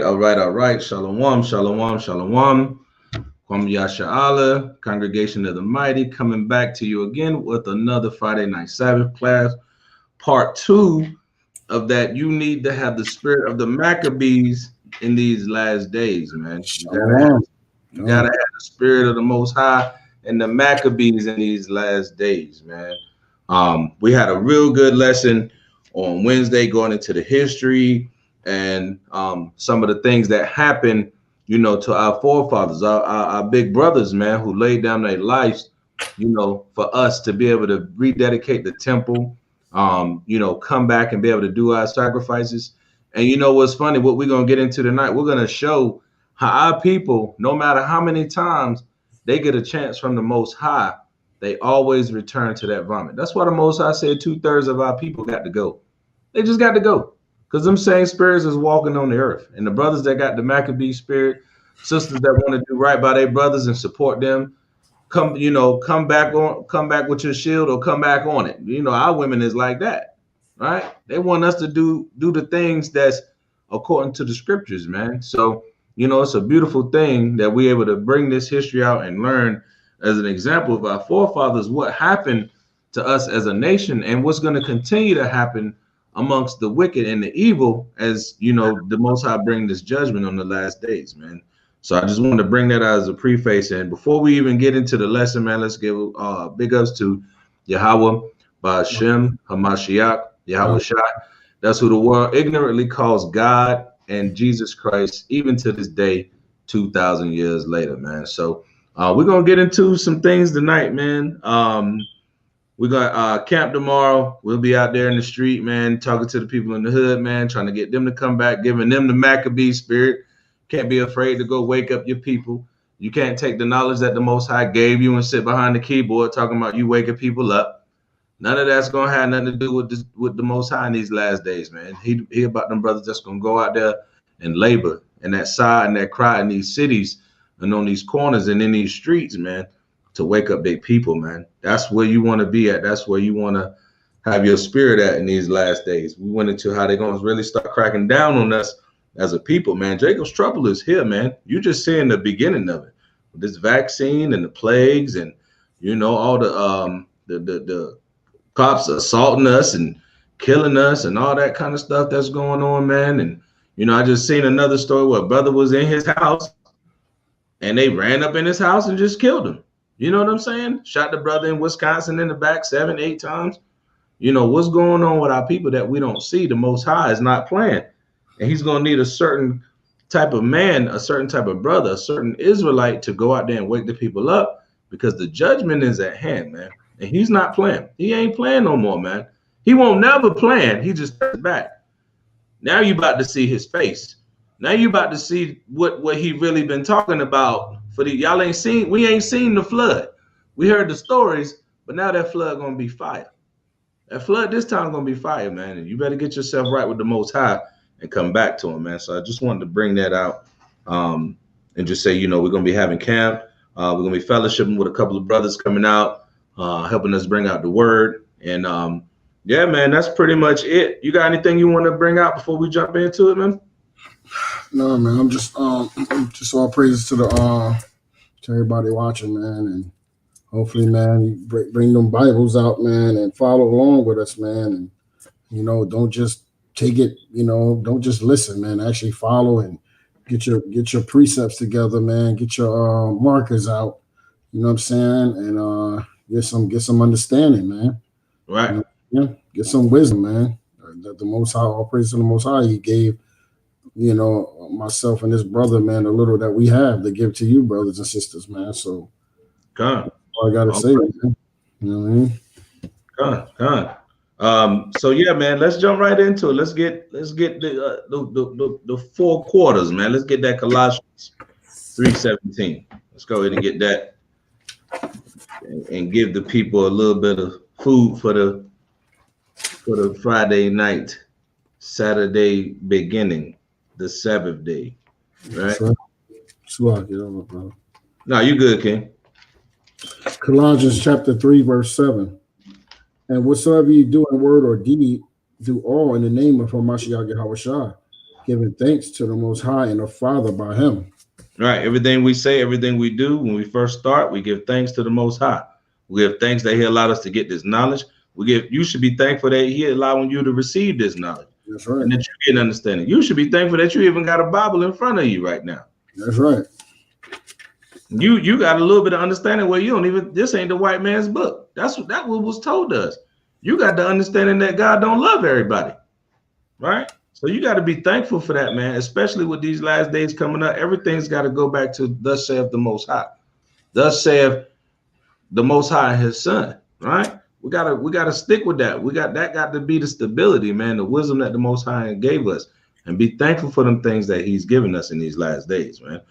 All right. Shalom, shalom, shalom. Kwam Yasha'Allah, Congregation of the Mighty, coming back to you again with another Friday Night Sabbath class. Part 2 of that. You need to have the spirit of the Maccabees in these last days, man. You gotta have the spirit of the Most High and the Maccabees in these last days, man. We had a real good lesson on Wednesday going into the history and some of the things that happened, you know, to our forefathers, our big brothers, man, who laid down their lives, you know, for us to be able to rededicate the temple, you know, come back and be able to do our sacrifices. And you know what's funny, what we're going to get into tonight, we're going to show how our people, no matter how many times they get a chance from the Most High, they always return to that vomit. That's why the Most High said 2/3 of our people got to go. They just got to go. Because them same spirits is walking on the earth. And the brothers that got the Maccabee spirit, sisters that want to do right by their brothers and support them, come back with your shield or come back on it. You know, our women is like that, right? They want us to do the things that's according to the scriptures, man. So, you know, it's a beautiful thing that we're able to bring this history out and learn as an example of our forefathers, what happened to us as a nation and what's going to continue to happen amongst the wicked and the evil, as you know, the Most High bring this judgment on the last days, man. So I just wanted to bring that out as a preface. And before we even get into the lesson, man, let's give big ups to Yahweh, Ba'ashem, Hamashiach, Yahawashi. That's who the world ignorantly calls God and Jesus Christ, even to this day, 2,000 years later, man. So we're gonna get into some things tonight, man. We got camp tomorrow. We'll be out there in the street, man, talking to the people in the hood, man, trying to get them to come back, giving them the Maccabee spirit. Can't be afraid to go wake up your people. You can't take the knowledge that the Most High gave you and sit behind the keyboard talking about you waking people up. None of that's gonna have nothing to do with the Most High in these last days, man. He about them brothers that's gonna go out there and labor and that sigh and that cry in these cities and on these corners and in these streets, man, to wake up big people, man. That's where you want to be at. That's where you want to have your spirit at in these last days. We went into how they're going to really start cracking down on us as a people, man. Jacob's trouble is here, man. You're just seeing the beginning of it. This vaccine and the plagues and, you know, all the cops assaulting us and killing us and all that kind of stuff that's going on, man. And, you know, I just seen another story where a brother was in his house and they ran up in his house and just killed him. You know what I'm saying? Shot the brother in Wisconsin in the back 7, 8 times. You know, what's going on with our people that we don't see? The Most High is not playing. And he's going to need a certain type of man, a certain type of brother, a certain Israelite to go out there and wake the people up because the judgment is at hand, man. And he's not playing. He ain't playing no more, man. He won't never plan. He just turns back. Now you about to see his face. Now you about to see what he really been talking about. For the y'all ain't seen, we ain't seen the flood. We heard the stories, but now that flood gonna be fire. That flood this time gonna be fire, man. And you better get yourself right with the Most High and come back to him, man. So I just wanted to bring that out and just say, you know, we're gonna be having camp. We're gonna be fellowshipping with a couple of brothers coming out, helping us bring out the word. And yeah, man, that's pretty much it. You got anything you want to bring out before we jump into it, man? No, man. I'm just all praises to to everybody watching, man, and hopefully, man, you bring them Bibles out, man, and follow along with us, man, and you know, don't just take it, you know, don't just listen, man. Actually follow and get your precepts together, man. Get your markers out, you know what I'm saying, and get some understanding, man. Right. You know, yeah, get some wisdom, man. That the Most High, all praise to the Most High, He gave, you know, myself and this brother, man, a little that we have to give to you, brothers and sisters, man. So, God, all I gotta say, man. You know what I mean? God. So yeah, man, let's jump right into it. Let's get the 4 quarters, man. Let's get that Colossians 3:17. Let's go ahead and get that and give the people a little bit of food for the Friday night, Saturday beginning, the Sabbath day, right? No, you good, King. Colossians chapter 3, verse 7. And whatsoever you do in word or deed, do all in the name of Hamashiach Yahawashi, giving thanks to the Most High and the Father by Him. Right. Everything we say, everything we do, when we first start, we give thanks to the Most High. We give thanks that He allowed us to get this knowledge. You should be thankful that He allowing you to receive this knowledge. That's right. And that you get understanding. You should be thankful that you even got a Bible in front of you right now. That's right. You got a little bit of understanding where you don't even, this ain't the white man's book. That what was told to us. You got the understanding that God don't love everybody. Right? So you got to be thankful for that, man, especially with these last days coming up. Everything's got to go back to thus saith the Most High. Thus saith the Most High and His Son, right? We gotta stick with that. That got to be the stability, man, the wisdom that the Most High gave us, and be thankful for them things that He's given us in these last days, man.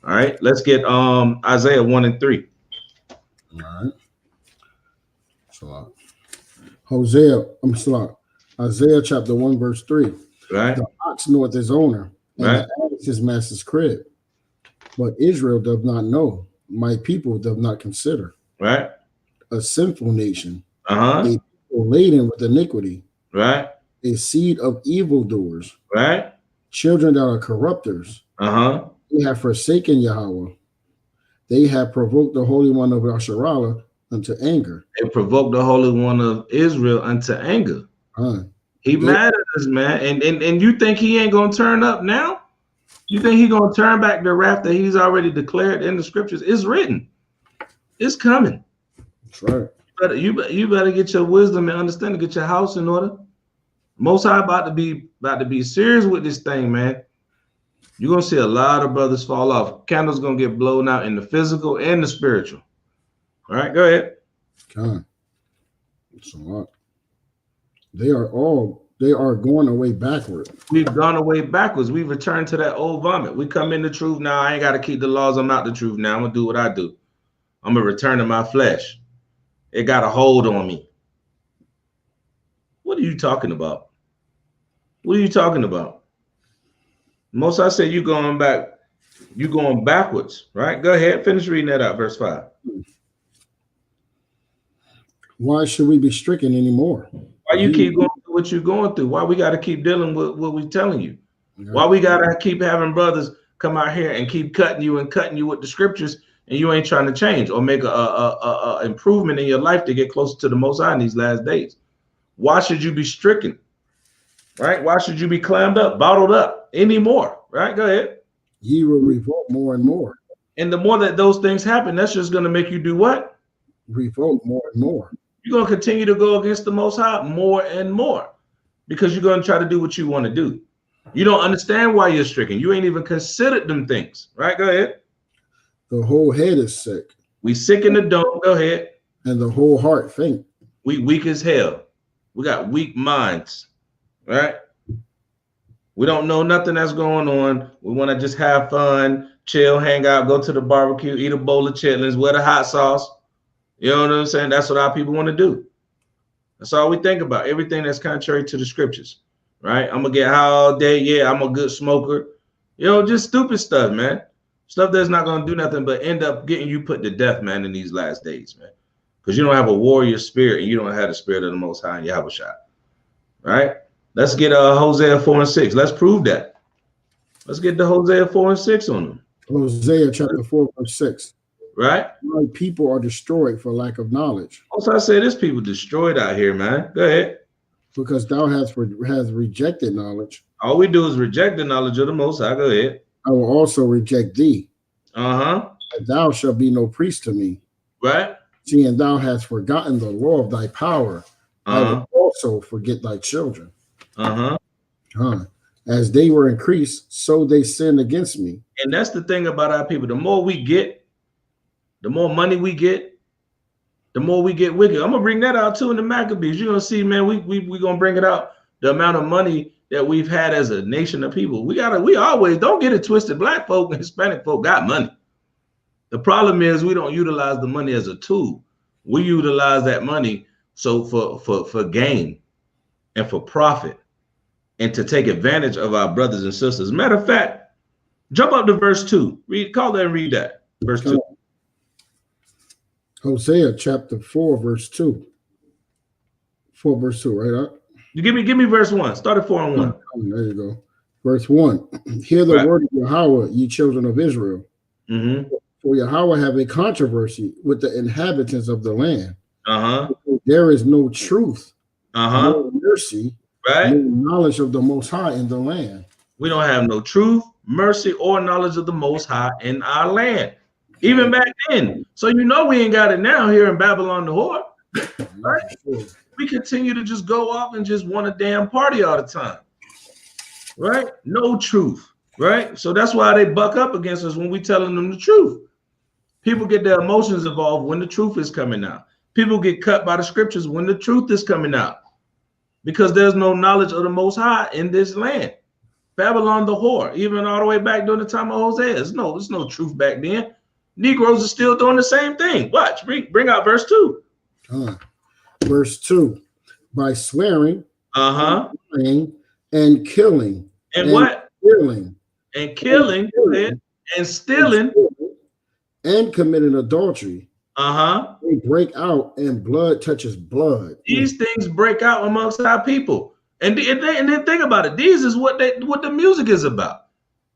All right, let's get Isaiah 1 and 3. All right. So Isaiah chapter 1, verse 3. Right. The ox knoweth his owner, and right. the ass his master's crib. But Israel doth not know, my people doth not consider. Right. A sinful nation, a people laden with iniquity, right. A seed of evildoers, right. Children that are corrupters. They have forsaken Yahweh. They have provoked the Holy One of Yasharallah unto anger. They provoked the Holy One of Israel unto anger. He mad at us, man. And you think He ain't gonna turn up now? You think He gonna turn back the wrath that He's already declared in the scriptures? It's written. It's coming. That's right. You better get your wisdom and understanding. Get your house in order. Most High about to be serious with this thing, man. You're gonna see a lot of brothers fall off. Candles gonna get blown out in the physical and the spiritual. All right, go ahead. God, it's a lot. They are going away backward. We've gone away backwards. We've returned to that old vomit. We come in the truth now. I ain't got to keep the laws. I'm out the truth now. I'm gonna do what I do. I'm gonna return to my flesh. It got a hold on me. What are you talking about? What are you talking about? Most I say you going backwards, right? Go ahead, finish reading that out, verse 5. Why should we be stricken anymore? Why you keep going through what you're going through? Why we got to keep dealing with what we're telling you? Why we got to keep having brothers come out here and keep cutting you with the scriptures, and you ain't trying to change or make a improvement in your life to get closer to the Most High in these last days? Why should you be stricken? Right? Why should you be clammed up, bottled up anymore? Right? Go ahead. Ye will revolt more and more. And the more that those things happen, that's just going to make you do what? Revolt more and more. You're going to continue to go against the Most High more and more because you're going to try to do what you want to do. You don't understand why you're stricken. You ain't even considered them things. Right? Go ahead. The whole head is sick. We sick in the dome. Go ahead. And the whole heart faint. We weak as hell. We got weak minds. Right? We don't know nothing that's going on. We want to just have fun, chill, hang out, go to the barbecue, eat a bowl of chitlins, wear the hot sauce. You know what I'm saying? That's what our people want to do. That's all we think about. Everything that's contrary to the scriptures. Right? I'm going to get high all day. Yeah, I'm a good smoker. You know, just stupid stuff, man. Stuff that's not going to do nothing but end up getting you put to death, man, in these last days, man. Because you don't have a warrior spirit and you don't have the spirit of the Most High in Yahawashi. Right? Let's get Hosea 4 and 6. Let's prove that. Let's get the Hosea 4 and 6 on them. Hosea chapter 4, verse 6. Right? My people are destroyed for lack of knowledge. Also, I say this people destroyed out here, man. Go ahead. Because thou hast rejected knowledge. All we do is reject the knowledge of the Most High. Go ahead. I will also reject thee. And thou shalt be no priest to me. Right? Seeing thou hast forgotten the law of thy power, I will also forget thy children. As they were increased, so they sinned against me. And that's the thing about our people. The more we get, the more money we get, the more we get wicked. I'm gonna bring that out too in the Maccabees. You're gonna see, man, we gonna bring it out. The amount of money that we've had as a nation of people. We always don't get it twisted. Black folk and Hispanic folk got money. The problem is we don't utilize the money as a tool. We utilize that money so for gain and for profit and to take advantage of our brothers and sisters. Matter of fact, jump up to verse 2. Call that and read that. Verse 2. Hosea chapter 4, verse 2. 4 verse 2, right? You give me verse 1. Start at 4 and 1. There you go. Verse 1. Hear the Right. word of Yahweh, ye children of Israel. Mm-hmm. For Yahweh have a controversy with the inhabitants of the land. Uh-huh. There is no truth, Uh-huh. no mercy, Right. no knowledge of the Most High in the land. We don't have no truth, mercy, or knowledge of the Most High in our land, even back then. So you know we ain't got it now here in Babylon the whore. Right? Sure. We continue to just go off and just want a damn party all the time. Right? No truth. Right? So that's why they buck up against us when we telling them the truth. People get their emotions involved when the truth is coming out. People get cut by the scriptures when the truth is coming out, because there's no knowledge of the Most High in this land. Babylon the whore, even all the way back during the time of Hosea. There's no truth back then. Negroes are still doing the same thing. Watch, bring out verse 2. Verse 2. By swearing, lying, and killing. And what? Stealing. And killing, and stealing. And committing adultery. They break out and blood touches blood. These things break out amongst our people. And then think about it. These is what the music is about.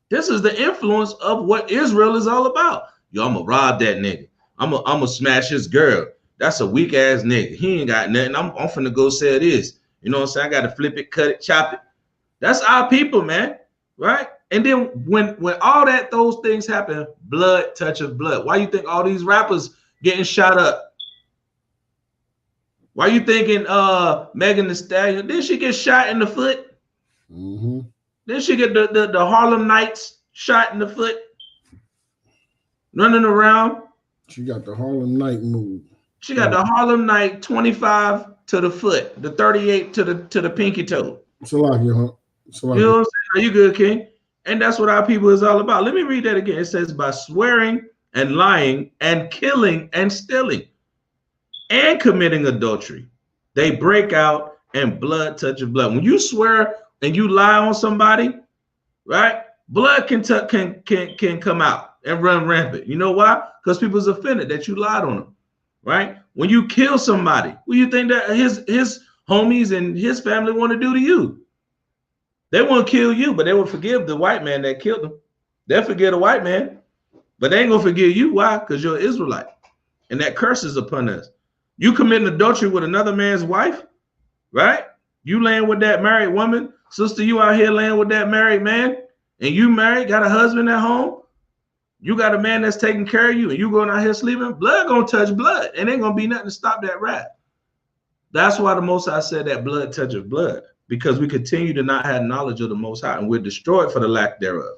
This is the influence of what Israel is all about. Yo, I'm gonna rob that nigga. I'm gonna smash his girl. That's a weak ass nigga. He ain't got nothing. I'm finna go sell this. You know what I'm saying? I gotta flip it, cut it, chop it. That's our people, man. Right? And then when all those things happen, blood touches blood. Why you think all these rappers getting shot up? Why you thinking Megan Thee Stallion? Did she get shot in the foot? Did she get the Harlem Nights shot in the foot? Running around. She got the Harlem Night move. She got the Harlem Night 25 to the foot, the 38 to the pinky toe. Salaki, huh? Salaki. You know what I'm saying? Are you good, King? And that's what our people is all about. Let me read that again. It says, by swearing and lying and killing and stealing and committing adultery, they break out and blood touches blood. When you swear and you lie on somebody, right? Blood can come out and run rampant. You know why? Because people's offended that you lied on them, right? When you kill somebody, what do you think that his homies and his family want to do to you? They want to kill you, but they will forgive the white man that killed them. They'll forgive the white man, but they ain't gonna forgive you. Why? Because you're an Israelite, and that curse is upon us. You committing adultery with another man's wife, right? You laying with that married woman, sister. You out here laying with that married man, and you married, got a husband at home. You got a man that's taking care of you, and you going out here sleeping. Blood gonna touch blood, and ain't gonna be nothing to stop that wrath. That's why the Most High said that blood touches blood, because we continue to not have knowledge of the Most High, and we're destroyed for the lack thereof.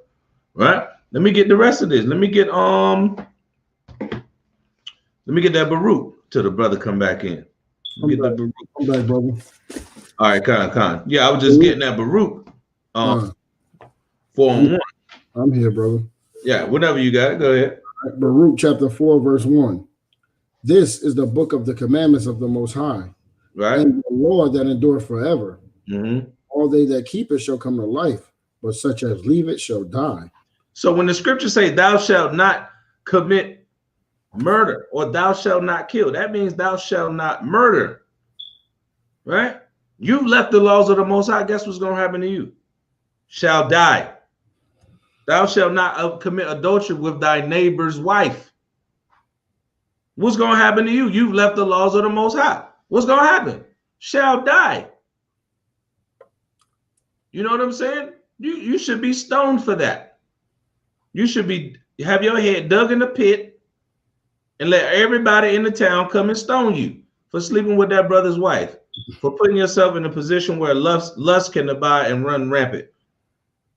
Right? Let me get the rest of this. Let me get that Baruch till the brother come back in. I'm back, brother. All right, Khan. Yeah, I was just getting that Baruch 4-1. I'm here, brother. Yeah, whenever you got it, go ahead. Baruch chapter 4, verse 1. This is the book of the commandments of the Most High, right? And the law that endure forever. Mm-hmm. All they that keep it shall come to life, but such as leave it shall die. So when the scriptures say thou shalt not commit murder or thou shalt not kill, that means thou shalt not murder, right? You've left the laws of the Most High. Guess what's going to happen to you? Shall die. Thou shalt not commit adultery with thy neighbor's wife. What's going to happen to you? You've left the laws of the Most High. What's going to happen? Shall die. You know what I'm saying? You should be stoned for that. You should have your head dug in the pit and let everybody in the town come and stone you for sleeping with that brother's wife, for putting yourself in a position where lust can abide and run rampant.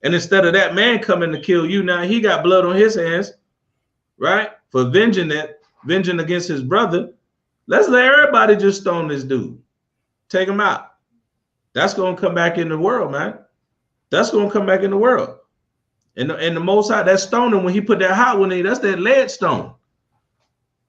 And instead of that man coming to kill you, now he got blood on his hands, right? For venging against his brother. Let's let everybody just stone this dude. Take him out. That's going to come back in the world, man. That's going to come back in the world. And the Most High, that stoning, when he put that hot one in, that's that lead stone.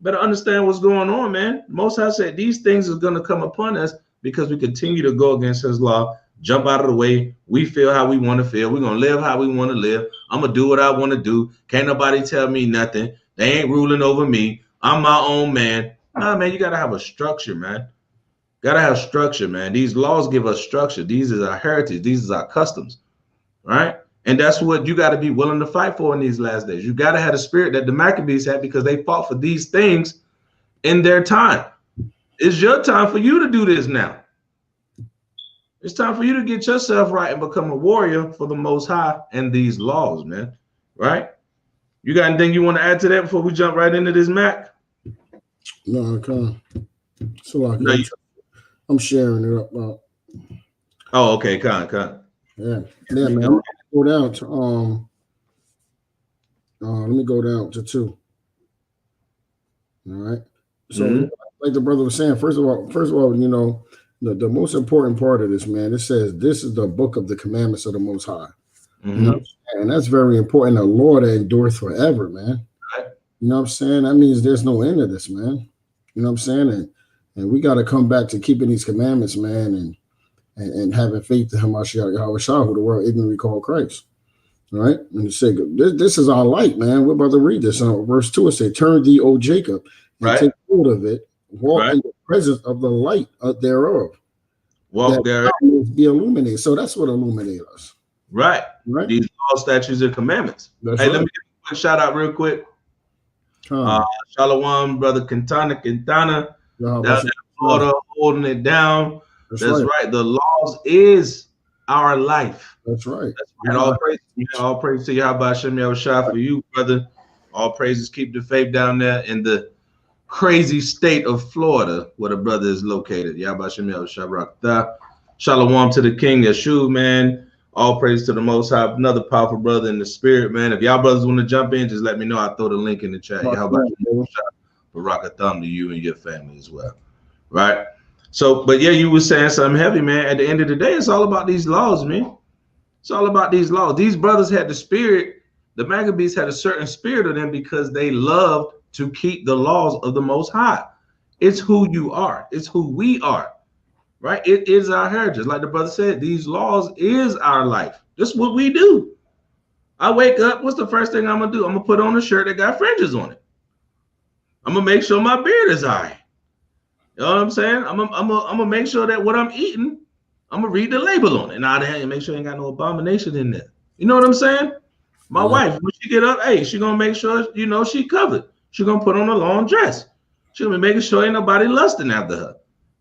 Better understand what's going on, man. The Most High said these things are going to come upon us because we continue to go against his law, jump out of the way. We feel how we want to feel. We're going to live how we want to live. I'm going to do what I want to do. Can't nobody tell me nothing. They ain't ruling over me. I'm my own man. Nah, man, you got to have a structure, man. Got to have structure, man. These laws give us structure. These is our heritage. These is our customs, right? And that's what you got to be willing to fight for in these last days. You got to have the spirit that the Maccabees had, because they fought for these things in their time. It's your time for you to do this now. It's time for you to get yourself right and become a warrior for the Most High and these laws, man. Right? You got anything you want to add to that before we jump right into this, Mac? No, I can't. So I'm sharing it up. Oh, okay, con. Yeah, man. I'm gonna go down to let me go down to 2. All right. So, like the brother was saying, first of all, you know, the most important part of this, man, it says this is the book of the commandments of the Most High. You know what I'm saying? And that's very important. The law that endureth forever, man. Right. You know what I'm saying? That means there's no end to this, man. You know what I'm saying? And we got to come back to keeping these commandments, man, and having faith in Hamashiach Yahawashi, who the world ignorantly called Christ. All right? And it said, this is our light, man. We're about to read this. Verse 2, it said, turn thee, O Jacob, and take hold of it. Walk in the presence of the light thereof. Walk there. Be illuminated. So that's what illuminates us. Right. These laws, statutes, and commandments. Let me give a quick shout out real quick. Shalom, brother Quintana, down in Florida, holding it down. That's right. The laws is our life. That's right. All praise to Yahawashi for you, brother. All praises. Keep the faith down there in the crazy state of Florida, where the brother is located. Yahawashi. Shalom to the King Yeshua, man. All praise to the Most High. Another powerful brother in the spirit, man. If y'all brothers want to jump in, just let me know. I'll throw the link in the chat. Barak thumb to you and your family as well. Right? So, but yeah, you were saying something heavy, man. At the end of the day, it's all about these laws, man. It's all about these laws. These brothers had the spirit. The Maccabees had a certain spirit of them because they loved to keep the laws of the Most High. It's who you are. It's who we are. Right? It is our heritage. Like the brother said, these laws is our life. This is what we do. I wake up. What's the first thing I'm going to do? I'm going to put on a shirt that got fringes on it. I'm going to make sure my beard is all right. You know what I'm saying? I'm going to make sure that what I'm eating, I'm going to read the label on it. And I make sure I ain't got no abomination in there. You know what I'm saying? My wife, when she get up, hey, she going to make sure, you know, she covered. She going to put on a long dress. She going to be making sure ain't nobody lusting after her.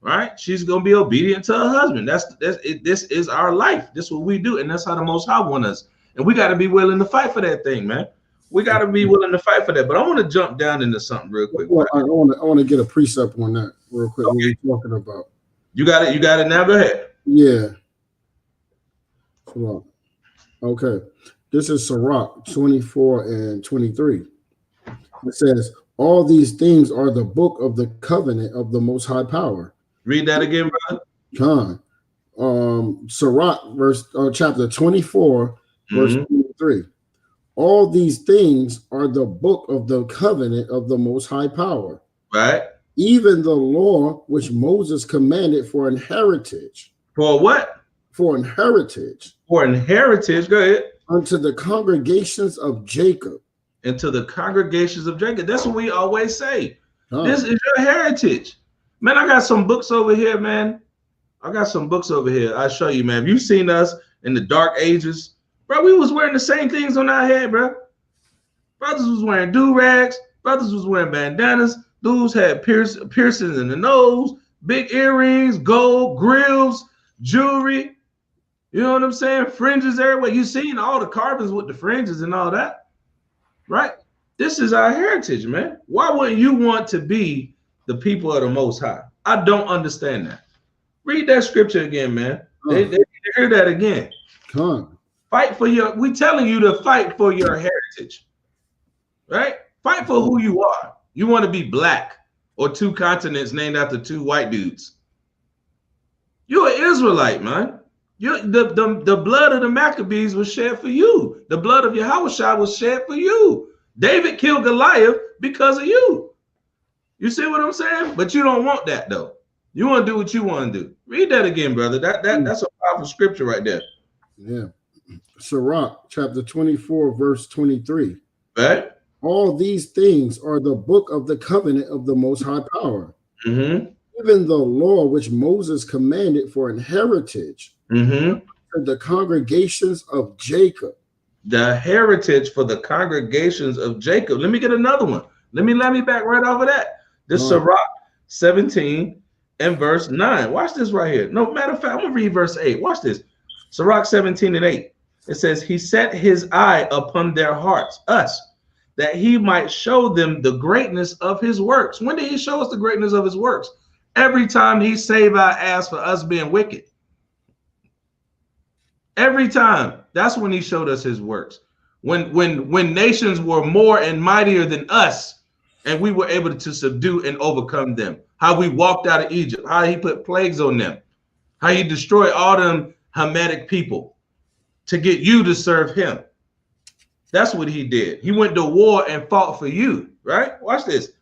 Right? She's gonna be obedient to her husband. That's it. This is our life. This is what we do, and that's how the Most High wants us. And we got to be willing to fight for that thing, man. We got to be willing to fight for that. But I want to jump down into something real quick. Well, I want to get a precept on that real quick. Okay. What we're talking about. You got it. You got it now. Go ahead. Yeah. Come on. Okay. This is Sirach 24 and 23. It says, all these things are the book of the covenant of the Most High Power. Read that again, brother. Sirach, chapter 24, verse 23. All these things are the book of the covenant of the Most High Power. Right. Even the law which Moses commanded for an heritage. For what? For an heritage. For an heritage. Go ahead. Unto the congregations of Jacob. Into the congregations of Jacob. That's what we always say. This is your heritage. Man, I got some books over here, man. I'll show you, man. Have you seen us in the dark ages? Bro, we was wearing the same things on our head, bro. Brothers was wearing do-rags. Brothers was wearing bandanas. Dudes had piercings in the nose, big earrings, gold, grills, jewelry. You know what I'm saying? Fringes everywhere. You seen all the carvings with the fringes and all that, right? This is our heritage, man. Why wouldn't you want to be the people of the Most High? I don't understand that. Read that scripture again, man. They need to hear that again. Fight for your, we telling you to fight for your heritage, right? Fight for who you are. You want to be black or 2 continents named after 2 white dudes. You're an Israelite, man. The blood of the Maccabees was shed for you. The blood of Yahawashi was shed for you. David killed Goliath because of you. You see what I'm saying? But you don't want that, though. You want to do what you want to do. Read that again, brother. That's a powerful scripture right there. Yeah. Sirach, chapter 24, verse 23. Right. All these things are the book of the covenant of the Most High Power. Even the law which Moses commanded for an heritage to the congregations of Jacob. the heritage for the congregations of Jacob. Let me get another one. Let me back right off of that. This Sirach 17 and verse 9. Watch this right here. No, matter of fact, I'm going to read verse 8. Watch this. Sirach 17 and 8. It says, he set his eye upon their hearts, us, that he might show them the greatness of his works. When did he show us the greatness of his works? Every time he saved our ass for us being wicked. Every time. That's when he showed us his works. When nations were more and mightier than us, and we were able to subdue and overcome them. How we walked out of Egypt. How he put plagues on them. How he destroyed all them Hamitic people to get you to serve him. That's what he did. He went to war and fought for you, right? Watch this.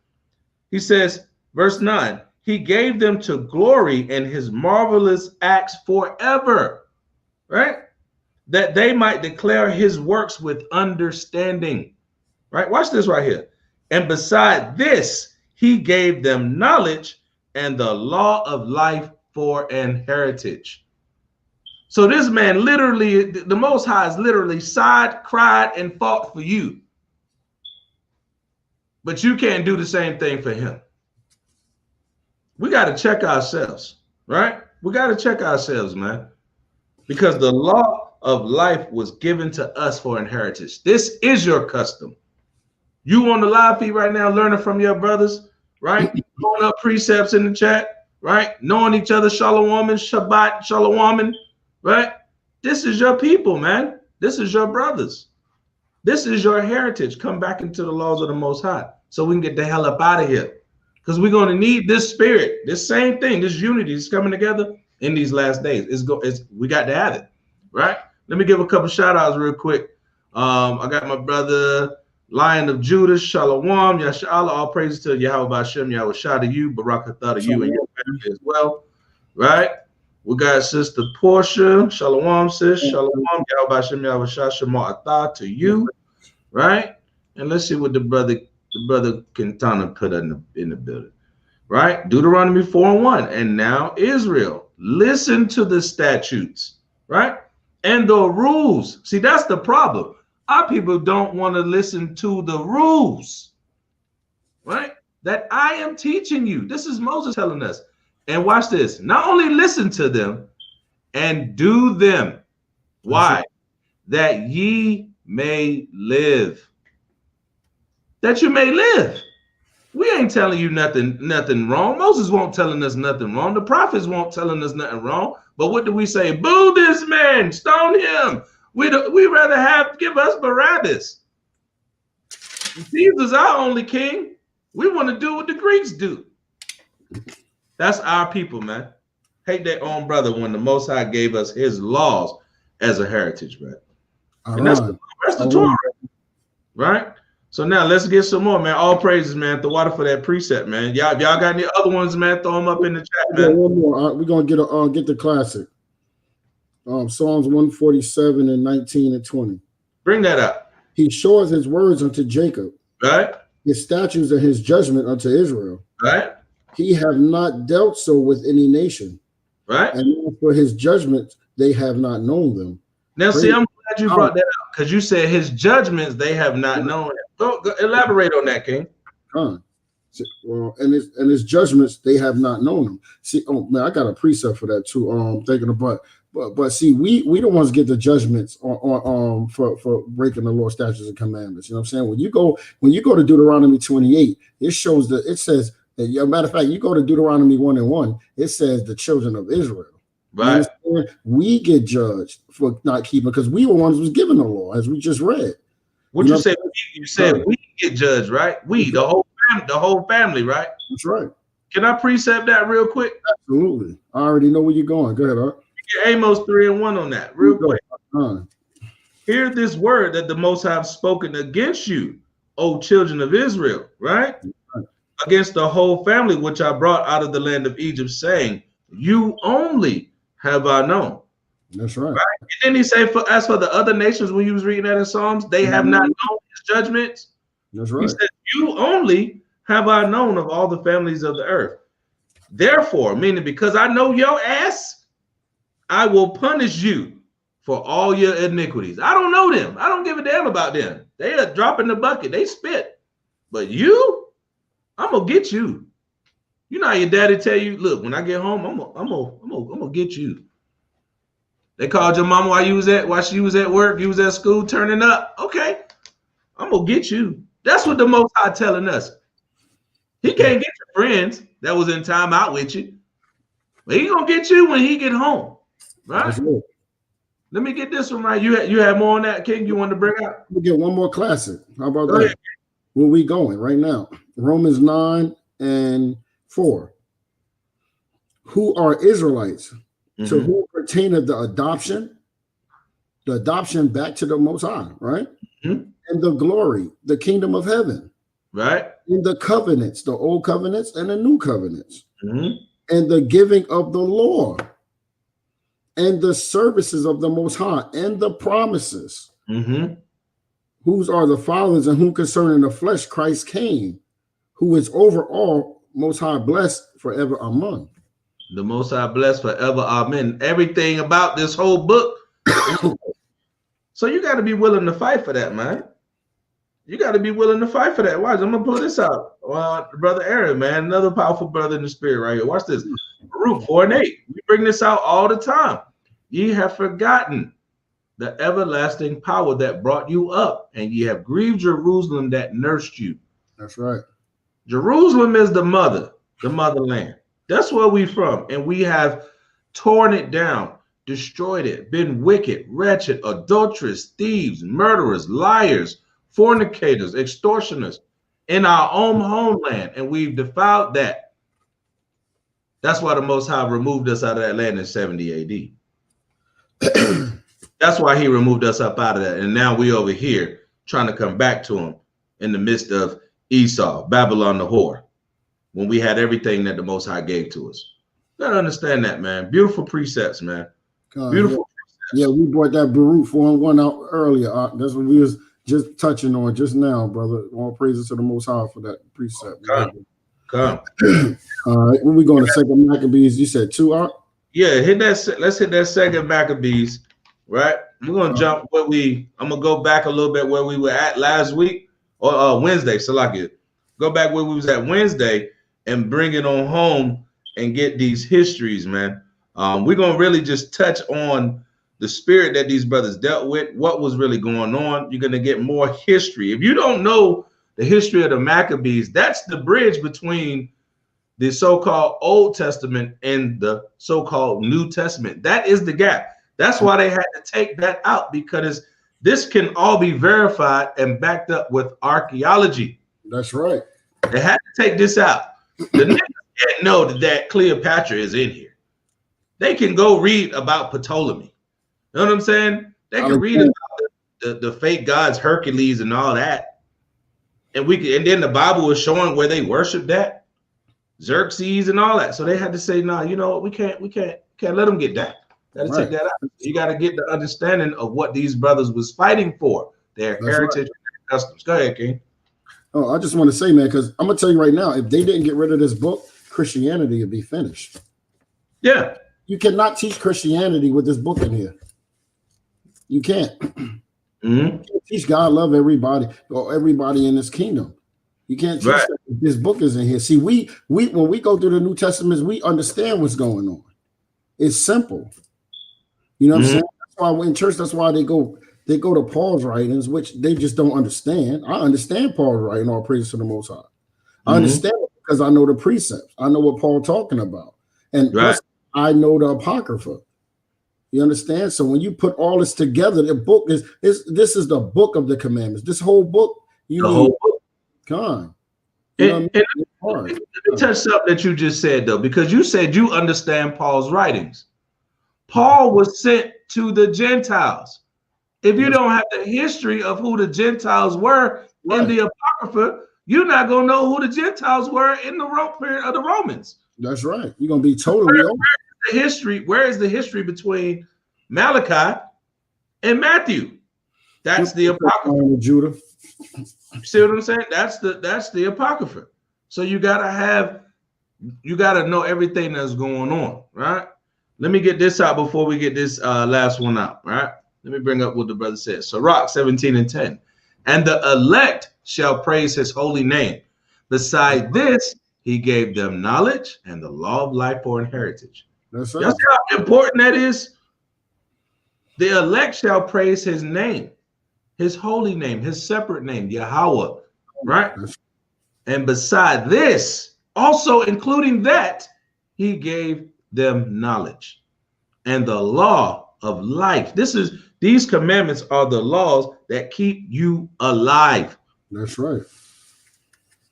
He says, verse 9, he gave them to glory in his marvelous acts forever, right? That they might declare his works with understanding, right? Watch this right here. And beside this, he gave them knowledge and the law of life for an heritage. So this man literally, the Most High is literally sighed, cried, and fought for you. But you can't do the same thing for him. We got to check ourselves, right? We got to check ourselves, man. Because the law of life was given to us for inheritance. This is your custom. You on the live feed right now, learning from your brothers, right? Throwing up precepts in the chat, right? Knowing each other, shalom and Shabbat, shalom, right? This is your people, man. This is your brothers. This is your heritage. Come back into the laws of the Most High so we can get the hell up out of here. Because we're going to need this spirit, this same thing, this unity is coming together in these last days. We got to have it, right? Let me give a couple shout outs real quick. I got my brother Lion of Judah, Shalom, Yashala, all praises to Yahawashi, Yahawashi to you, Barakatah to you and your family as well, right? We got Sister Portia, Shalom, sis, Shalom, Yahawashi, Yahawashi, Shema'atah to you, right? And let's see what the brother Quintana put in the building, right? Deuteronomy 4:1, and now Israel, listen to the statutes, right? And the rules. See, that's the problem. Our people don't want to listen to the rules, right? That I am teaching you. This is Moses telling us. And watch this. Not only listen to them and do them. Why? That ye may live. That you may live. We ain't telling you nothing wrong. Moses won't telling us nothing wrong. The prophets won't telling us nothing wrong. But what do we say? Boo this man, stone him. We rather give us Barabbas. Caesar's our only king. We want to do what the Greeks do. That's our people, man. Hate their own brother when the Most High gave us his laws as a heritage, man. And that's the Torah, right? So now let's get some more, man. All praises, man. The water for that precept, man. Y'all got any other ones, man? Throw them up in the chat, man. One more. We're gonna get the classic. Psalms 147 and 19 and 20. Bring that up. He shows his words unto Jacob, right? His statutes and his judgment unto Israel, right? He have not dealt so with any nation, right? And for his judgments they have not known them. Now, see, I'm glad you brought that up because you said his judgments they have not known. Go elaborate on that, King. Well, and his judgments they have not known them. See, oh man, I got a precept for that too. Thinking about. But see, we the ones get the judgments on for breaking the law, statutes, and commandments. You know what I'm saying? When you go to Deuteronomy 28, it says that, matter of fact, you go to Deuteronomy 1:1, it says the children of Israel. Right. We get judged for not keeping because we were ones who was given the law, as we just read. What you say? You said we get judged, right? We, the whole family, right? That's right. Can I precept that real quick? Absolutely. I already know where you're going. Go ahead, Art. Amos 3:1 on that real quick. Hear this word that the Most High have spoken against you, O children of Israel, right? Against the whole family which I brought out of the land of Egypt, saying, you only have I known. That's right. And then he said, as for the other nations, when you was reading that in Psalms, they have not known his judgments. That's right. He said, you only have I known of all the families of the earth. Therefore, meaning because I know your ass, I will punish you for all your iniquities. I don't know them. I don't give a damn about them. They are dropping the bucket. They spit. But you, I'm gonna get you. You know how your daddy tell you, look, when I get home, I'm gonna get you. They called your mama while she was at work, you was at school turning up. Okay, I'm gonna get you. That's what the Most High telling us. He can't get your friends that was in time out with you, but he gonna get you when he get home, right? Let me get this one right. You had more on that, King. You want to bring out? We get one more classic. How about that? Ahead. Where we going right now? Romans 9:4. Who are Israelites? To whom pertaineth the adoption back to the Most High, right? And the glory, the kingdom of heaven, right? In the covenants, the old covenants and the new covenants, and the giving of the law, and the services of the Most High, and the promises. Whose are the fathers, and whom concerning the flesh Christ came, who is over all, Most High blessed forever. Amen. The Most High blessed forever. Amen. Everything about this whole book. So you got to be willing to fight for that, man. You got to be willing to fight for that. Watch, I'm going to pull this out. Brother Aaron, man, another powerful brother in the spirit right here. Watch this. Baruch 4:8. We bring this out all the time. Ye have forgotten the everlasting power that brought you up, and ye have grieved Jerusalem that nursed you. That's right. Jerusalem is the motherland. That's where we from, and we have torn it down, destroyed it, been wicked, wretched, adulterous, thieves, murderers, liars, fornicators, extortioners in our own homeland, and we've defiled that. That's why the Most High removed us out of that land in 70 AD. That's why he removed us up out of that, and now we over here trying to come back to him in the midst of Esau, Babylon the whore, when we had everything that the Most High gave to us. You gotta understand that, man. Beautiful precepts, man. Beautiful precepts. Yeah, we brought that Baruch 4:1 out earlier. That's what we was just touching on just now, brother. All praises to the Most High for that precept. Come. All right, when we going to second Maccabees, you said 2 out? Yeah, hit that. Let's hit that second Maccabees, right? We're gonna jump I'm gonna go back a little bit where we were at last week or Wednesday. So go back where we was at Wednesday and bring it on home and get these histories, man. We're gonna really just touch on the spirit that these brothers dealt with, what was really going on. You're gonna get more history. If you don't know the history of the Maccabees, that's the bridge between the so-called Old Testament and the so-called New Testament. That is the gap. That's why they had to take that out, because this can all be verified and backed up with archaeology. That's right. They had to take this out. The niggas can't know that Cleopatra is in here. They can go read about Ptolemy. You know what I'm saying? They can read about the fake gods Hercules and all that. And then the Bible was showing where they worshiped that. Xerxes and all that. So they had to say, no, you know what, we can't let them get that. Gotta take that out. You gotta get the understanding of what these brothers was fighting for, their heritage and their customs. Go ahead, King. Oh, I just want to say, man, because I'm gonna tell you right now, if they didn't get rid of this book, Christianity would be finished. Yeah. You cannot teach Christianity with this book in here. You can't. You can't teach God love everybody or everybody in this kingdom. You can't teach that this book is in here. See, we when we go through the New Testament, we understand what's going on. It's simple. You know what I'm saying? That's why in church, that's why they go to Paul's writings, which they just don't understand. I understand Paul's writing, all praise to the Most High. I understand it because I know the precepts. I know what Paul's talking about. And plus, I know the Apocrypha. You understand? So when you put all this together, the book this is the book of the commandments. This whole book, whole book. God. Let me touch something that you just said, though, because you said you understand Paul's writings. Paul was sent to the Gentiles. If you don't have the history of who the Gentiles were in the Apocrypha, you're not going to know who the Gentiles were in the period of the Romans. That's right. You're going to be totally over. Where is the history between Malachi and Matthew? That's the Apocrypha. Judah. You see what I'm saying? That's the Apocrypha. So you gotta know everything that's going on, right? let me get this out before we get this last one out. Right. Let me bring up what the brother says. Sirach 17:10. And the elect shall praise his holy name. Beside this, he gave them knowledge and the law of life for inheritance. That's Y'all see how important that is? The elect shall praise his name, his holy name, his separate name, Yahweh, right? And beside this, also including that, he gave them knowledge and the law of life. These commandments are the laws that keep you alive. That's right.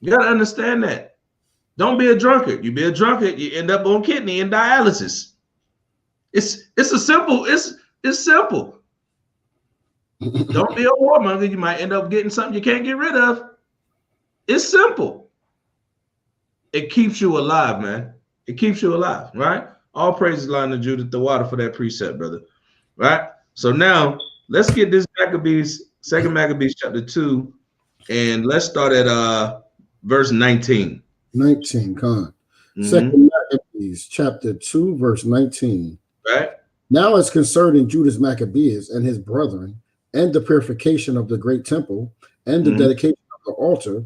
You got to understand that. Don't be a drunkard. You be a drunkard, you end up on kidney and dialysis. It's simple. Don't be a whoremonger. You might end up getting something you can't get rid of. It's simple. It keeps you alive, man. It keeps you alive, right? All praises line to Judith the water for that precept, brother. Right? So now let's get this Maccabees, 2 Maccabees chapter 2, and let's start at verse 19. 19, Khan. 2 Maccabees chapter 2, verse 19. Right. Now as concerning Judas Maccabeus and his brethren, and the purification of the great temple, and the dedication of the altar,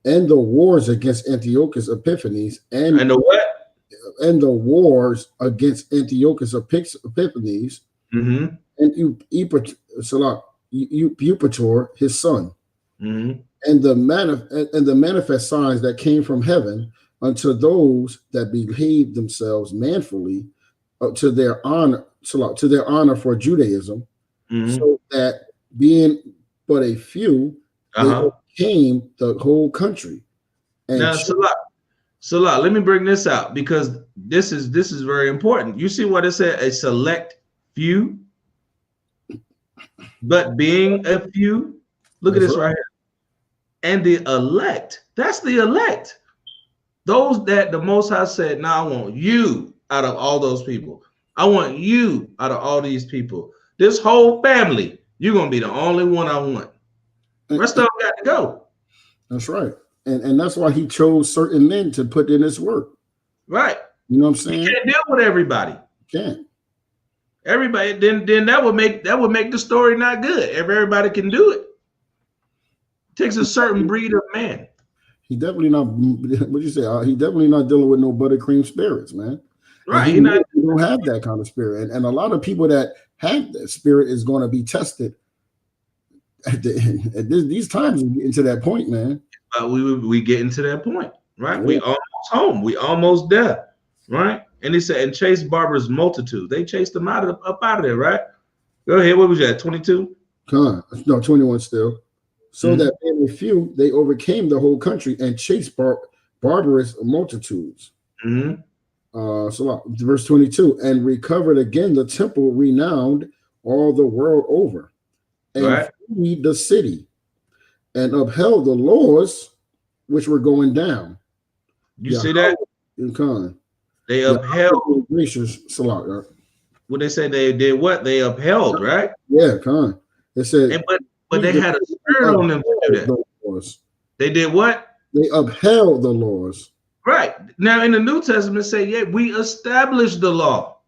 and the wars against Antiochus Epiphanes, and the what? And the wars against Antiochus Epiphanes, and Eupator, his son, and the manifest signs that came from heaven unto those that behaved themselves manfully to their honor for Judaism, so that being but a few, they overcame the whole country. And now, Salah, let me bring this out because this is very important. You see what it said? A select few, but being a few. Look at this right here. And the elect, that's the elect. Those that the Most High said, now I want you out of all those people. I want you out of all these people. This whole family, you're going to be the only one I want. The rest of them got to go. That's right. And that's why he chose certain men to put in this work. Right. You know what I'm saying? You can't deal with everybody. You can't. Everybody, then that would make the story not good. If everybody can do it. It takes a certain breed of man. He definitely not, what you say? He definitely not dealing with no buttercream spirits, man. Right. He don't have that kind of spirit. And a lot of people that have that spirit is going to be tested at these times. We get into that point, man. We get into that point, right? Yeah. We almost home. We almost there, right? And he said, and chase Barbara's multitude. They chased them up out of there, right? Go ahead. What was that? 22? No, 21 still. So that being a few, they overcame the whole country and chased barbarous multitudes. So verse 22, and recovered again the temple renowned all the world over, and freed the city, and upheld the laws which were going down. You see that? They upheld. Gracious, Salat. What they say they did? What they upheld, right? Yeah, Khan. It said, but they had a spirit on them to do that. They did what? They upheld the laws. Right. Now in the New Testament say, yeah, we established the law.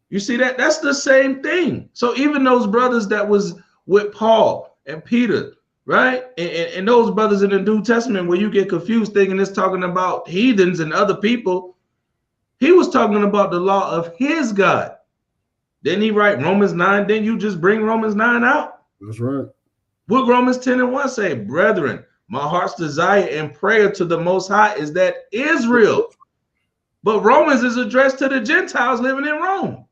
You see that? That's the same thing. So even those brothers that was with Paul and Peter, right? And those brothers in the New Testament where you get confused thinking it's talking about heathens and other people, he was talking about the law of his God. Didn't he write Romans 9? Didn't you just bring Romans 9 out? That's right. What Romans 10:1 say? Brethren, my heart's desire and prayer to the Most High is that Israel. But Romans is addressed to the Gentiles living in Rome.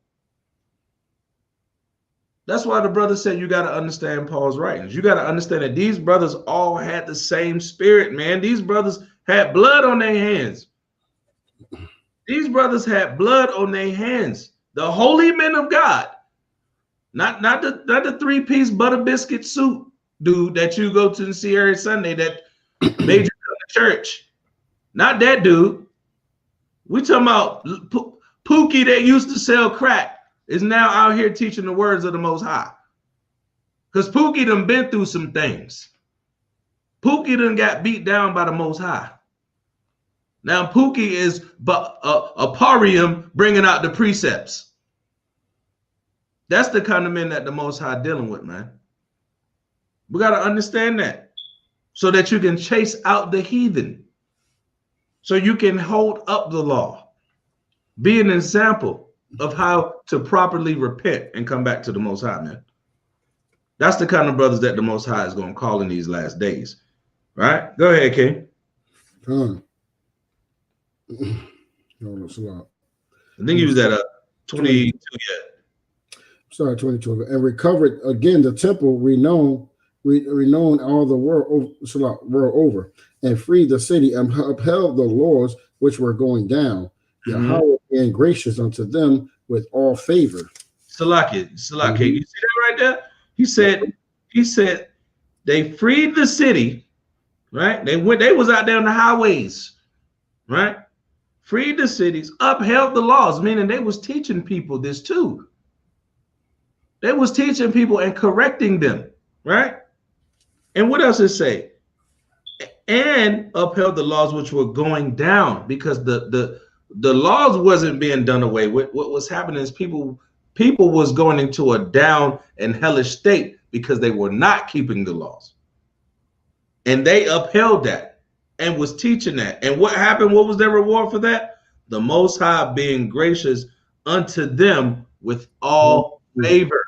That's why the brother said you got to understand Paul's writings. You got to understand that these brothers all had the same spirit, man. These brothers had blood on their hands. These brothers had blood on their hands. The holy men of God. Not the three-piece butter biscuit suit dude that you go to and see every Sunday that made you come to church. Not that dude. We talking about Pookie that used to sell crack is now out here teaching the words of the Most High. Because Pookie done been through some things. Pookie done got beat down by the Most High. Now Pookie is a parium bringing out the precepts. That's the kind of men that the Most High dealing with, man. We got to understand that so that you can chase out the heathen, so you can hold up the law, be an example of how to properly repent and come back to the Most High, man. That's the kind of brothers that the Most High is going to call in these last days, right? Go ahead, King. No, it's a lot. I think you was at 22 yet. Sorry, 22. And recovered again the temple renowned all the world over, and freed the city and upheld the laws which were going down. Yahweh being gracious unto them with all favor. Salaki, you see that right there? He said they freed the city, right? They was out there on the highways, right? Freed the cities, upheld the laws, meaning they was teaching people this too. They was teaching people and correcting them, right? And what else it say? And upheld the laws which were going down, because the laws wasn't being done away with. What was happening is people was going into a down and hellish state because they were not keeping the laws. And they upheld that and was teaching that. And what happened? What was their reward for that? The Most High being gracious unto them with all favor.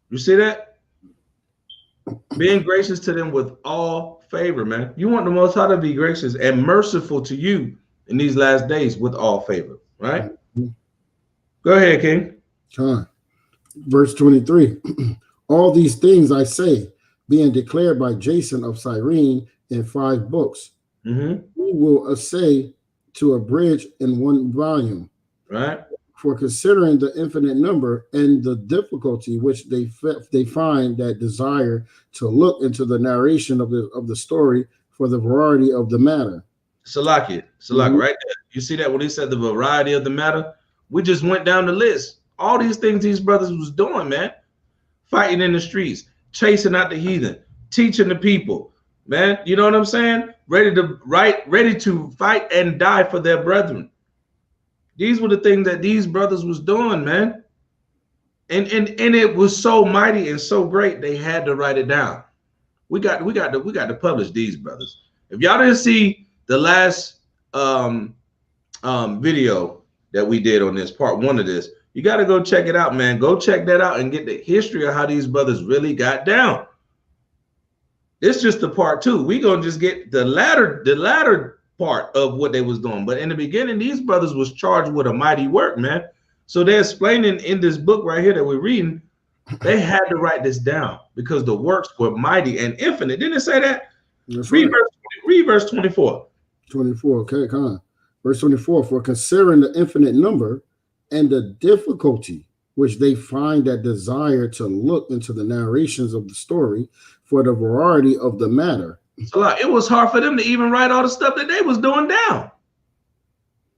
You see that? Being gracious to them with all favor, man. You want the Most High to be gracious and merciful to you in these last days with all favor, right? Go ahead, King. Verse 23. All these things I say, being declared by Jason of Cyrene in 5 books. We will essay to abridge in 1 volume. Right. For considering the infinite number and the difficulty which they find that desire to look into the narration of the story for the variety of the matter. Salaki, right there. You see that when he said the variety of the matter? We just went down the list. All these things these brothers was doing, man. Fighting in the streets, chasing out the heathen, teaching the people, man. You know what I'm saying? Ready to fight and die for their brethren. These were the things that these brothers was doing, man. And it was so mighty and so great they had to write it down. We got to publish these, brothers. If y'all didn't see the last video that we did on this part 1 of this, you got to go check it out, man. Go check that out and get the history of how these brothers really got down. It's just the part 2. We gonna just get the latter part of what they was doing. But in the beginning, these brothers was charged with a mighty work, man. So they're explaining in this book right here that we're reading, they had to write this down because the works were mighty and infinite. Didn't it say that? Read verse 24. 24, okay, come on. Verse 24, for considering the infinite number and the difficulty which they find that desire to look into the narrations of the story for the variety of the matter. So it was hard for them to even write all the stuff that they was doing down.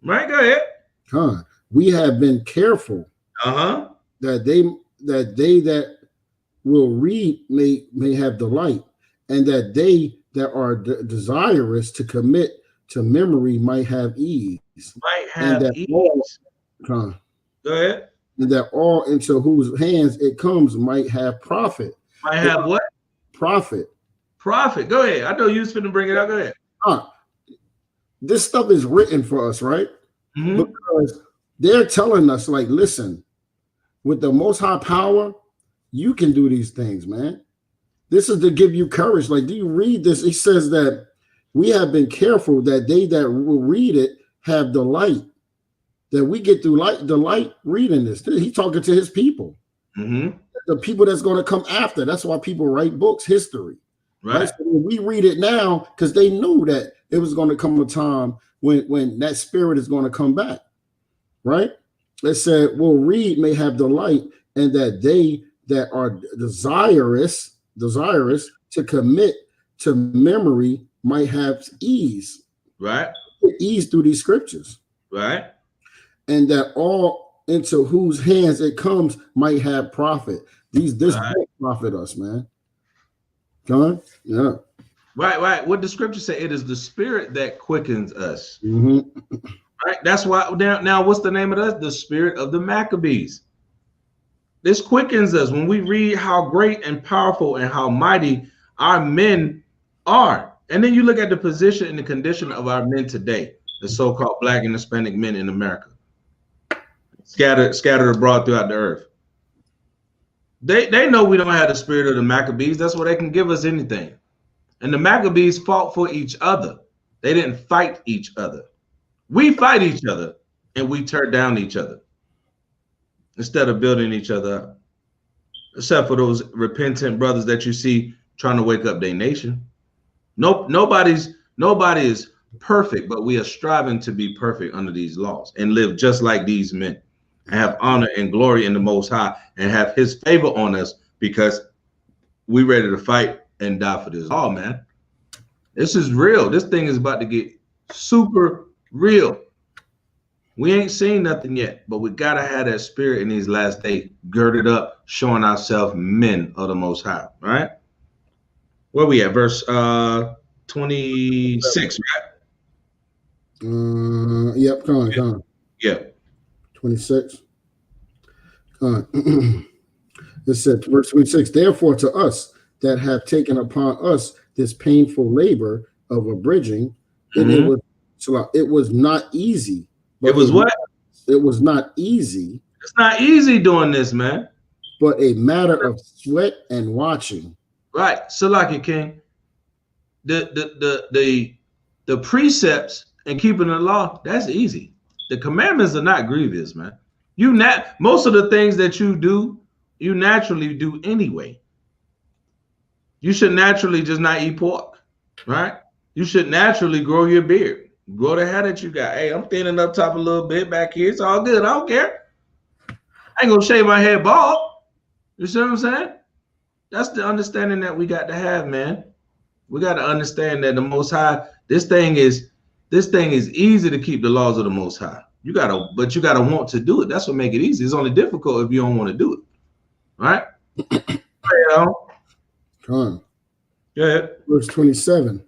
Right, go ahead. We have been careful that they that will read may have delight, and that they that are desirous to commit to memory might have ease. Go ahead. And that all into whose hands it comes might have profit. Might have what? Profit. Go ahead. I know you was finna bring it up. Go ahead. This stuff is written for us, right? Because they're telling us, like, listen, with the Most High power, you can do these things, man. This is to give you courage. Like, do you read this? He says that we have been careful that they that will read it have delight. That we get through delight reading this. He's talking to his people. The people that's going to come after. That's why people write books, history. Right. So we read it now because they knew that it was going to come a time when that spirit is going to come back. Right? It said, will read may have delight, and that they that are desirous to commit to memory might have ease. Right. Ease through these scriptures. Right. And that all into whose hands it comes might have profit. This book profit us, man. John? Yeah. Right. What the scripture say? It is the spirit that quickens us. Mm-hmm. Right. That's why now what's the name of us? The spirit of the Maccabees. This quickens us when we read how great and powerful and how mighty our men are. And then you look at the position and the condition of our men today, the so-called Black and Hispanic men in America, scattered abroad throughout the earth. They know we don't have the spirit of the Maccabees. That's why they can give us anything. And the Maccabees fought for each other. They didn't fight each other. We fight each other and we tear down each other instead of building each other up. Except for those repentant brothers that you see trying to wake up their nation. Nobody is perfect, but we are striving to be perfect under these laws and live just like these men and have honor and glory in the Most High and have his favor on us because we ready to fight and die for this law, man. This is real. This thing is about to get super real. We ain't seen nothing yet, but we gotta have that spirit in these last days, girded up, showing ourselves men of the Most High, right? Where we at? Verse 26, right? Yep, come on. Yeah. 26. It said, verse 26, therefore to us that have taken upon us this painful labor of abridging, and it was not easy. It was what? It was not easy. It's not easy doing this, man. But a matter of sweat and watching. Right. Salaki King. The precepts and keeping the law, that's easy. The commandments are not grievous, man. Most of the things that you do, you naturally do anyway. You should naturally just not eat pork, right? You should naturally grow your beard. Grow the hair that you got. Hey, I'm thinning up top a little bit back here. It's all good. I don't care. I ain't gonna shave my head bald. You see what I'm saying? That's the understanding that we got to have, man. We got to understand that the Most High, this thing is easy to keep the laws of the Most High. But you gotta want to do it. That's what make it easy. It's only difficult if you don't want to do it, right? Come. Yeah. Verse 27.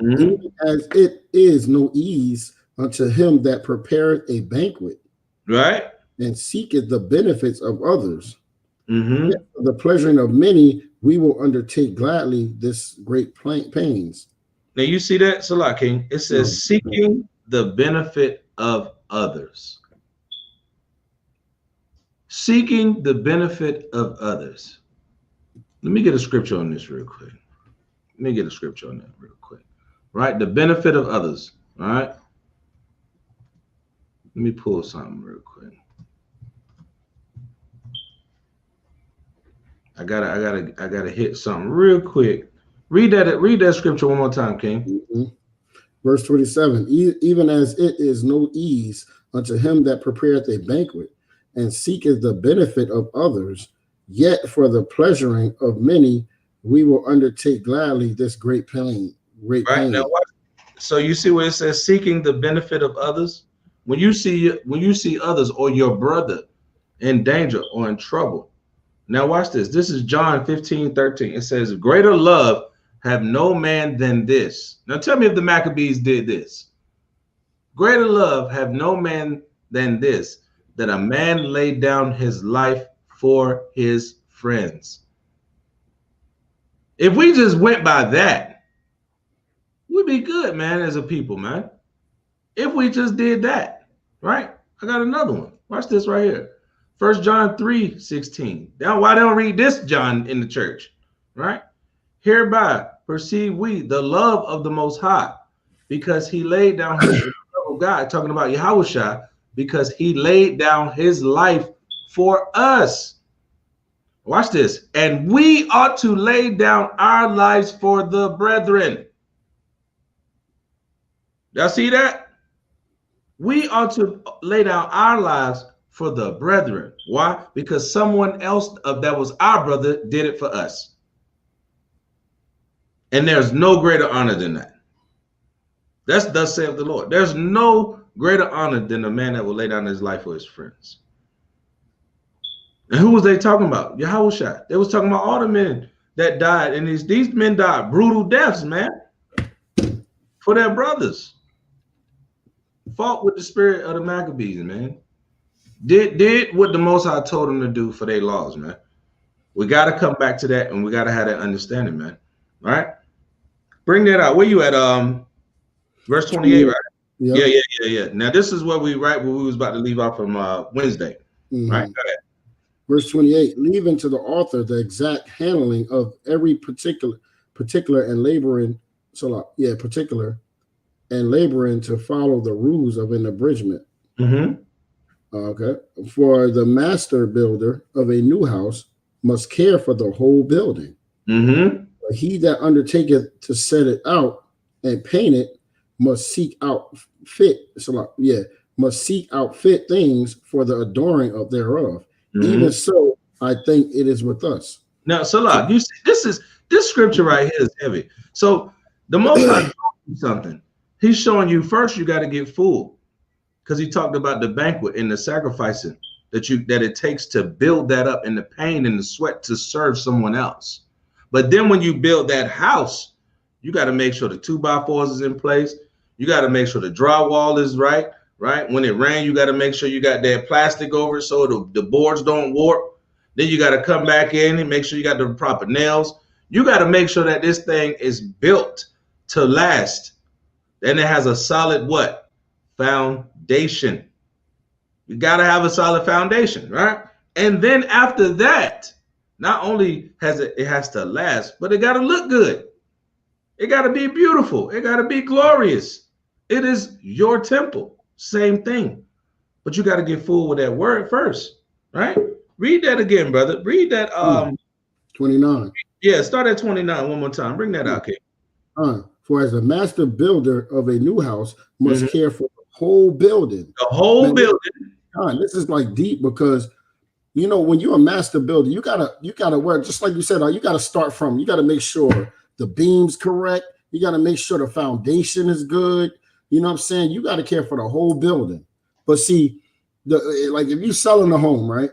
Even as it is no ease unto him that prepareth a banquet, right, and seeketh the benefits of others. Yet for the pleasuring of many, we will undertake gladly this great pains. Now you see that, Salah King? It says seeking the benefit of others. Seeking the benefit of others. Let me get a scripture on this real quick. Right? The benefit of others. All right. Let me pull something real quick. I gotta hit something real quick. Read that scripture one more time, King. Verse 27. Even as it is no ease unto him that prepareth a banquet and seeketh the benefit of others, yet for the pleasuring of many we will undertake gladly this great pain. Right now, so you see where it says seeking the benefit of others. When you see others or your brother in danger or in trouble. Now watch this. This is John 15:13. It says, "Greater love have no man than this." Now tell me if the Maccabees did this. Greater love have no man than this, that a man laid down his life for his friends. If we just went by that, we'd be good, man, as a people, man. If we just did that, right? I got another one. Watch this right here. 1 John 3:16. Now, why don't read this, John, in the church, right? Hereby perceive we the love of the Most High, because he laid down his love of God, talking about Yahawashi, because he laid down his life for us. Watch this. And we ought to lay down our lives for the brethren. Y'all see that? We ought to lay down our lives for the brethren. Why? Because someone else that was our brother did it for us. And there's no greater honor than that. That's thus saith the Lord. There's no greater honor than a man that will lay down his life for his friends. And who was they talking about? Yahawashi. They was talking about all the men that died. And these men died brutal deaths, man. for their brothers. Fought with the spirit of the Maccabees, man. Did what the Most High told them to do for their laws, man. We got to come back to that, and we got to have that understanding, man. All right? Bring that out. Where you at? Verse 28, right? Yep. Yeah. Now, this is where we was about to leave off from Wednesday. Right? Go ahead. Verse 28, leaving to the author the exact handling of every particular and laboring, particular and laboring to follow the rules of an abridgment. Okay. For the master builder of a new house must care for the whole building. But he that undertaketh to set it out and paint it must seek out fit things for the adoring of thereof. Even so, I think it is with us. Now, Salah, you see, this scripture right here is heavy. So the Most High something. He's showing you first you got to get full, because he talked about the banquet and the sacrificing that it takes to build that up, and the pain and the sweat to serve someone else. But then when you build that house, you got to make sure the 2x4s is in place. You got to make sure the drywall is right. When it rains, you got to make sure you got that plastic over it so the boards don't warp. Then you got to come back in and make sure you got the proper nails. You got to make sure that this thing is built to last. And it has a solid what? Foundation. You got to have a solid foundation, right? And then after that, not only it has to last, but it got to look good. It got to be beautiful. It got to be glorious. It is your temple. Same thing. But you got to get full with that word first, right? Read that again, brother. Read that 29. Yeah, start at 29 one more time. Bring that out, King. For as a master builder of a new house must care for the whole building. The whole building. This is like deep, because when you're a master builder, you gotta work, just like you said, you gotta start from, you gotta make sure the beam's correct. You gotta make sure the foundation is good. You know what I'm saying? You got to care for the whole building. But see, like if you're selling a home, right?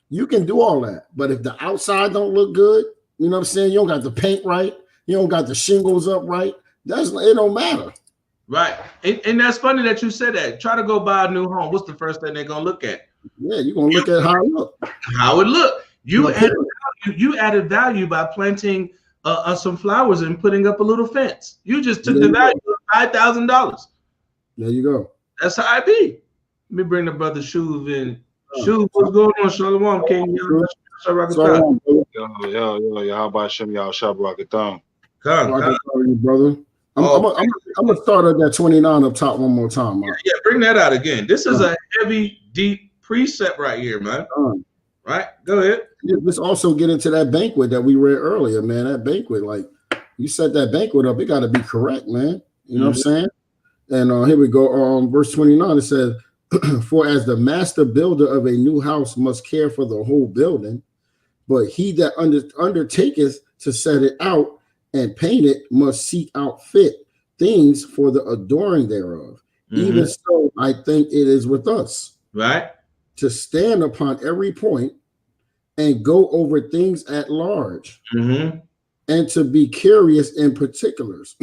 You can do all that. But if the outside don't look good, you know what I'm saying? You don't got the paint right. You don't got the shingles up right. It don't matter. Right. And that's funny that you said that. Try to go buy a new home. What's the first thing they're going to look at? Yeah, you're going to look at how it look. How it look. You added value by planting some flowers and putting up a little fence. You just took the value of $5,000. There you go. That's how I be. Let me bring the brother Shuv in. Shuv, what's going on? Shalom, King. Yo, Yahawashi, y'all Shabbat. Come, brother. I'm gonna start at that 29 up top one more time. Yeah, bring that out again. This is a heavy, deep precept right here, man. Right? Go ahead. Let's also get into that banquet that we read earlier, man. That banquet, like you set that banquet up, it got to be correct, man. You know what I'm saying? And here we go. Verse 29, it says, for as the master builder of a new house must care for the whole building, but he that undertaketh to set it out and paint it must seek out fit things for the adoring thereof. Even so, I think it is with us. Right. To stand upon every point and go over things at large, and to be curious in particulars.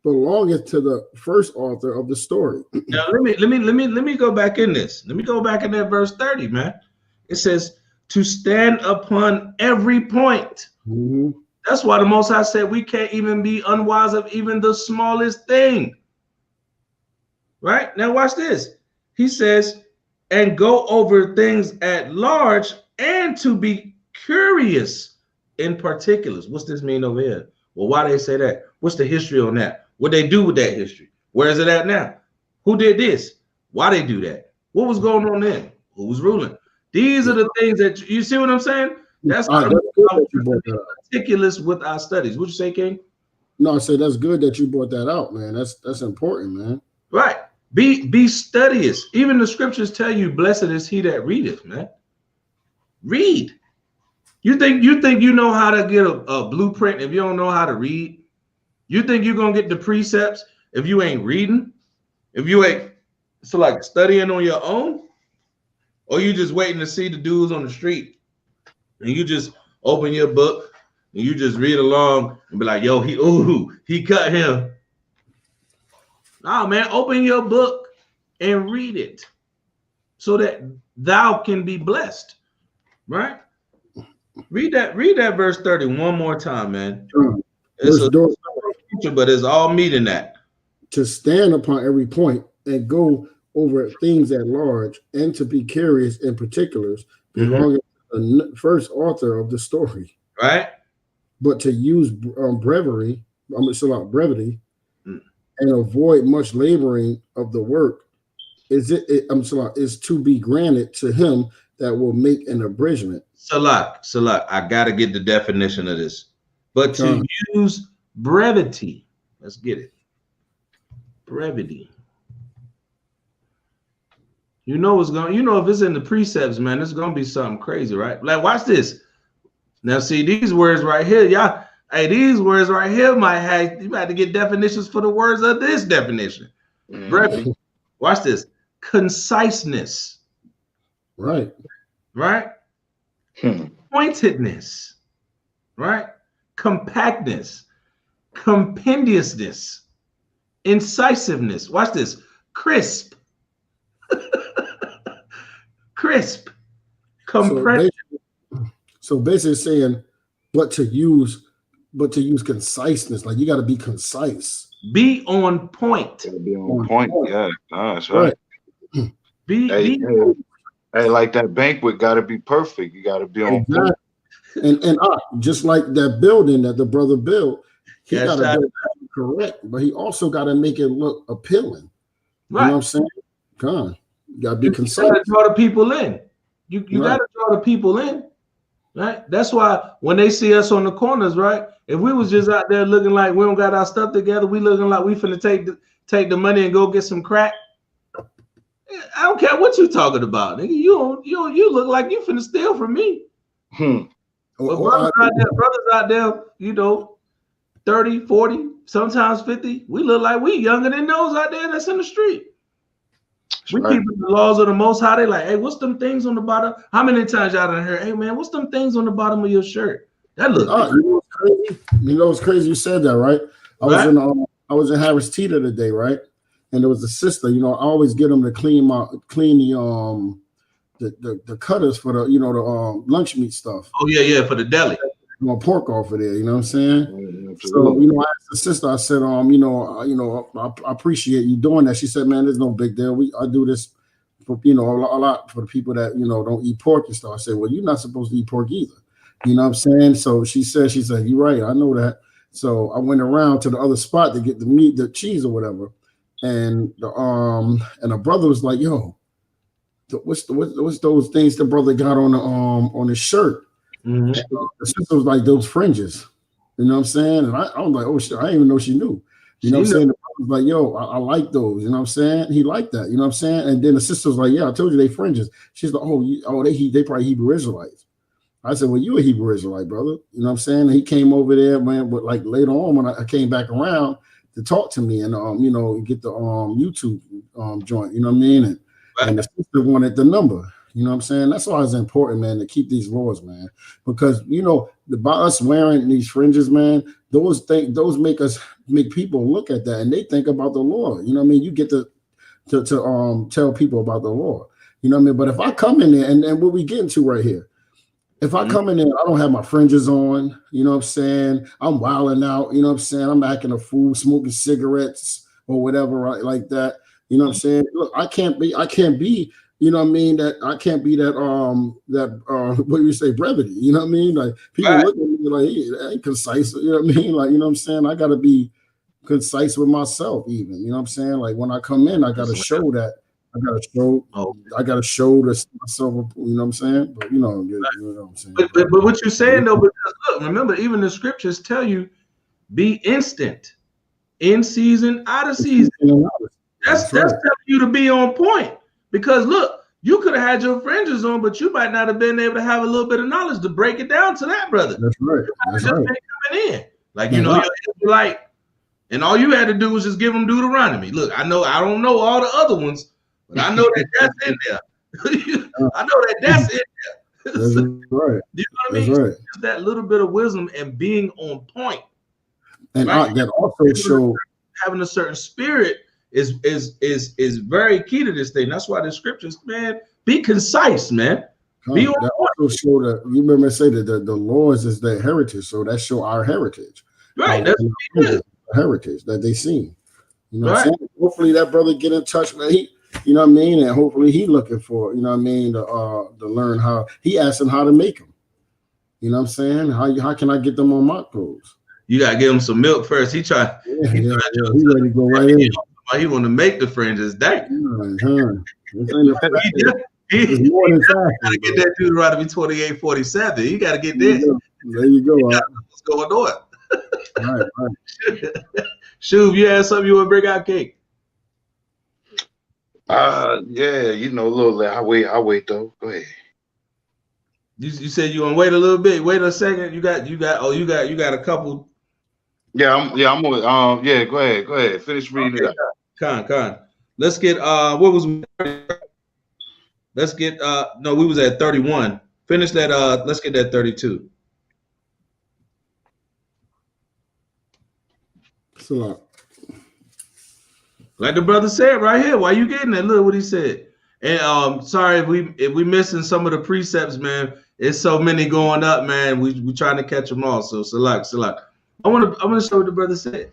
Belongeth to the first author of the story. Now let me go back in this. Let me go back in that verse 30, man. It says to stand upon every point. That's why the Most High said we can't even be unwise of even the smallest thing. Right? Now watch this. He says, and go over things at large and to be curious in particulars. What's this mean over here? Well, why they say that? What's the history on that? What they do with that history? Where is it at now? Who did this? Why they do that? What was going on then? Who was ruling? These are the things that you see what I'm saying? That's how we're meticulous with our studies. What you say, King? No, I said that's good that you brought that out, man. That's important, man. Right. Be studious. Even the scriptures tell you, blessed is he that readeth, man. Read. You think you know how to get a blueprint if you don't know how to read? You think you're gonna get the precepts if you ain't reading? If you ain't like studying on your own? Or you just waiting to see the dudes on the street and you just open your book and you just read along and be like, yo, he cut him. Oh man, open your book and read it so that thou can be blessed. Right? Read that verse 30 one more time, man. It's a scripture, but it's all meat in that. To stand upon every point and go over things at large, and to be curious in particulars belonging to the first author of the story. Right. But to use brevity, and avoid much laboring of the work is to be granted to him that will make an abridgment. Salak, I gotta get the definition of this. But to use brevity, let's get it. Brevity. You know if it's in the precepts, man, it's gonna be something crazy, right? Like, watch this. Now, see these words right here, y'all. Hey, these words right here you might have to get definitions for the words of this definition. Brevity. Watch this. Conciseness. Right. Pointedness. Right. Compactness. Compendiousness. Incisiveness. Watch this. Crisp. Crisp. Compression. So basically saying, but to use conciseness, like you got to be concise. Be on point. Be on point. Yeah, that's right. Hey, like that banquet got to be perfect. You got to be on point. And just like that building that the brother built, he got to build it correct, but he also got to make it look appealing. Right. You know what I'm saying? You got to be concise. You got to draw the people in. You got to draw the people in. Right. That's why when they see us on the corners, right? If we was just out there looking like we don't got our stuff together, we looking like we finna take the money and go get some crack. I don't care what you talking about, nigga. You look like you finna steal from me. But brothers out there, 30, 40, sometimes 50. We look like we younger than those out there that's in the street. We keep the laws of the Most High. They like, hey, what's them things on the bottom? How many times y'all done heard, hey man, what's them things on the bottom of your shirt? That looks crazy. It's crazy you said that, right? I was in Harris Teeter today, right? And there was a sister, I always get them to clean the cutters for the the lunch meat stuff. Oh yeah, for the deli. Pork off of there, you know what I'm saying? So, I asked the sister, I said, I appreciate you doing that. She said, man, there's no big deal. I do this for, a lot for the people that, don't eat pork and stuff. I said, well, you're not supposed to eat pork either. You know what I'm saying? So she said, you're right. I know that. So I went around to the other spot to get the meat, the cheese or whatever. And the brother was like, yo, what's those things the brother got on his shirt? Mm-hmm. The sister was like, those fringes, you know what I'm saying? And I was like, oh shit, I didn't even know she knew. You know what I'm saying? The brother was like, yo, I like those, you know what I'm saying? He liked that, you know what I'm saying? And then the sister was like, yeah, I told you they fringes. She's like, they probably Hebrew Israelites. I said, well, you a Hebrew Israelite, brother. You know what I'm saying? And he came over there, man, but like later on when I came back around to talk to me and get the YouTube joint, you know what I mean? And the sister wanted the number. You know what I'm saying? That's why it's important, man, to keep these laws, man. Because by us wearing these fringes, man, those make people look at that and they think about the law. You know what I mean? You get to tell people about the law. You know what I mean? But if I come in there and what we getting to right here, if I come in there, I don't have my fringes on, you know what I'm saying? I'm wilding out, you know what I'm saying? I'm acting a fool, smoking cigarettes or whatever, right, like that. You know what I'm saying? Look, I can't be. You know what I mean? That I can't be that what do you say, brevity? You know what I mean? Like people look at me like, hey, that ain't concise. You know what I mean? Like, you know what I'm saying? I gotta be concise with myself, even. You know what I'm saying? Like when I come in, I gotta show that. I gotta show myself. You know what I'm saying? But you know what I'm saying. But what you're saying though, because look, remember, even the scriptures tell you, be instant, in season, out of season. That's telling you to be on point. Because look, you could have had your fringes on, but you might not have been able to have a little bit of knowledge to break it down to that, brother. That's right. That's just been coming in. Like, you're Israelite, and all you had to do was just give them Deuteronomy. Look, I don't know all the other ones, but I know that's in there. I know that's in there. That's right. You know what I mean? Right. Just that little bit of wisdom and being on point. And that also shows having a certain spirit is very key to this thing. That's why the scriptures, man, be concise, man. Be that also show that you remember I say that the laws is their heritage, so that show our heritage. Right, that's heritage that they seen. You know what I'm saying? Hopefully that brother get in touch with he, you know what I mean, and hopefully he looking for, you know what I mean, to learn how he asking how to make them. You know what I'm saying? How can I get them on my clothes? You gotta give him some milk first. He ready to go right in. He want to make the fringes. Dang. It's more than fast. Gotta get that Deuteronomy 28:47. You gotta get this. There you go. What's going on? Right. Shoot, you had something you want to bring out, Cake? Yeah, you know, a little late. I wait though. Go ahead. You said you want to wait a little bit. Wait a second. You got a couple. I'm on. Yeah, go ahead. Finish reading it out. Con. Let's get what was. Let's get no, we was at 31. Finish that. Let's get that 32. So, like the brother said right here. Why you getting that? Look what he said. And sorry if we missing some of the precepts, man. It's so many going up, man. We trying to catch them all. So select. I want to show what the brother said.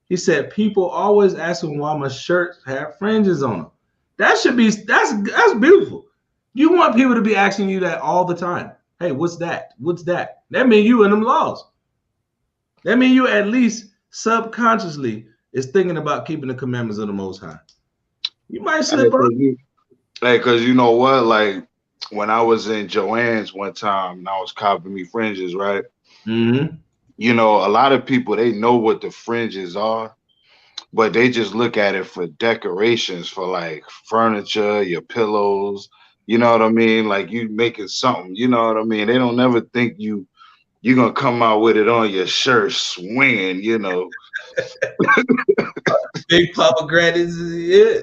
He said people always asking why my shirts have fringes on them. That's beautiful. You want people to be asking you that all the time. Hey, what's that? What's that? That means you in them laws. That means you at least subconsciously is thinking about keeping the commandments of the Most High. You might slip up. Hey, because you know what? Like when I was in Joanne's one time and I was copying me fringes, right? Mm-hmm. You know, a lot of people, they know what the fringes are, but they just look at it for decorations, for like furniture, your pillows. You know what I mean? Like you making something. You know what I mean? They don't never think you're gonna come out with it on your shirt swinging. You know. Big pomegranates, yeah.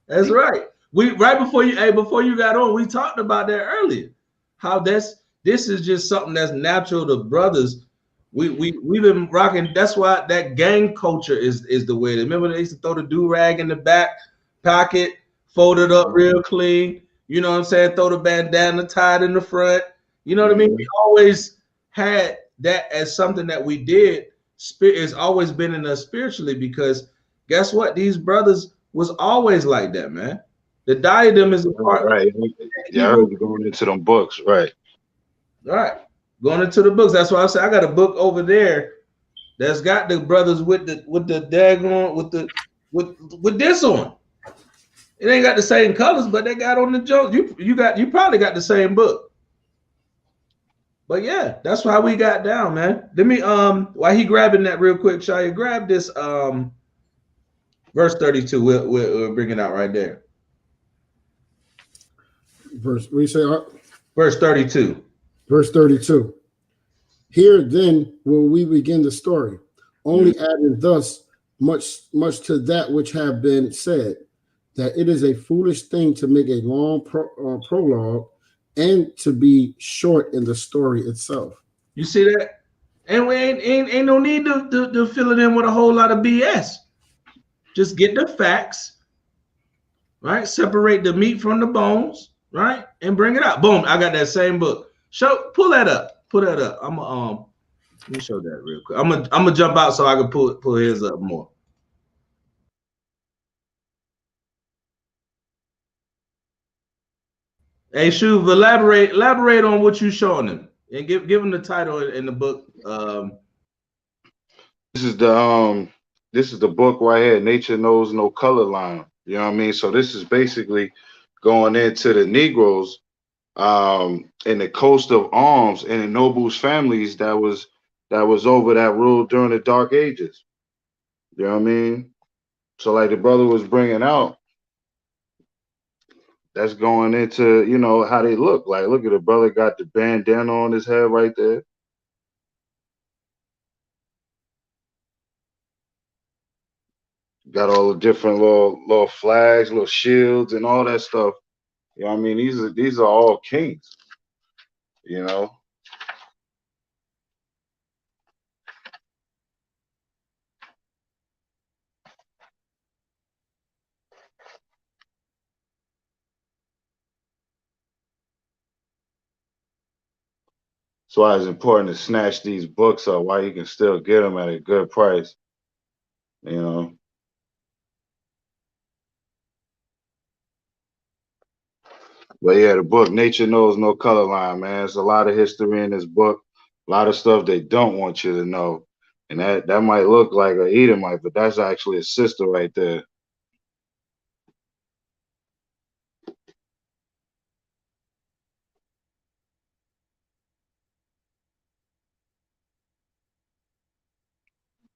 That's right. We before you got on, we talked about that earlier. How this is just something that's natural to brothers. We've been rocking. That's why that gang culture is the way. Remember they used to throw the do-rag in the back pocket, fold it up real clean. You know what I'm saying? Throw the bandana tied in the front. You know what I mean? We always had that as something that we did. Spirit has always been in us spiritually, because guess what? These brothers was always like that, man. The diadem is a part. Right. Yeah, I heard you going into them books, right? Right. Going into the books. That's why I said I got a book over there that's got the brothers with the daggone with this on. It ain't got the same colors, but they got on the joke. You probably got the same book. But yeah, that's how we got down, man. Let me while he grabbing that real quick, Shia, grab this verse 32. We'll bring it out right there. Verse 32. Verse 32. Here then will we begin the story, only adding thus much to that which have been said, that it is a foolish thing to make a long prologue and to be short in the story itself. You see that? And we ain't no need to fill it in with a whole lot of BS. Just get the facts, right? Separate the meat from the bones, right? And bring it out. Boom, I got that same book. Pull that up. Pull that up. Let me show that real quick. I'm gonna jump out so I can pull his up more. Hey, Shuv, elaborate on what you showing them, and give them the title in the book. This is the book right here. Nature Knows No Color Line. You know what I mean? So this is basically going into the Negroes in the coast of arms and the nobles families that was over that rule during the Dark Ages. You know what I mean? So like the brother was bringing out, that's going into, you know, how they look. Like, look at the brother got the bandana on his head right there. Got all the different little flags, little shields, and all that stuff. You know what I mean? These are all kings. You know. That's why it's important to snatch these books up while you can still get them at a good price. You know. But yeah, the book Nature Knows No Color Line, man. There's a lot of history in this book, a lot of stuff they don't want you to know. And that might look like an Edomite, but that's actually a sister right there.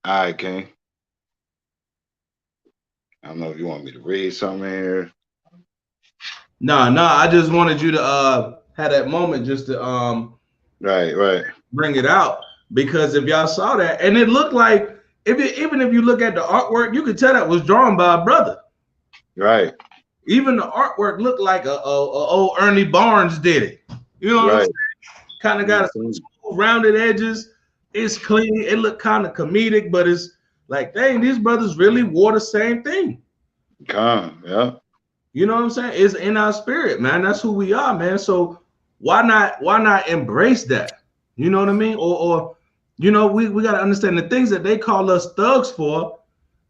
All right, King. I don't know if you want me to read something here. No, I just wanted you to have that moment just to right bring it out, because if y'all saw that, and it looked like even if you look at the artwork, you could tell that was drawn by a brother. Right. Even the artwork looked like a old Ernie Barnes did it. You know what I'm saying? Kind of got some rounded edges. It's clean. It looked kind of comedic, but it's like, dang, these brothers really wore the same thing. Yeah. You know what I'm saying? It's in our spirit, man. That's who we are, man. So why not embrace that? You know what I mean? Or you know, we got to understand the things that they call us thugs for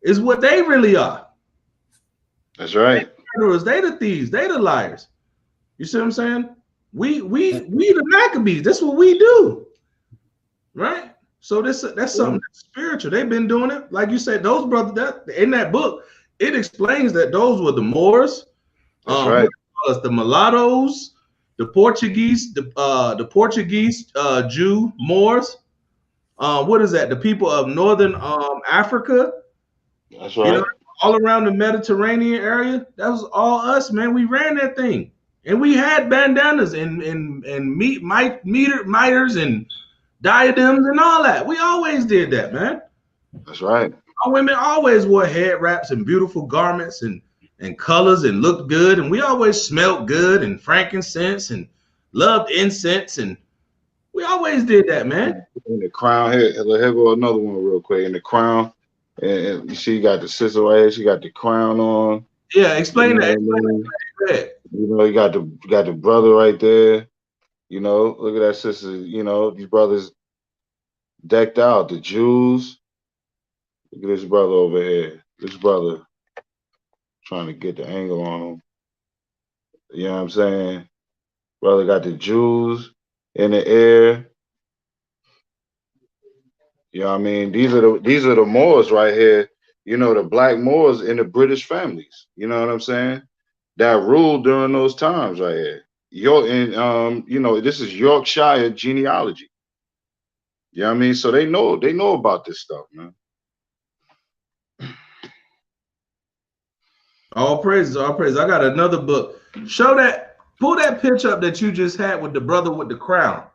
is what they really are. That's right. They the thieves. They the liars. You see what I'm saying? We the Maccabees. That's what we do, right? So that's something that's spiritual. They've been doing it, like you said. Those brothers that in that book, it explains that those were the Moors. That's right. The mulattoes, the Portuguese, the Portuguese Jew Moors. What is that? The people of northern Africa. That's right. You know, all around the Mediterranean area. That was all us, man. We ran that thing, and we had bandanas and miters and diadems and all that. We always did that, man. That's right. Our women always wore head wraps and beautiful garments and colors and looked good, and we always smelled good and frankincense and loved incense, and we always did that, man. In the crown, here go another one real quick. In the crown, and you see, you got the sister right here. She got the crown on. Yeah, explain that. You know, you got the brother right there. You know, look at that sister. You know, these brothers decked out. The Jews. Look at this brother over here. This brother trying to get the angle on him. You know what I'm saying? Brother got the Jews in the air. You know what I mean? These are the Moors right here. You know, the black Moors in the British families. You know what I'm saying? That ruled during those times right here. You know, this is Yorkshire genealogy. You know what I mean? So they know about this stuff, man. All praises, all praises. I got another book. Pull that picture up that you just had with the brother with the crown.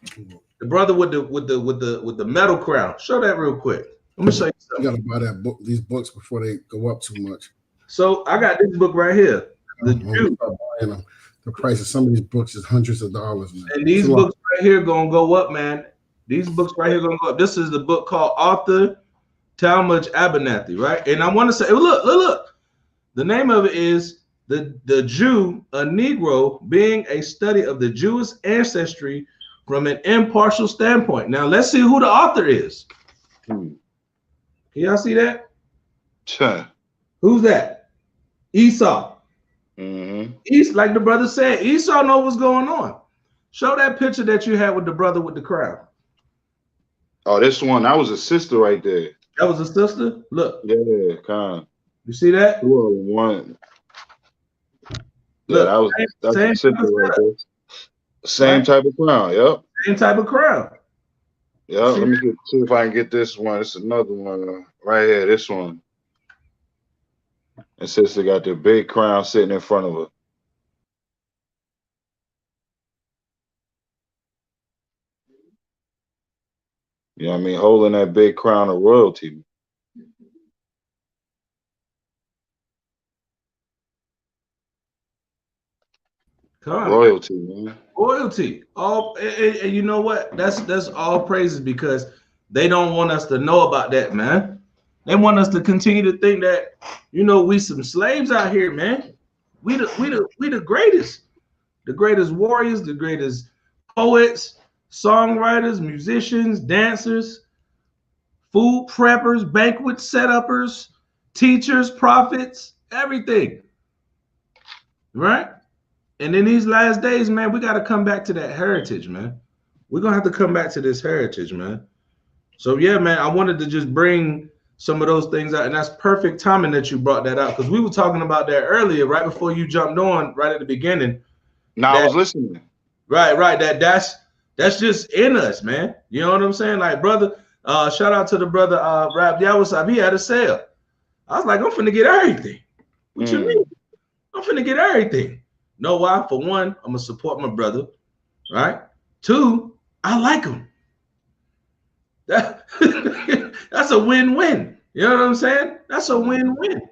The brother with the metal crown. Show that real quick. Let me show you something. You gotta buy that book, these books before they go up too much. So I got this book right here. The Jew. The price of some of these books is hundreds of dollars, man. And these books right here gonna go up, man. These books right here gonna go up. This is the book called Arthur Talmadge Abernathy, right? And I want to say, look. The name of it is the Jew, a Negro, being a study of the Jewish ancestry from an impartial standpoint. Now let's see who the author is. Can y'all see that? Sure. Who's that? Esau. Mm-hmm. Like the brother said, Esau knows what's going on. Show that picture that you had with the brother with the crown. Oh, this one, that was a sister right there. That was a sister? Look. Yeah, kind of. You see that? One. Look, yeah, that's a sister right there. Same type of crown, yep. Same type of crown. Yeah, let me see if I can get this one. It's another one right here, this one. And sister got the big crown sitting in front of her. You know what I mean? Holding that big crown of royalty. Royalty, man. Royalty. And you know what? That's all praises, because they don't want us to know about that, man. They want us to continue to think that, you know, we some slaves out here, man. We the greatest warriors, the greatest poets, songwriters, musicians, dancers, food preppers, banquet setuppers, teachers, prophets, everything. Right? And in these last days, man, we got to come back to that heritage, man. We're going to have to come back to this heritage, man. So, yeah, man, I wanted to just bring some of those things out. And that's perfect timing that you brought that out, because we were talking about that earlier, right before you jumped on, right at the beginning. No, I was listening. Right. That's just in us, man. You know what I'm saying? Like, brother, shout out to the brother, Yahawashi. He had a sale. I was like, I'm finna get everything. What you mean? I'm finna get everything. Know why? For one, I'm gonna support my brother, right? Two, I like him. That's a win-win. You know what I'm saying? That's a win-win.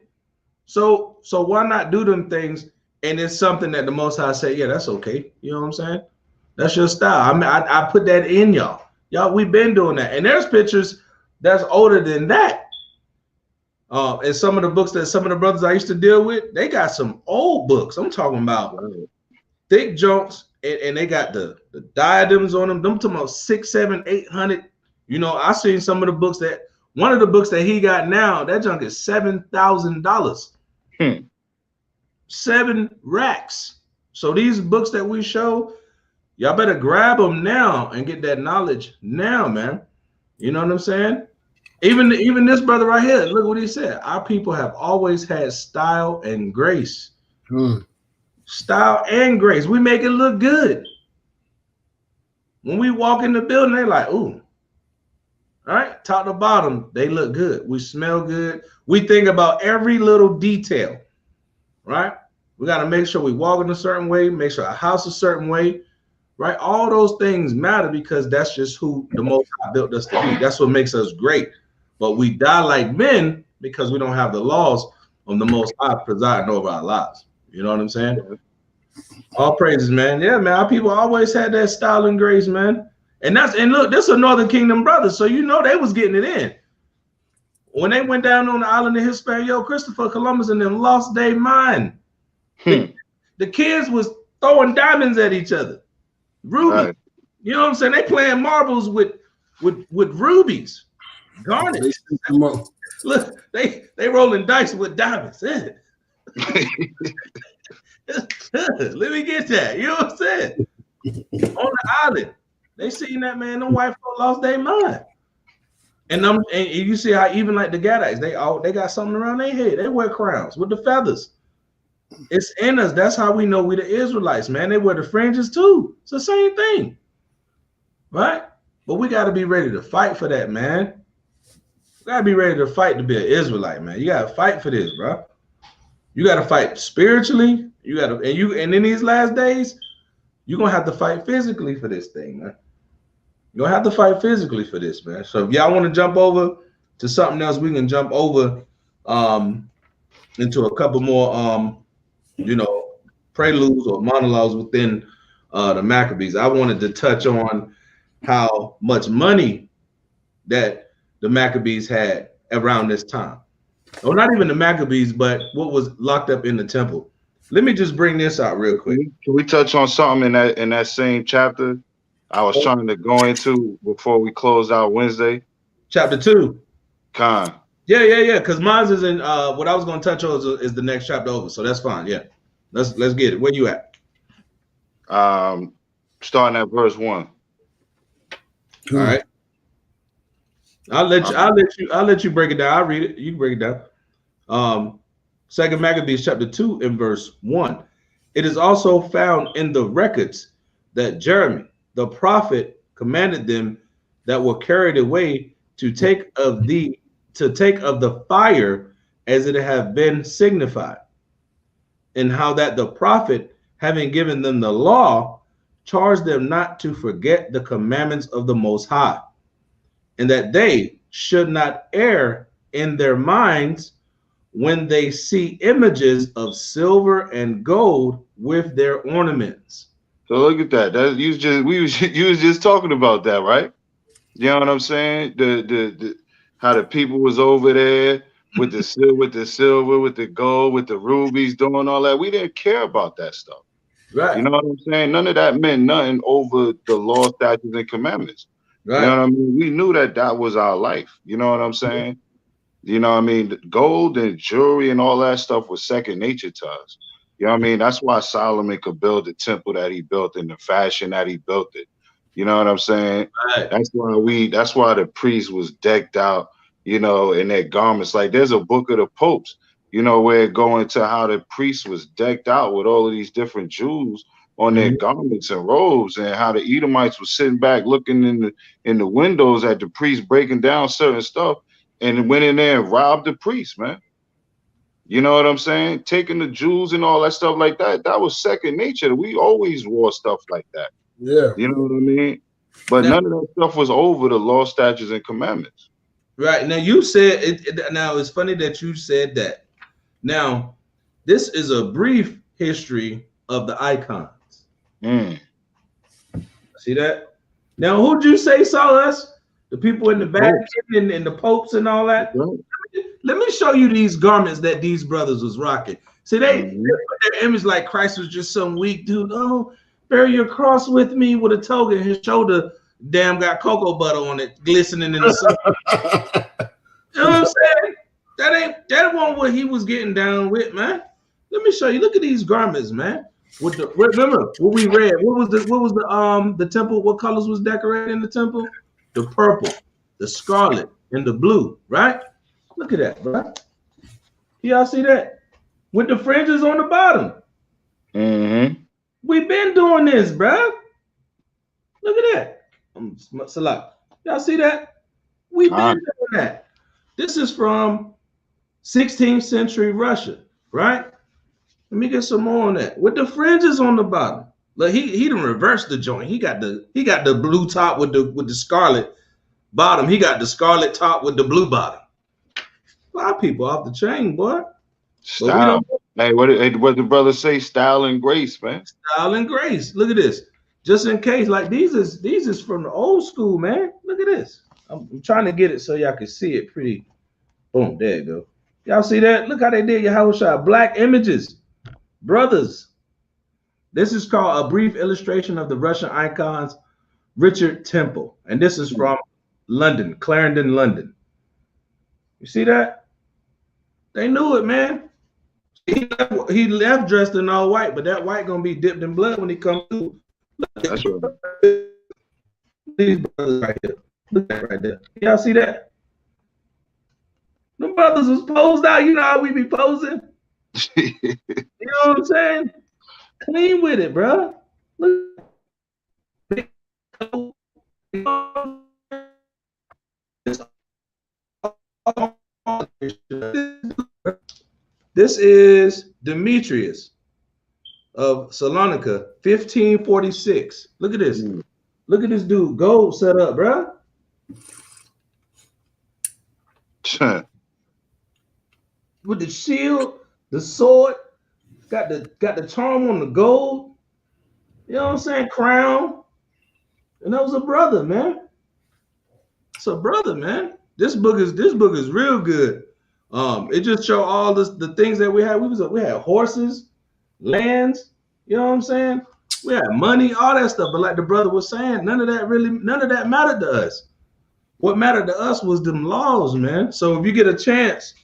So why not do them things? And it's something that the Most High say, yeah, that's okay. You know what I'm saying? That's your style. I mean, I put that in y'all. Y'all, we've been doing that. And there's pictures that's older than that. And some of the books that some of the brothers I used to deal with, they got some old books. I'm talking about thick junks, and they got the diadems on them. Them talking about 600, 700, 800. You know, I seen some of the books that one of the books that he got now, that junk is $7,000. 7 racks. So these books that we show, y'all better grab them now and get that knowledge now, man. You know what I'm saying? Even this brother right here, look what he said. Our people have always had style and grace. Style and grace. We make it look good. When we walk in the building, they like, ooh. All right, top to bottom, they look good. We smell good. We think about every little detail, right? We got to make sure we walk in a certain way, make sure our house a certain way, right? All those things matter because that's just who the Most High built us to be. That's what makes us great. But we die like men because we don't have the laws of the Most High presiding over our lives. You know what I'm saying? All praises, man. Yeah, man. Our people always had that style and grace, man. And look, this is a Northern Kingdom brother, so you know they was getting it in. When they went down on the island of Hispaniola, Christopher Columbus and them lost their mind. The kids was throwing diamonds at each other. Ruby. Right. You know what I'm saying? They playing marbles with rubies. Garnet. Look, they rolling dice with diamonds. Let me get that. You know what I'm saying? On the island. They seen that, man. Them white folk lost their mind. And you see how even like the Gadites, they got something around their head. They wear crowns with the feathers. It's in us. That's how we know we the Israelites, man. They wear the fringes too. It's the same thing. Right? But we got to be ready to fight for that, man. You got to be ready to fight to be an Israelite, man. You got to fight for this, bro. You got to fight spiritually. You got to, and in these last days, you're going to have to fight physically for this thing, man. You're going to have to fight physically for this, man. So if y'all want to jump over to something else, we can jump over into a couple more, preludes or monologues within the Maccabees. I wanted to touch on how much money that the Maccabees had around this time. Well, not even the Maccabees, but what was locked up in the temple. Let me just bring this out real quick. Can we touch on something in that same chapter I was trying to go into before we close out Wednesday? Chapter 2. Con. Yeah. Because mine is in what I was going to touch on is the next chapter over, so that's fine. Yeah, let's get it. Where you at? Starting at verse 1. All right. I'll let you break it down. I'll read it. You can break it down. Second Maccabees chapter 2 and verse 1. It is also found in the records that Jeremy the prophet commanded them that were carried away to take of the fire as it have been signified, and how that the prophet, having given them the law, charged them not to forget the commandments of the Most High, and that they should not err in their minds when they see images of silver and gold with their ornaments. So look at that. You was just talking about that, right? You know what I'm saying? The how the people was over there with the silver, with the gold, with the rubies, doing all that. We didn't care about that stuff. Right. You know what I'm saying? None of that meant nothing over the law, statutes, and commandments. You know Right. what I mean? We knew that that was our life. You know what I'm saying? You know what I mean? The gold and jewelry and all that stuff was second nature to us. You know what I mean? That's why Solomon could build the temple that he built in the fashion that he built it. You know what I'm saying? Right. That's why the priest was decked out, you know, in their garments. Like there's a book of the popes, you know, where it go into how the priest was decked out with all of these different jewels on their Mhm. garments and robes, and how the Edomites were sitting back looking in the windows at the priest breaking down certain stuff, and went in there and robbed the priest, man. You know what I'm saying? Taking the jewels and all that stuff like that. That was second nature. We always wore stuff like that. Yeah. You know what I mean? But Now, none of that stuff was over the law, statutes, and commandments. right now, you said it. Now it's funny that you said that. Now, this is a brief history of the icons. Mm. See that? Now, who'd you say saw us? The people in the Popes. Vatican and the popes and all that. Right. Let me show you these garments that these brothers was rocking. See, they Mhm. put their image like Christ was just some weak dude. Oh, bear your cross with me with a toga. His shoulder damn got cocoa butter on it, glistening in the sun. You know what I'm saying? That wasn't what he was getting down with, man. Let me show you. Look at these garments, man. With the remember what we read. What was the temple? What colors was decorated in the temple? The purple, the scarlet, and the blue, right? Look at that, bro. Y'all see that? With the fringes on the bottom. Mm-hmm. We've been doing this, bro. Look at that. Salah. Y'all see that? We've been doing that. This is from 16th century Russia, right? Let me get some more on that. With the fringes on the bottom. Look, he done reversed the joint. He got the blue top with the scarlet bottom. He got the scarlet top with the blue bottom. A lot of people off the chain, boy. But we Style. don't Hey, what the brother say? Style and grace, man. style and grace. Look at this. Just in case, like these is from the old school, man. Look at this. I'm trying to get it so y'all can see it pretty. Boom, there you go. Y'all see that? Look how they did Yahawashi. Black images. Brothers. This is called A Brief Illustration of the Russian Icons, Richard Temple. And this is from London, Clarendon, London. You see that? They knew it, man. He left dressed in all white, but that white gonna be dipped in blood when he comes through. That's right. These brothers right here. Look at that right there. Y'all see that? The brothers was posed out. You know how we be posing? You know what I'm saying? Clean with it, bro. Look. This is Demetrius of Salonika, 1546. Look at this. Look at this dude. Gold set up, bro. With the shield, the sword, got the charm on the gold. You know what I'm saying? Crown. And that was a brother, man. It's a brother, man. This book is real good. It just show all the things that we had. We had horses, lands. You know what I'm saying? We had money, all that stuff. But like the brother was saying, none of that mattered to us. What mattered to us was them laws, man. So if you get a chance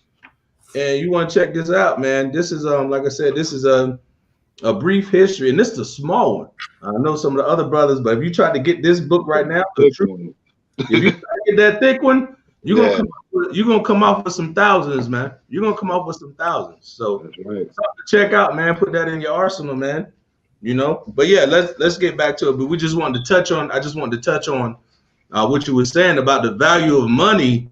and you want to check this out, man, this is like I said, this is a brief history, and this is a small one. I know some of the other brothers, but if you try to get this book right now, if you try to get that thick one, you're gonna come off with some thousands, man. You're gonna come off with some thousands. So that's right. Something to check out, man. Put that in your arsenal, man. You know. But yeah, let's get back to it. But we just wanted to touch on. I just wanted to touch on what you were saying about the value of money.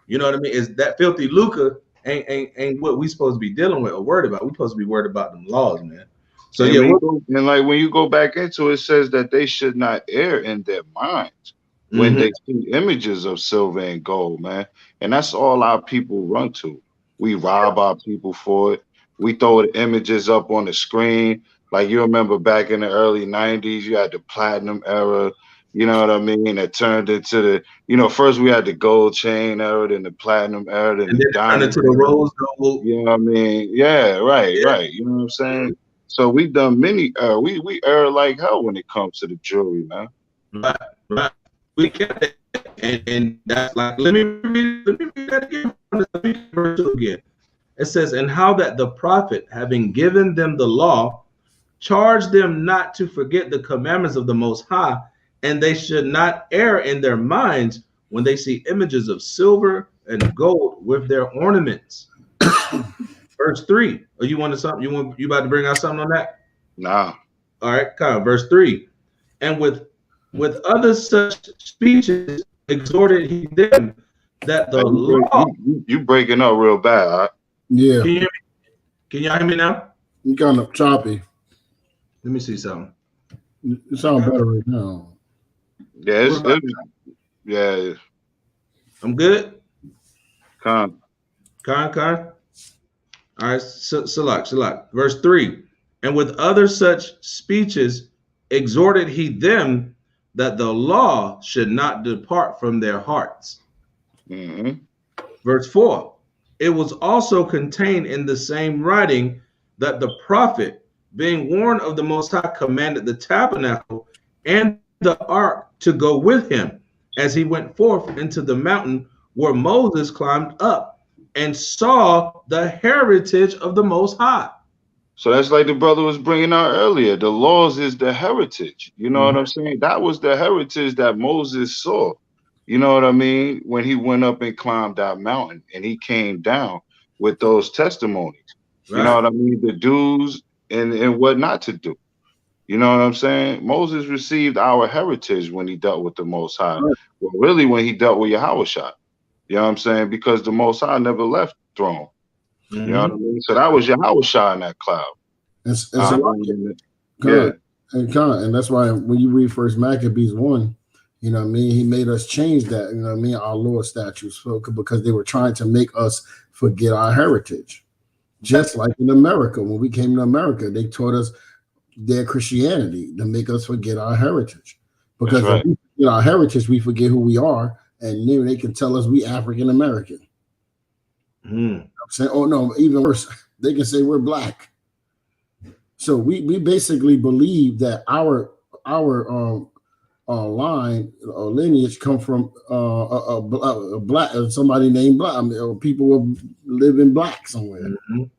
You know what I mean? Is that filthy lucre ain't what we supposed to be dealing with or worried about. We supposed to be worried about them laws, man. So and yeah, like when you go back into it, it says that they should not err in their minds when they see images of silver and gold, man. And that's all our people run to. We rob our people for it. We throw the images up on the screen. Like you remember back in the early 90s, you had the platinum era, you know what I mean? It turned into the, first we had the gold chain era, then the platinum era, then the diamond into the rose gold. You know what I mean? Yeah, right. You know what I'm saying? So we done many. We err like hell when it comes to the jewelry, man. Right, right. We kept it, and that's like, let me read that again. Let me read verse 2 again. It says, and how that the prophet, having given them the law, charged them not to forget the commandments of the Most High, and they should not err in their minds when they see images of silver and gold with their ornaments. Verse 3. Oh, you wanted something? You about to bring out something on that? Nah. All right, come on, verse 3. And with other such speeches exhorted he them that the law. You breaking up real bad. Huh? Yeah. Can you hear me? Can y'all hear me now? You kind of choppy. Let me see something. You sound better right now. Yeah, yeah. I'm good. Con. All right, Salak. Verse 3. And with other such speeches exhorted he them that the law should not depart from their hearts. Mm-hmm. Verse 4. It was also contained in the same writing that the prophet, being warned of the Most High, commanded the tabernacle and the ark to go with him as he went forth into the mountain where Moses climbed up and saw the heritage of the Most High. So that's like the brother was bringing out earlier. The laws is the heritage. You know what I'm saying? That was the heritage that Moses saw. You know what I mean? When he went up and climbed that mountain and he came down with those testimonies. Right. You know what I mean? The do's and what not to do. You know what I'm saying? Moses received our heritage when he dealt with the Most High. Right. Well, really, when he dealt with Yahawashi. You know what I'm saying? Because the Most High never left the throne. You know what I mean? So that was Yahawashi in that cloud. And that's why when you read First Maccabees 1, you know what I mean, he made us change that, you know what I mean, our Lord statutes, because they were trying to make us forget our heritage. Just like in America, when we came to America, they taught us their Christianity to make us forget our heritage. Because if we forget our heritage, we forget who we are, and then they can tell us we African American. I'm saying, oh no, even worse, they can say we're black. So we basically believe that our line or lineage come from a black, somebody named Black, or people who live in black somewhere. You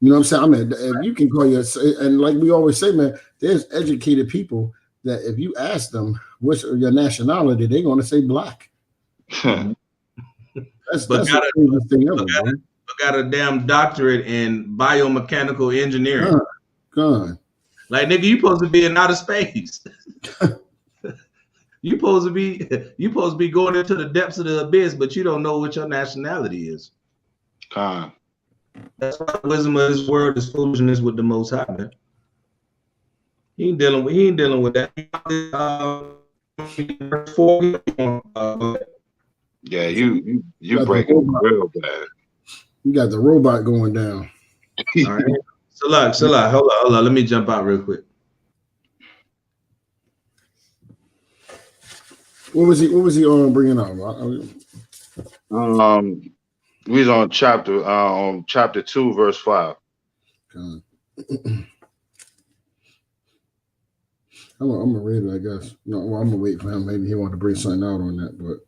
know what I'm saying? I mean, if you can call and like we always say, man, there's educated people that if you ask them what's your nationality, they're going to say black. That's the craziest thing ever, bro. Got a damn doctorate in biomechanical engineering. God. Like, nigga, you supposed to be in outer space. you supposed to be going into the depths of the abyss, but you don't know what your nationality is. God. That's why the wisdom of this world is foolishness with the Most High, man. He ain't dealing with that. Yeah, you breaking real bad. You got the robot going down. All right. Salah, hold on. Let me jump out real quick. What was he bringing up? We was on chapter 2, verse 5. I'm gonna read it, I guess. No, well, I'm gonna wait for him. Maybe he want to bring something out on that, but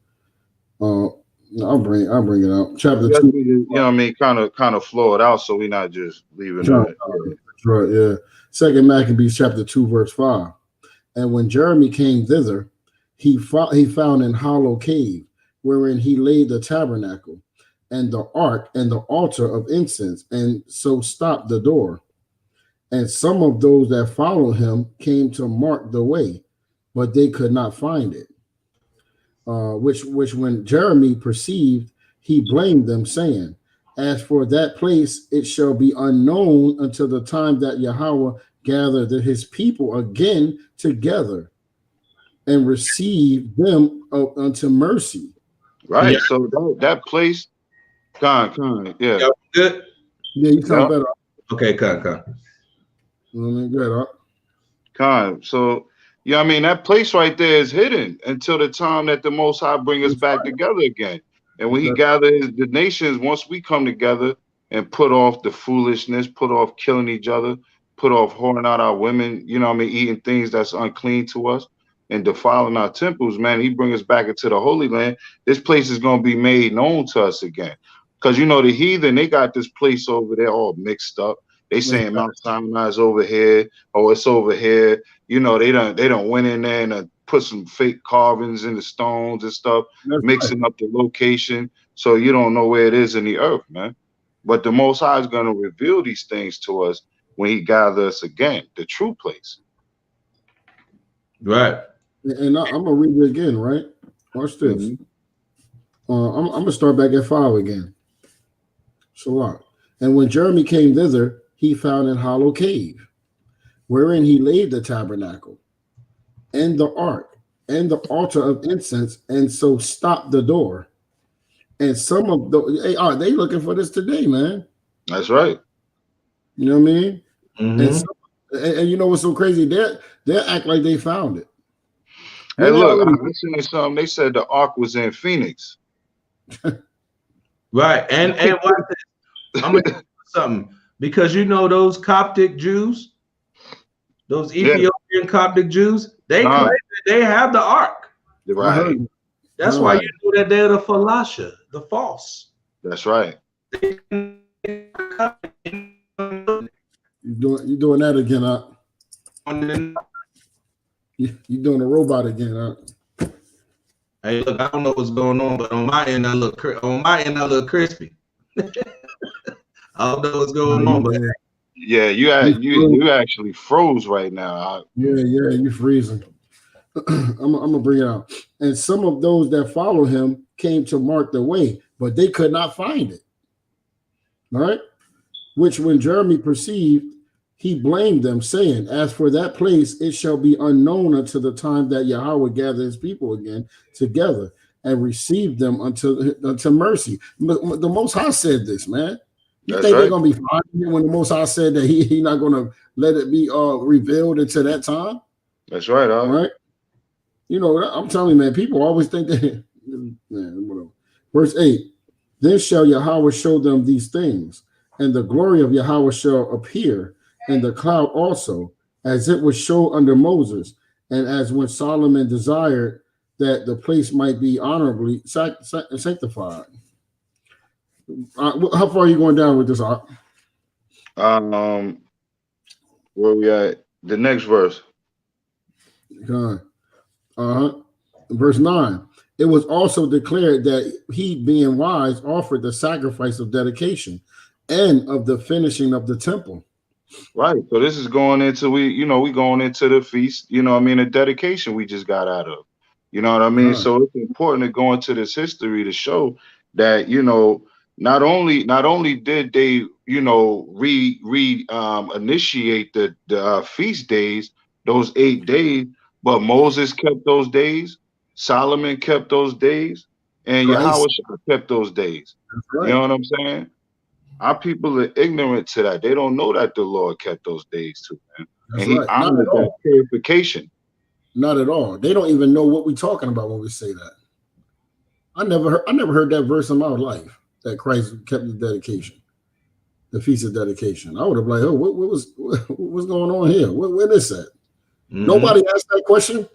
I'll bring it out. Chapter 2. You know what I mean? Kind of flow it out, so we're not just leaving it. Right, yeah. Second Maccabees chapter 2, verse 5. And when Jeremy came thither, he found an hollow cave, wherein he laid the tabernacle, and the ark, and the altar of incense, and so stopped the door. And some of those that followed him came to mark the way, but they could not find it. Which when Jeremy perceived, he blamed them, saying, as for that place, it shall be unknown until the time that Yahweh gather his people again together and receive them unto mercy. Right. Yeah. So that place, con, yeah. Y'all good? Yeah, you sound better. Okay, con. Good. Con. So, yeah, I mean, that place right there is hidden until the time that the Most High bring us back together again. And when he gathers the nations, once we come together and put off the foolishness, put off killing each other, put off whoring out our women, you know what I mean, eating things that's unclean to us and defiling our temples, man. He bring us back into the Holy Land. This place is going to be made known to us again. Because, you know, the heathen, they got this place over there all mixed up. They saying Mount Sinai's over here. Oh, it's over here. You know, they don't went in there and put some fake carvings in the stones and stuff, mixing up the location. So you don't know where it is in the earth, man. But the Most High is going to reveal these things to us when he gathers us again, the true place. Right. And I'm gonna read it again, right? Watch this. Mm-hmm. I'm gonna start back at 5 again. Shalom. And when Jeremy came thither, he found an hollow cave, wherein he laid the tabernacle, and the ark, and the altar of incense, and so stopped the door. And some of the they looking for this today, man. That's right. You know what I mean? Mm-hmm. And you know what's so crazy? They'll act like they found it. Hey, look, I'm listening to something. They said the ark was in Phoenix. Right. And watch this. I'm gonna tell you something, because you know those Coptic Jews, those Ethiopian Coptic Jews, they claim that they have the ark. Right. That's why you know that they're the falasha, the false. That's right. You doing that again, huh? You doing a robot again, huh? Hey, look, I don't know what's going on, but on my end, I look crispy. I don't know what's going on, but yeah, you actually froze right now. Yeah, you freezing. I'm gonna bring it out. And some of those that follow him came to mark the way, but they could not find it. All right. Which when Jeremy perceived, he blamed them, saying, "As for that place, it shall be unknown until the time that Yahweh gather his people again together and receive them unto mercy." The Most High said this, man. You think they're gonna be finding it when the Most High said that he not gonna let it be revealed until that time? That's right, all right. You know, I'm telling you, man, people always think that. Man, whatever. Verse 8, then shall Yahweh show them these things, and the glory of Yahweh shall appear, and the cloud also, as it was shown under Moses, and as when Solomon desired that the place might be honorably sanctified. How far are you going down with this? Where we at? The next verse. Verse 9. It was also declared that he, being wise, offered the sacrifice of dedication and of the finishing of the temple. Right. So this is going into we going into the feast, you know what I mean, a dedication we just got out of. You know what I mean? So it's important to go into this history to show that, you know, not only did they, you know, initiate the feast days, those 8 days, but Moses kept those days, Solomon kept those days, and Yahawashi kept those days. Right. You know what I'm saying? Our people are ignorant to that. They don't know that the Lord kept those days too, man. That's and he honored that purification. Not at all. They don't even know what we're talking about when we say that. I never heard that verse in my life, that Christ kept the dedication, the feast of dedication. I would have like, oh, what's going on here? Where is that? Mm-hmm. Nobody asked that question.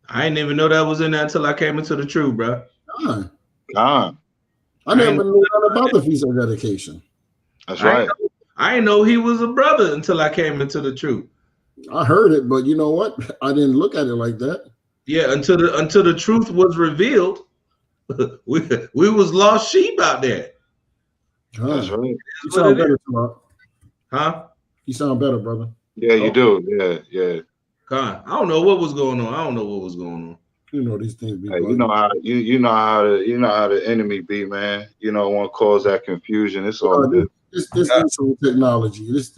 I didn't even know that was in there until I came into the truth, bro. I never knew about the feast of dedication. That's right. I didn't know he was a brother until I came into the truth. I heard it, but you know what? I didn't look at it like that. Yeah, until the truth was revealed, we was lost sheep out there. That's right. You sound better, huh? You sound better, brother. Yeah, you do. Yeah. I don't know what was going on. You know these things be. Hey, you know how the enemy be, man. You know, want to cause that confusion. It's all good. This technology. This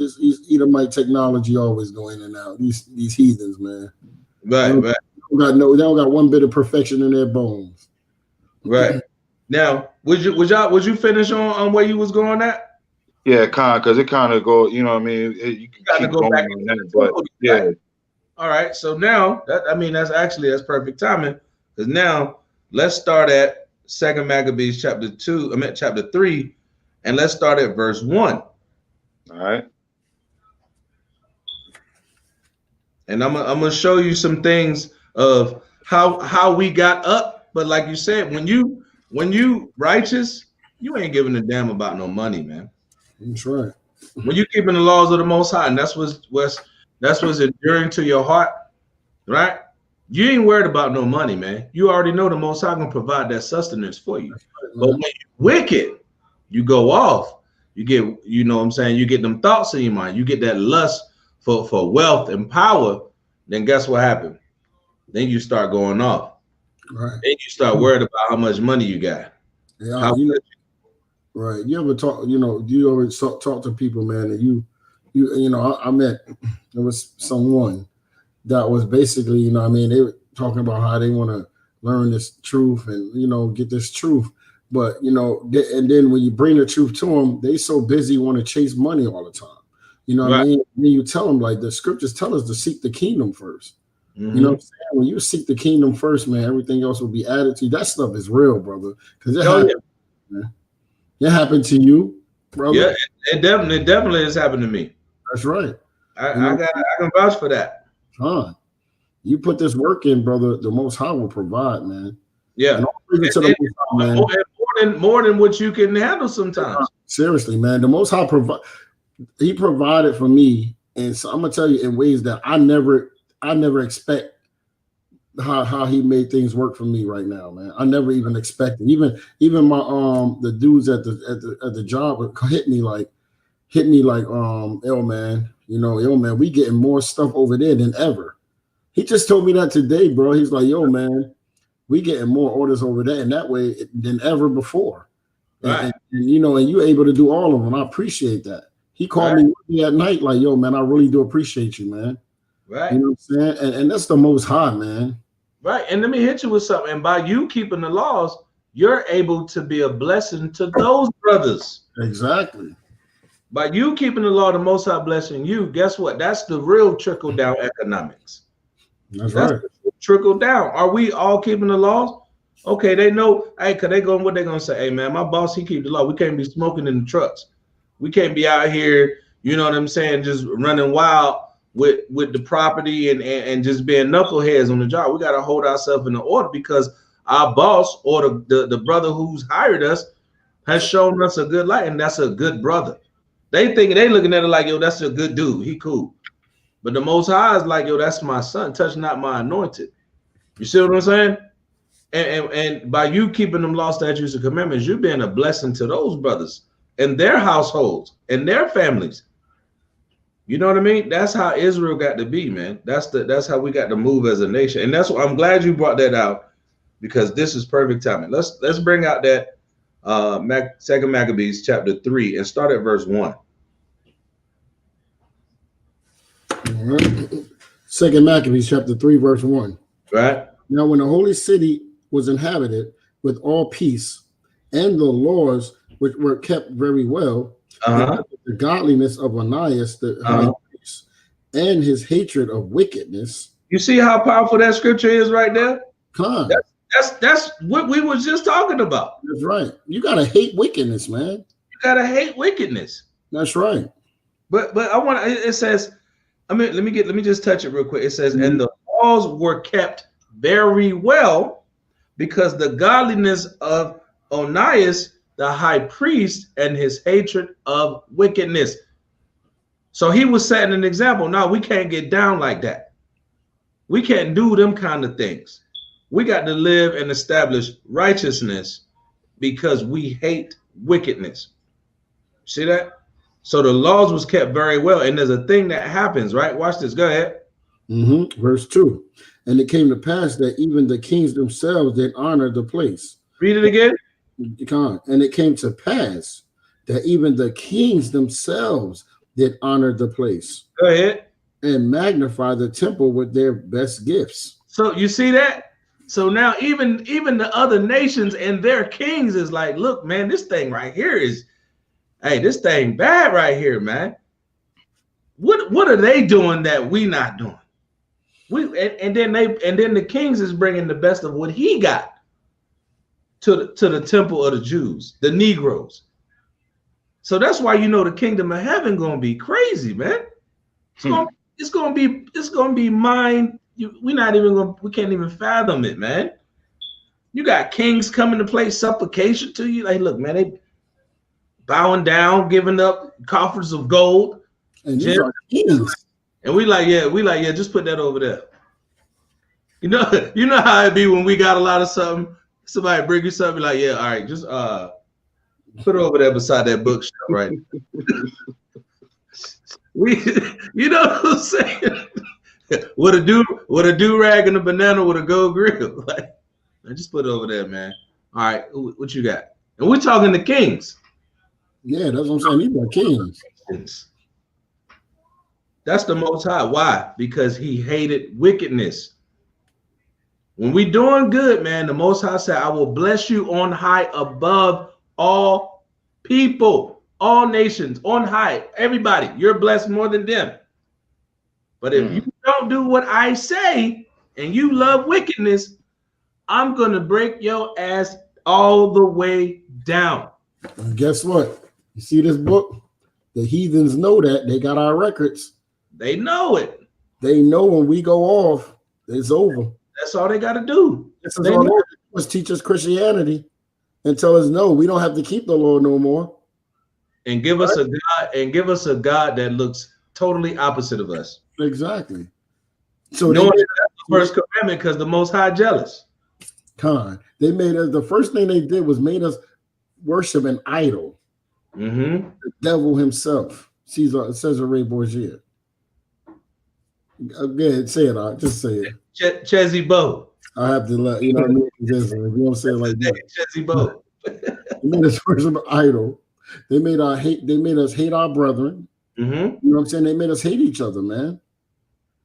Edomite technology always go in and out. These heathens, man. Right. They don't got one bit of perfection in their bones. Right. Now, would you finish on where you was going at? Yeah, because it kind of go. You know what I mean? You can keep go going back on that, but yeah. All right, so now that's perfect timing, because now let's start at 2 Maccabees chapter 3, and let's start at verse 1. All right. And I'm gonna show you some things of how we got up. But like you said, when you righteous, you ain't giving a damn about no money, man. That's right. When you keeping the laws of the Most High, and that's what's enduring to your heart, right? You ain't worried about no money, man. You already know the Most High gonna provide that sustenance for you. But when you wicked, you go off. You get, you know what I'm saying? You get them thoughts in your mind. You get that lust for wealth and power. Then guess what happened? Then you start going off. Right. Then you start worried about how much money you got. Yeah, right. You ever talk? You always talk to people, man, and I met there was someone that was basically, they were talking about how they want to learn this truth and get this truth, but and then when you bring the truth to them, they so busy want to chase money all the time. What I mean? Then you tell them, like, the scriptures tell us to seek the kingdom first. Mm-hmm. You know what I'm saying? When you seek the kingdom first, man, everything else will be added to you. That stuff is real, brother. Because it happened to you, brother. Yeah, it definitely has happened to me. That's right. I can vouch for that. You put this work in, brother, the Most High will provide, man. Yeah. More than what you can handle sometimes. Seriously, man. The Most High He provided for me, and so I'm gonna tell you in ways that I never expect how he made things work for me right now, man. I never even expected. Even my the dudes at the job hit me like, yo man, we getting more stuff over there than ever. He just told me that today, bro. He's like, yo man, we getting more orders over there in that way than ever before. Right. And you're able to do all of them. I appreciate that. He called me at night like, yo, man, I really do appreciate you, man. Right. You know what I'm saying? And that's the Most High, man. Right. And let me hit you with something. And by you keeping the laws, you're able to be a blessing to those brothers. Exactly. By you keeping the law, the Most High blessing you, guess what? That's the real trickle-down economics. That's right. Trickle down. Are we all keeping the laws? Okay, they know. Hey, cause what they gonna say? Hey, man, my boss, he keep the law. We can't be smoking in the trucks. We can't be out here, you know what I'm saying, just running wild with the property and just being knuckleheads on the job. We got to hold ourselves in the order because our boss or the brother who's hired us has shown us a good light, and that's a good brother. They looking at it like, yo, that's a good dude. He cool. But the Most High is like, yo, that's my son. Touch not my anointed. You see what I'm saying? And by you keeping them law, statutes, and commandments, you're being a blessing to those brothers and their households and their families. You know what I mean? That's how Israel got to be, man. That's how we got to move as a nation. And that's what I'm glad you brought that out, because this is perfect timing. Let's bring out that Second Maccabees chapter 3 and start at verse 1. Second Maccabees chapter 3 verse 1. Right. Now when the holy city was inhabited with all peace, and the laws which were kept very well, the godliness of Onias the high priest, and his hatred of wickedness. You see how powerful that scripture is right there? That's what we was just talking about. That's right. You gotta hate wickedness, man. You gotta hate wickedness. That's right. But it says, let me just touch it real quick. It says, and the laws were kept very well, because the godliness of Onias the high priest and his hatred of wickedness. So he was setting an example. Now we can't get down like that. We can't do them kind of things. We got to live and establish righteousness because we hate wickedness. See that? So the laws was kept very well. And there's a thing that happens, right? Watch this. Go ahead. Verse 2. And it came to pass that even the kings themselves did honor the place. Read it again. And it came to pass that even the kings themselves did honor the place. Go ahead. And magnify the temple with their best gifts. So you see that? So now even the other nations and their kings is like, look, man, this thing right here is, hey, this thing bad right here, man. What are they doing that we not doing? And then the kings is bringing the best of what he got to the temple of the Jews, the Negroes. So that's why the kingdom of heaven gonna be crazy, man. it's gonna be mine. We can't even fathom it, man. You got kings coming to play supplication to you. Like, look, man, they bowing down, giving up coffers of gold. And these are kings. And we like, yeah, just put that over there. You know how it be when we got a lot of something. Somebody bring you something, like, yeah, all right, just put it over there beside that bookshelf, right? You know what I'm saying? with a do rag and a banana with a gold grill. Like, just put it over there, man. All right, what you got? And we're talking the kings. Yeah, that's what I'm saying. These are kings. That's the Most High. Why? Because he hated wickedness. When we doing good, man, the Most High said, I will bless you on high above all people, all nations, on high. Everybody, you're blessed more than them. But if you don't do what I say and you love wickedness, I'm going to break your ass all the way down. And guess what? You see this book? The heathens know that. They got our records. They know it. They know when we go off, it's over. That's all they got to do. This is all they was teach us Christianity and tell us, no, we don't have to keep the law no more. And give us a God, that looks totally opposite of us. Exactly. So knowing that's the first commandment because the Most High jealous. They made us, the first thing they did was made us worship an idol. The devil himself. Cesare Borgia. Go ahead, say it. Just say it. Chezzy Bo. I have to let you know. If you want to say it like that. Chezzy Bo. They made us worship an idol. They made us hate our brethren. You know what I'm saying? They made us hate each other, man.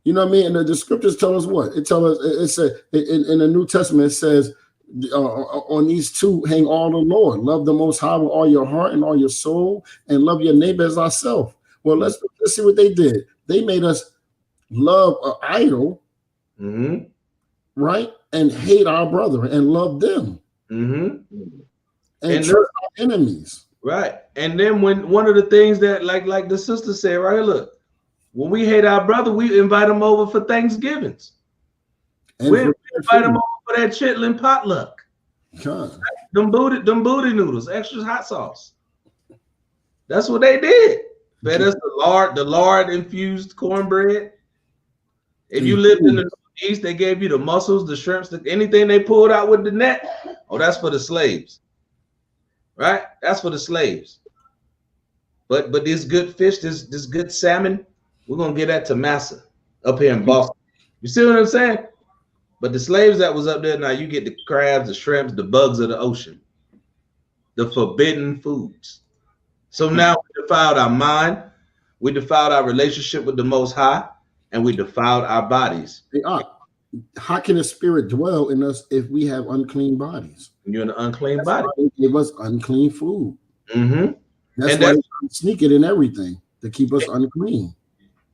You know what I mean? And the scriptures tell us what? It said in the New Testament, it says, on these two hang all the Lord. Love the Most High with all your heart and all your soul, and love your neighbor as ourselves. Well, let's see what they did. They made us love an idol, right? And hate our brother and love them. And trust our enemies. Right. And then when one of the things that like the sister said, right here, look, when we hate our brother, we invite him over for Thanksgivings. We invite him over for that chitlin potluck. Them booty noodles, extra hot sauce. That's what they did. Fed us the lard infused cornbread. If you lived in the Northeast, they gave you the mussels, the shrimps, anything they pulled out with the net. Oh, that's for the slaves. Right? That's for the slaves. But this good fish, this good salmon, we're gonna get that to Massa up here in Boston. You see what I'm saying? But the slaves that was up there, now you get the crabs, the shrimps, the bugs of the ocean, the forbidden foods. So now we defiled our mind, we defiled our relationship with the Most High, and we defiled our bodies. How can a spirit dwell in us if we have unclean bodies? You're an unclean body. They give us unclean food. That's and why they sneak it in everything to keep us unclean.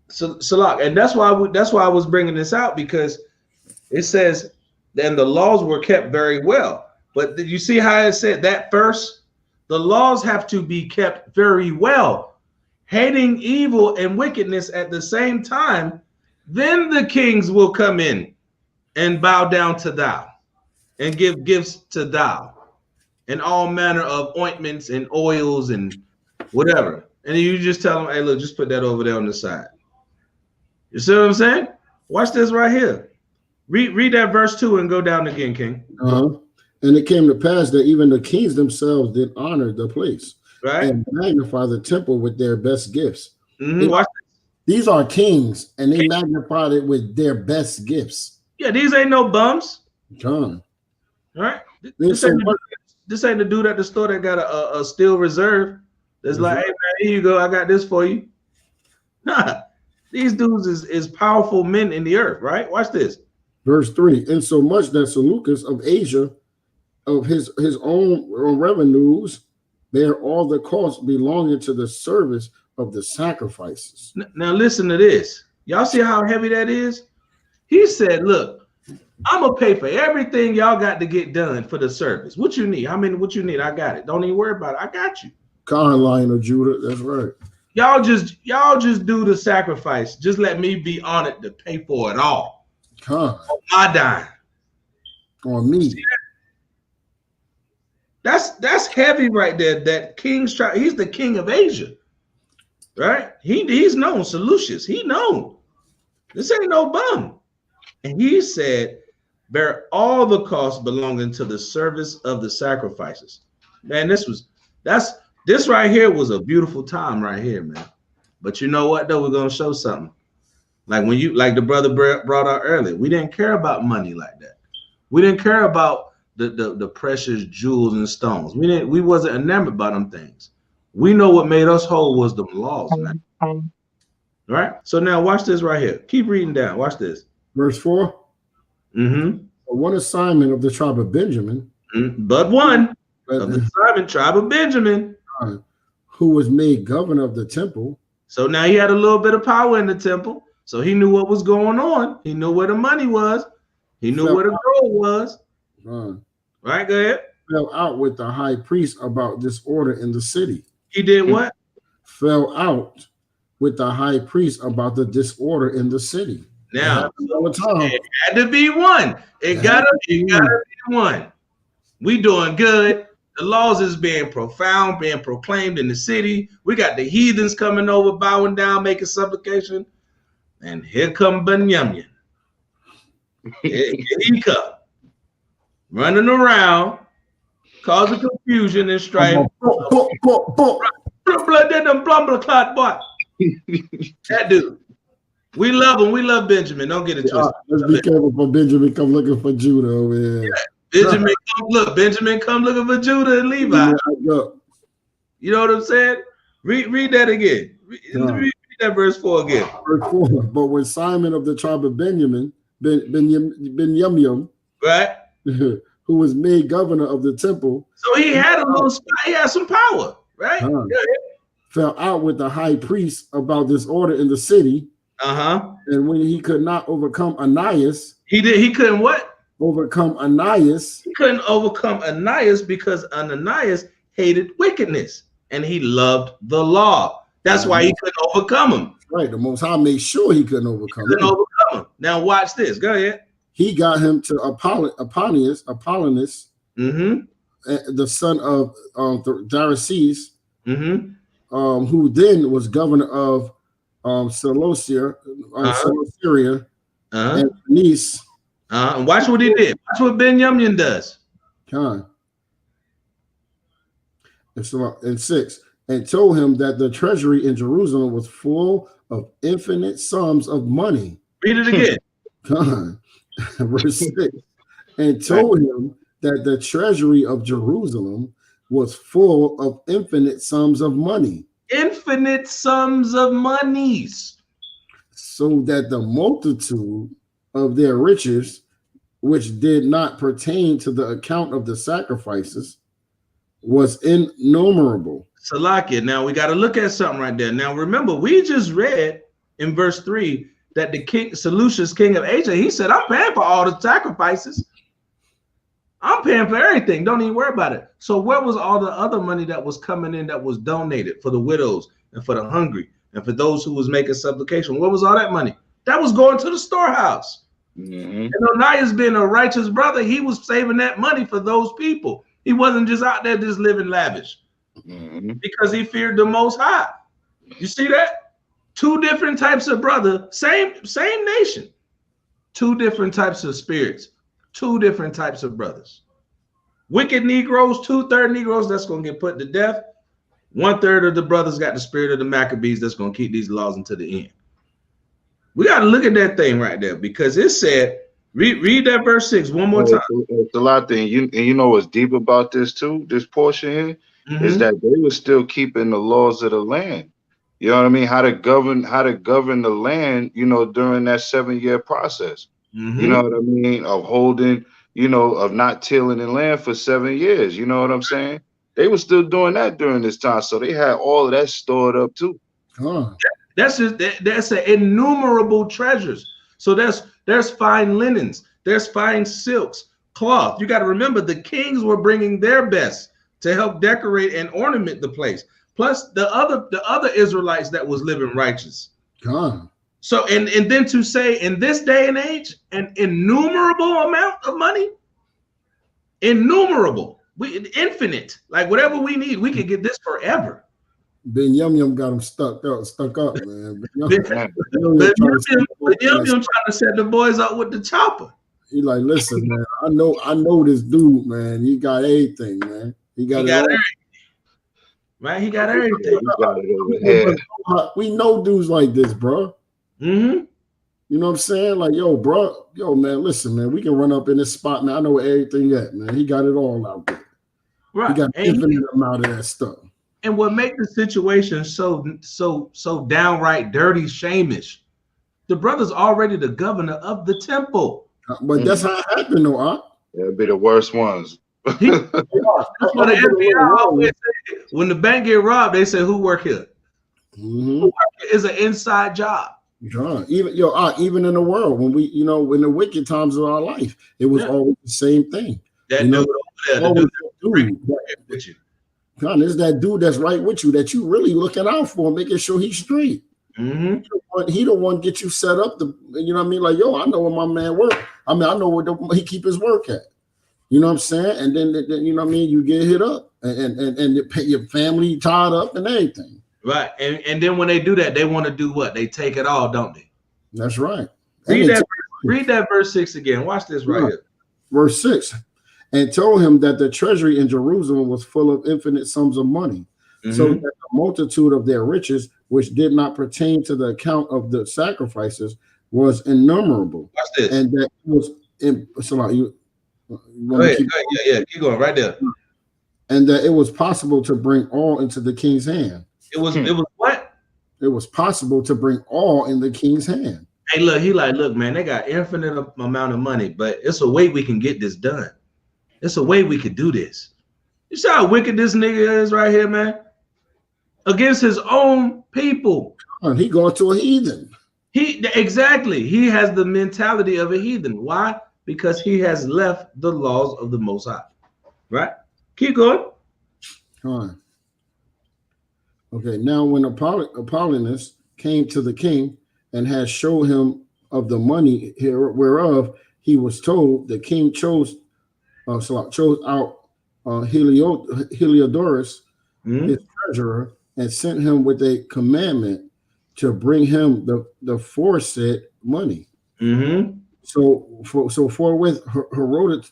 So, and that's why I was bringing this out, because it says, then the laws were kept very well. But did you see how it said that first? The laws have to be kept very well, hating evil and wickedness at the same time. Then the kings will come in and bow down to thou and give gifts to thou and all manner of ointments and oils and whatever. And you just tell them, hey, look, just put that over there on the side. You see what I'm saying? Watch this right here. Read that verse 2 and go down again, King. And it came to pass that even the kings themselves did honor the place, right, and magnify the temple with their best gifts. Watch this. These are kings, and they magnified it with their best gifts. Yeah, these ain't no bums. John. All right. This ain't the dude at the store that got a steel reserve. That's like, hey man, here you go. I got this for you. Nah, these dudes is powerful men in the earth, right? Watch this. Verse 3. And so much that Seleucus of Asia, of his own revenues, bear all the costs belonging to the service of the sacrifices. Now listen to this. Y'all see how heavy that is? He said, look, I'm gonna pay for everything y'all got to get done for the service. What you need? What you need? I got it. Don't even worry about it. I got you. Lion of Judah. That's right. Y'all just do the sacrifice. Just let me be on it to pay for it all. Huh. On my dime. On me. That's heavy right there. That King's tribe, he's the king of Asia, right? He's known, Seleucus. He known. This ain't no bum. And he said, bear all the costs belonging to the service of the sacrifices. Man, this right here was a beautiful time right here, man. But you know what, though? We're gonna show something. Like like the brother brought out earlier, we didn't care about money like that. We didn't care about the precious jewels and stones. We wasn't enamored by them things. We know what made us whole was the laws, man. All right. So now watch this right here. Keep reading down. Watch this. Verse 4. Mm-hmm. One assignment of the tribe of Benjamin. But one of the assignment tribe of Benjamin, who was made governor of the temple. So now he had a little bit of power in the temple. So he knew what was going on. He knew where the money was. He knew where the gold was. Right, go ahead. Fell out with the high priest about disorder in the city. He did what? Fell out with the high priest about the disorder in the city. Now, all the time. It had to be one. It gotta be one. We doing good. The laws is being profound, being proclaimed in the city. We got the heathens coming over, bowing down, making supplication. And here come Benjamin. Here he come. Running around, causing confusion and strife. That dude. We love him. We love Benjamin. Don't get it twisted. Let's be careful for Benjamin come looking for Judah over here. Yeah. Benjamin come looking for Judah and Levi. You know what I'm saying? Read that again. Read that verse 4 again. Verse 4. But when Simon of the tribe of Benjamin, right, who was made governor of the temple. So he had he had some power, right? Fell out with the high priest about disorder in the city. And when he could not overcome Ananias. He couldn't what? Overcome Ananias. He couldn't overcome Ananias because Ananias hated wickedness and he loved the law. That's why he couldn't overcome him. Right. The Most High made sure he couldn't overcome him. Now watch this. Go ahead. He got him to Apollonius, the son of Darius, who then was governor of Seleucia, and Nice. And watch what he did. Watch what Benjamin does. And 6. And told him that the treasury in Jerusalem was full of infinite sums of money. Read it again. Verse 6. And told him that the treasury of Jerusalem was full of infinite sums of money. Infinite sums of monies. So that the multitude of their riches, which did not pertain to the account of the sacrifices, was innumerable. Salakia. Now we got to look at something right there. Now remember, we just read in verse 3 that the king, Seleucus, king of Asia, he said, I'm paying for all the sacrifices. I'm paying for everything. Don't even worry about it. So where was all the other money that was coming in that was donated for the widows and for the hungry and for those who was making supplication? Where was all that money? That was going to the storehouse. And Ananias being a righteous brother, he was saving that money for those people. He wasn't just out there just living lavish because he feared the Most High. You see that? Two different types of brother, same nation, two different types of spirits, two different types of brothers. Wicked Negroes, 2/3 Negroes that's going to get put to death. 1/3 of the brothers got the spirit of the Maccabees that's going to keep these laws until the end. We got to look at that thing right there because it said, read that verse 6 one more time. It's a lot of things. You know what's deep about this too, this portion here, is that they were still keeping the laws of the land. You know what I mean? How to govern the land, during that 7-year process. You know what I mean? Of holding, of not tilling the land for 7 years. You know what I'm saying? They were still doing that during this time. So they had all of that stored up too. That's an innumerable treasures. So there's fine linens, there's fine silks, cloth. You got to remember the kings were bringing their best to help decorate and ornament the place. plus the other Israelites that was living righteous. God. So and then to say in this day and age, an innumerable amount of money, innumerable, infinite, like whatever we need, we could get this forever. Ben Yum got him stuck up, man. But Yum trying to set the boys up with the chopper. He like, listen, man. I know this dude, man. He got everything, man. He got everything. Right, he got everything. He got it over here. We know dudes like this, bro. Mm-hmm. You know what I'm saying? Like, yo, bro, man, listen, man. We can run up in this spot, man. I know where everything at, man. He got it all out there. Right. He got an infinite amount of that stuff. And what makes the situation so downright dirty, shamish, the brother's already the governor of the temple. But that's how it happened, though, huh? They'll be the worst ones. That's what the FBI always say. When the bank get robbed, they say, "Who work here?" Mm-hmm. Who work here is an inside job. Even in the world, when we, when the wicked times of our life, it was always the same thing. That dude over there, the dude with you. God, it's that dude that's right with you that you really looking out for, making sure he's straight. Mm-hmm. He don't want to get you set up to, you know what I mean? Like, yo, I know where my man work. I mean, I know where he keep his work at. You know what I'm saying? And then you know what I mean? You get hit up and your family tied up and everything. Right. And then when they do that, they want to do what? They take it all, don't they? That's right. Read that verse 6 again. Watch this right here. Verse 6. And told him that the treasury in Jerusalem was full of infinite sums of money, so that the multitude of their riches, which did not pertain to the account of the sacrifices, was innumerable. Watch this. And that was keep going right there. And that it was possible to bring all into the king's hand. It was what? It was possible to bring all in the king's hand. Hey, look, man, they got infinite amount of money, but it's a way we can get this done. It's a way we could do this. You see how wicked this nigga is right here, man? Against his own people. And he going to a heathen. He has the mentality of a heathen. Why? Because he has left the laws of the Most High. Right? Keep going. All right. Okay, now when Apollonius came to the king and had showed him of the money whereof he was told, the king chose out Heliodorus, his treasurer, and sent him with a commandment to bring him the foresaid money. So forthwith Herodotus,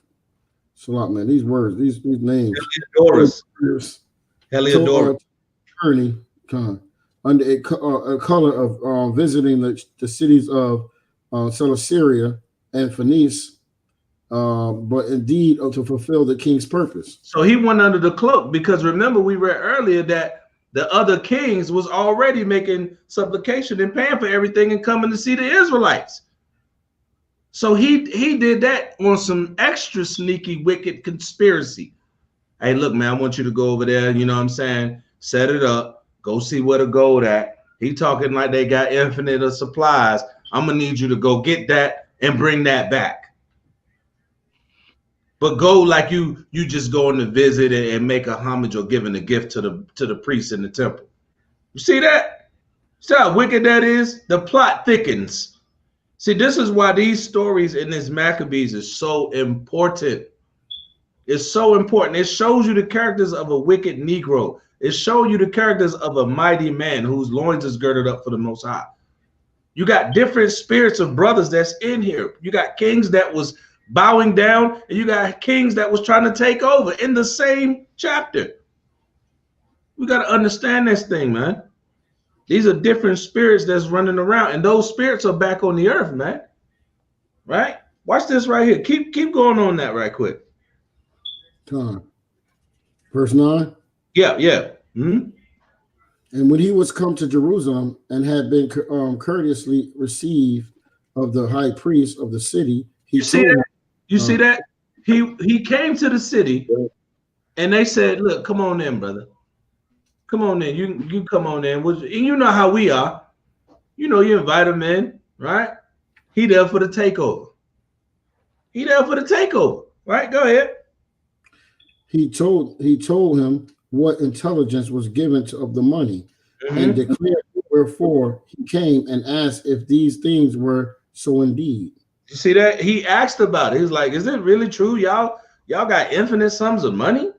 man, these words, these names. Heliodorus. Attorney under a color of visiting the cities of Celesyria and Phoenice. But indeed to fulfill the king's purpose. So he went under the cloak, because remember we read earlier that the other kings was already making supplication and paying for everything and coming to see the Israelites. So he did that on some extra sneaky, wicked conspiracy. Hey, look, man, I want you to go over there, you know what I'm saying? Set it up, go see where the gold at. He talking like they got infinite of supplies. I'm gonna need you to go get that and bring that back. But go like you just going to visit and make a homage or giving a gift to the priests in the temple. You see that? See how wicked that is? The plot thickens. See, this is why these stories in this Maccabees is so important. It's so important. It shows you the characters of a wicked Negro. It shows you the characters of a mighty man whose loins is girded up for the Most High. You got different spirits of brothers that's in here. You got kings that was bowing down, and you got kings that was trying to take over in the same chapter. We got to understand this thing, man. These are different spirits that's running around, and those spirits are back on the earth, man. Right? Watch this right here. Keep going on that right quick. Verse 9. Yeah. And when he was come to Jerusalem and had been courteously received of the high priest of the city, you see that? He came to the city, and they said, "Look, come on in, brother. Come on in. You come on in. And you know how we are. You know, you invite him in, right? He there for the takeover. Right? Go ahead. He told him what intelligence was given of the money, and declared wherefore he came and asked if these things were so indeed. You see that? He asked about it. He was like, is it really true? Y'all got infinite sums of money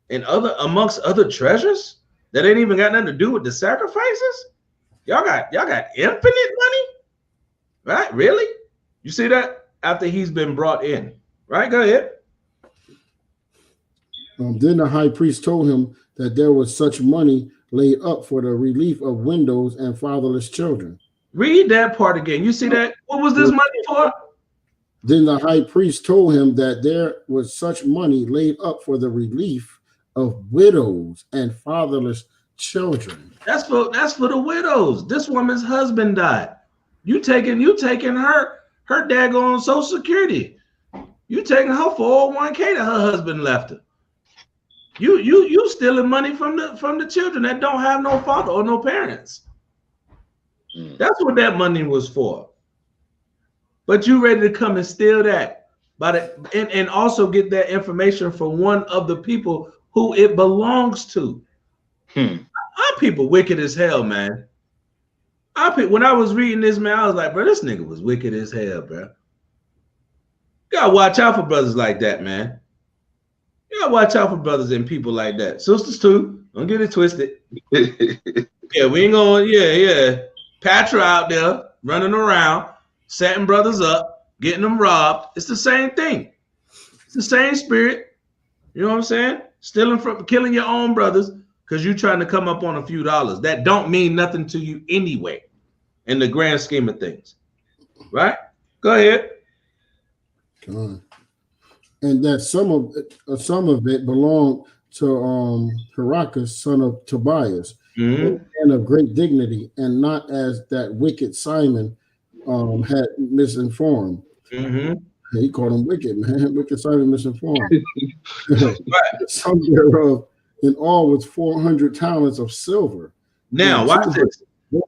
and amongst other treasures that ain't even got nothing to do with the sacrifices? Y'all got infinite money? Right? Really? You see that? After he's been brought in. Right? Go ahead. Then the high priest told him that there was such money laid up for the relief of widows and fatherless children. Read that part again. You see that? What was this money for? Then the high priest told him that there was such money laid up for the relief of widows and fatherless children. That's for the widows. This woman's husband died. You taking her daggone Social Security. You taking her 401k that her husband left her. You stealing money from the children that don't have no father or no parents. That's what that money was for. But you ready to come and steal that, and also get that information from one of the people who it belongs to. Our people wicked as hell, man. When I was reading this, man, I was like, bro, this nigga was wicked as hell, bro. You gotta watch out for brothers like that, man. You gotta watch out for brothers and people like that. Sisters too. Don't get it twisted. Yeah, we ain't gonna, yeah. Patra out there running around, setting brothers up, getting them robbed. It's the same thing. It's the same spirit. You know what I'm saying? Stealing from, killing your own brothers because you're trying to come up on a few dollars. That don't mean nothing to you anyway, in the grand scheme of things. Right? Go ahead. And that some of it belonged to Heracus, son of Tobias, and of great dignity, and not as that wicked Simon had misinformed. He called him wicked, man. Wicked Simon misinformed. Some thereof in all was 400 talents of silver. Now, watch this.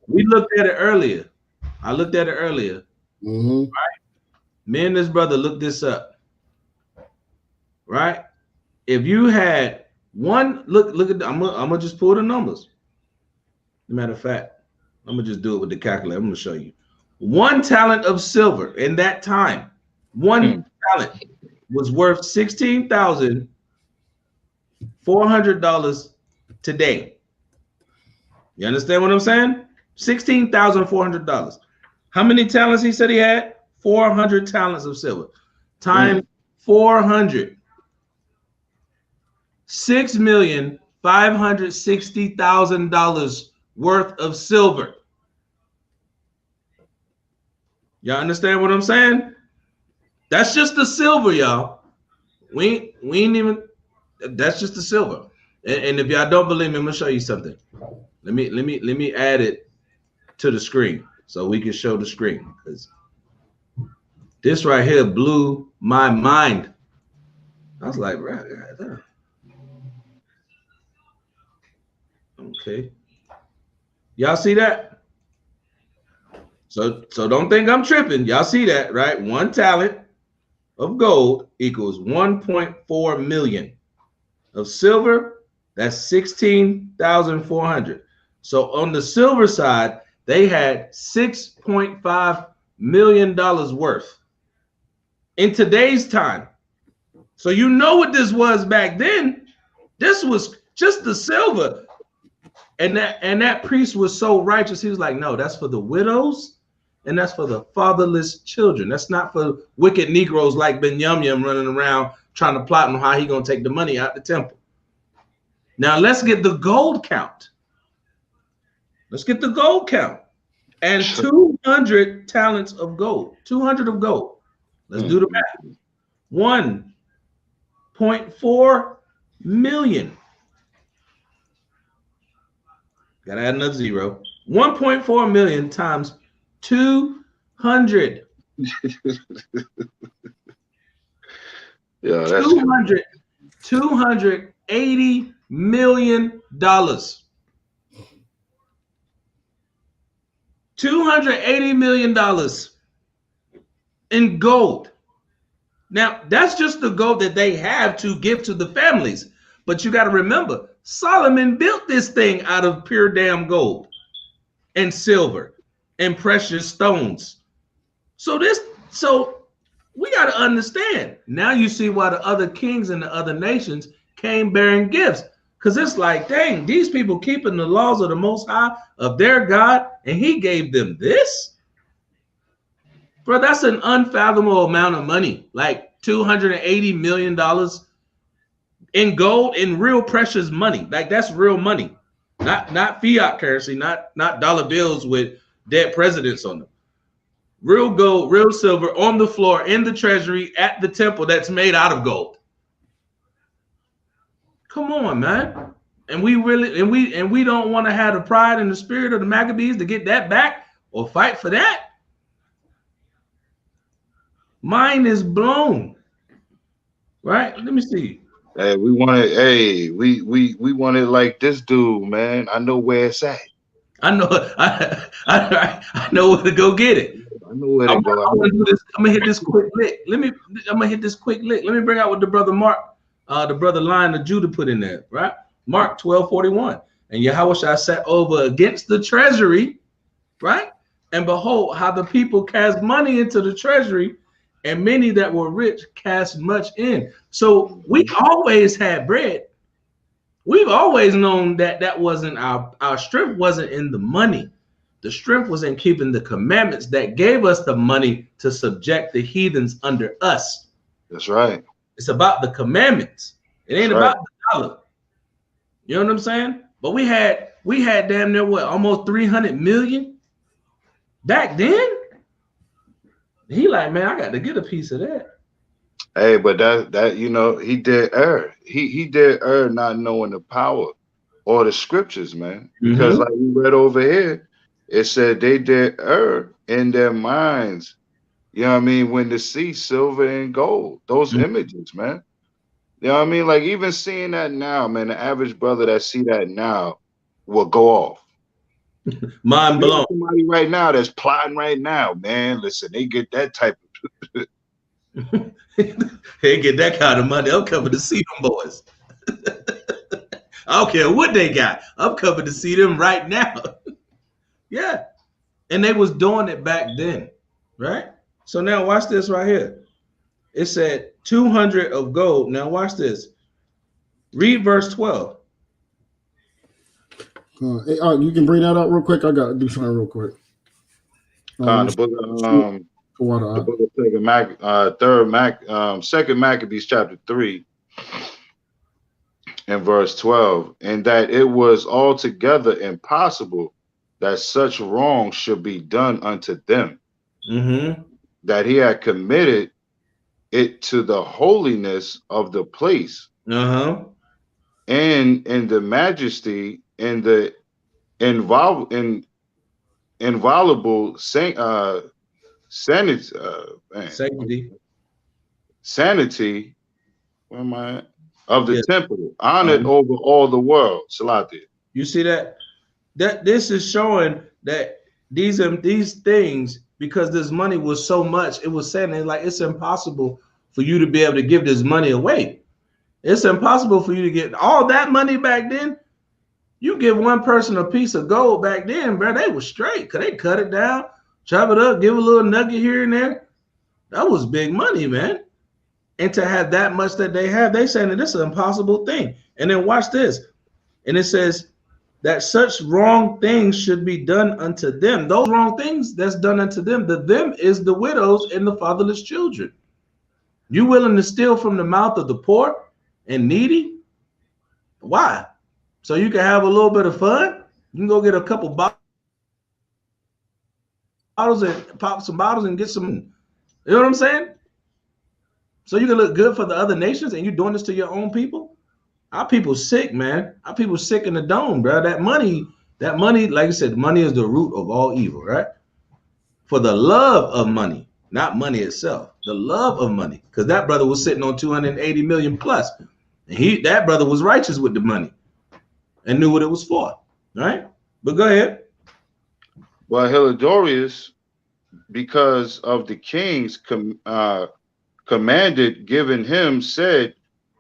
We looked at it earlier. I looked at it earlier. Right? Me and this brother looked this up. Right? If you had one, look at, I'm gonna just pull the numbers. Matter of fact, I'm gonna just do it with the calculator. I'm gonna show you. 1 talent of silver in that time, one talent was worth $16,400 today. You understand what I'm saying? $16,400. How many talents he said he had? 400 talents of silver. Times 400. $6,560,000 worth of silver. Y'all understand what I'm saying? That's just the silver, y'all. We ain't even. That's just the silver. And if y'all don't believe me, I'm gonna show you something. Let me add it to the screen so we can show the screen, because this right here blew my mind. I was like, right there. Okay. Y'all see that? So don't think I'm tripping. Y'all see that, right? 1 talent of gold equals 1.4 million. Of silver, that's 16,400. So on the silver side, they had $6.5 million worth in today's time. So you know what this was back then. This was just the silver. And that priest was so righteous. He was like, no, that's for the widows and that's for the fatherless children. That's not for wicked Negroes like Ben Yum running around trying to plot on how he gonna take the money out the temple. Now let's get the gold count. Let's get the gold count. And 200 talents of gold. 200 of gold. Let's do the math. 1.4 million. Gotta add another zero. 1.4 million times 200. Yeah, that's 280 million dollars. $280 million in gold. Now, that's just the gold that they have to give to the families. But you got to remember, Solomon built this thing out of pure damn gold and silver and precious stones. So we got to understand. Now you see why the other kings and the other nations came bearing gifts. Because it's like, dang, these people keeping the laws of the Most High, of their God, and he gave them this? Bro, that's an unfathomable amount of money. Like $280 million in gold, in real precious money. Like, that's real money. Not fiat currency, not dollar bills with dead presidents on them. Real gold, real silver on the floor in the treasury at the temple that's made out of gold. Come on, man. And we don't want to have the pride and the spirit of the Maccabees to get that back or fight for that. Mine is blown. Right? Let me see. Hey, we want it. Hey, we want it like this dude, man. I know where it's at. I know. I know where to go get it. I know where to go. I'm gonna hit this quick lick. I'm gonna hit this quick lick. Let me bring out what the brother Mark, the brother Lion of Judah put in there. Right? Mark 12:41. And Yahawashi sat over against the treasury, right? And behold, how the people cast money into the treasury, and many that were rich cast much in. So we always had bread. We've always known that wasn't our strength wasn't in the money. The strength was in keeping the commandments that gave us the money to subject the heathens under us. That's right. It's about the commandments. It ain't about the dollar. You know what I'm saying? But we had damn near what, almost 300 million back then. He like, man, I got to get a piece of that. Hey, but that you know, he did err. He did err not knowing the power or the scriptures, man. Because like we read over here, it said they did err in their minds. You know what I mean? When to see silver and gold, those images, man. You know what I mean? Like even seeing that now, man, the average brother that see that now will go off. Mind blown. Somebody right now that's plotting right now, man. Listen, they get that type of they get that kind of money. I'm coming to see them boys. I don't care what they got. I'm coming to see them right now. Yeah. And they was doing it back then, right? So now watch this right here. It said 200 of gold. Now watch this. Read verse 12. Hey, you can bring that up real quick. I got to do something real quick. The book of Second Maccabees chapter 3 and verse 12, and that it was altogether impossible that such wrong should be done unto them, that he had committed it to the holiness of the place, and in the majesty and the inviolable sanity where am I at? Of the temple, honored over all the world. Salati. You see that this is showing that these things, because this money was so much, it was saying like it's impossible for you to be able to give this money away. It's impossible for you to get all that money back then. You give one person a piece of gold back then, bro, they were straight because they cut it down, chop it up, give a little nugget here and there. That was big money, man. And to have that much that they have, they saying that this is an impossible thing. And then watch this. And it says that such wrong things should be done unto them. Those wrong things that's done unto them, the them is the widows and the fatherless children. You willing to steal from the mouth of the poor and needy? Why? So you can have a little bit of fun? You can go get a couple bottles and pop some bottles and get some, you know what I'm saying? So you can look good for the other nations and you're doing this to your own people? Our people sick, man. Our people sick in the dome, bro. That money, like I said, money is the root of all evil, right? For the love of money, not money itself, the love of money. Because that brother was sitting on 280 million plus. And that brother was righteous with the money and knew what it was for, right? But go ahead. Well, Hilidorius, because of the king's commanded given him, said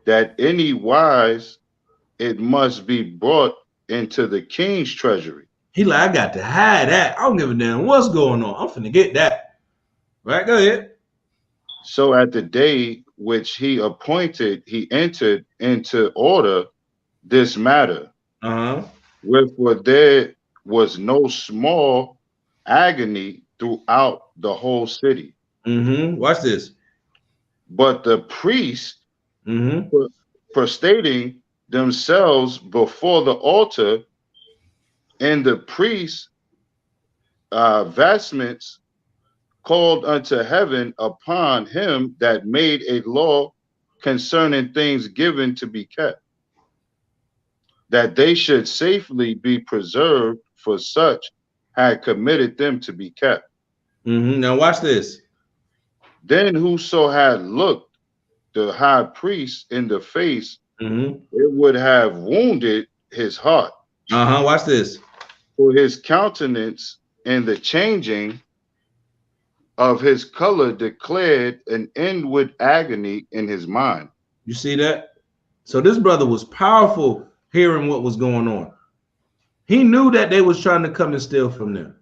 that any wise it must be brought into the king's treasury. He like, I got to hide that. I don't give a damn what's going on. I'm finna get that. Right, go ahead. So at the day which he appointed, he entered into order this matter. Wherefore there was no small agony throughout the whole city. Watch this. But the priests, prostrating themselves before the altar, and the priests' vestments called unto heaven upon him that made a law concerning things given to be kept, that they should safely be preserved, for such had committed them to be kept. Now watch this. Then whoso had looked the high priest in the face, it would have wounded his heart. Watch this. For his countenance and the changing of his color declared an inward agony in his mind. You see that? So this brother was powerful hearing what was going on. He knew that they was trying to come and steal from them.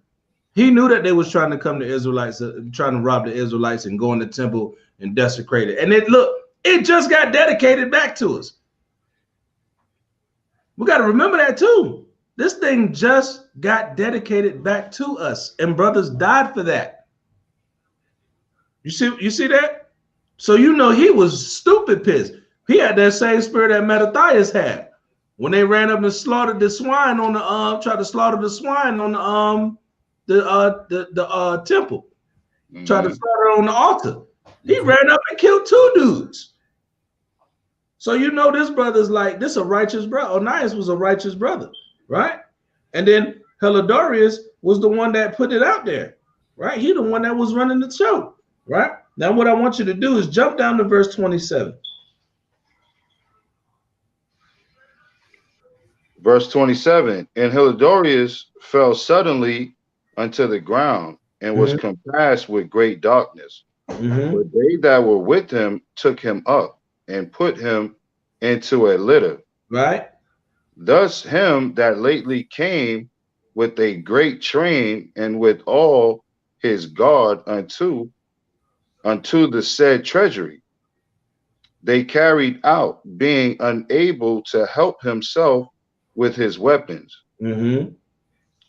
He knew that they was trying to come to Israelites, trying to rob the Israelites and go in the temple and desecrate it. And it just got dedicated back to us. We got to remember that too. This thing just got dedicated back to us, and brothers died for that. You see that? So you know he was stupid pissed. He had that same spirit that Mattathias had when they ran up and slaughtered the swine on the tried to slaughter the swine on the temple. Tried to slaughter on the altar. He ran up and killed 2 dudes. So you know this brother's like, this a righteous brother. Onias was a righteous brother, right? And then Helidorius was the one that put it out there, right? He the one that was running the show. Right? Now what I want you to do is jump down to verse 27. Verse 27, and Helidorius fell suddenly unto the ground and was compassed with great darkness. But they that were with him took him up and put him into a litter. Right. Thus him that lately came with a great train and with all his guard unto the said treasury, they carried out, being unable to help himself with his weapons. And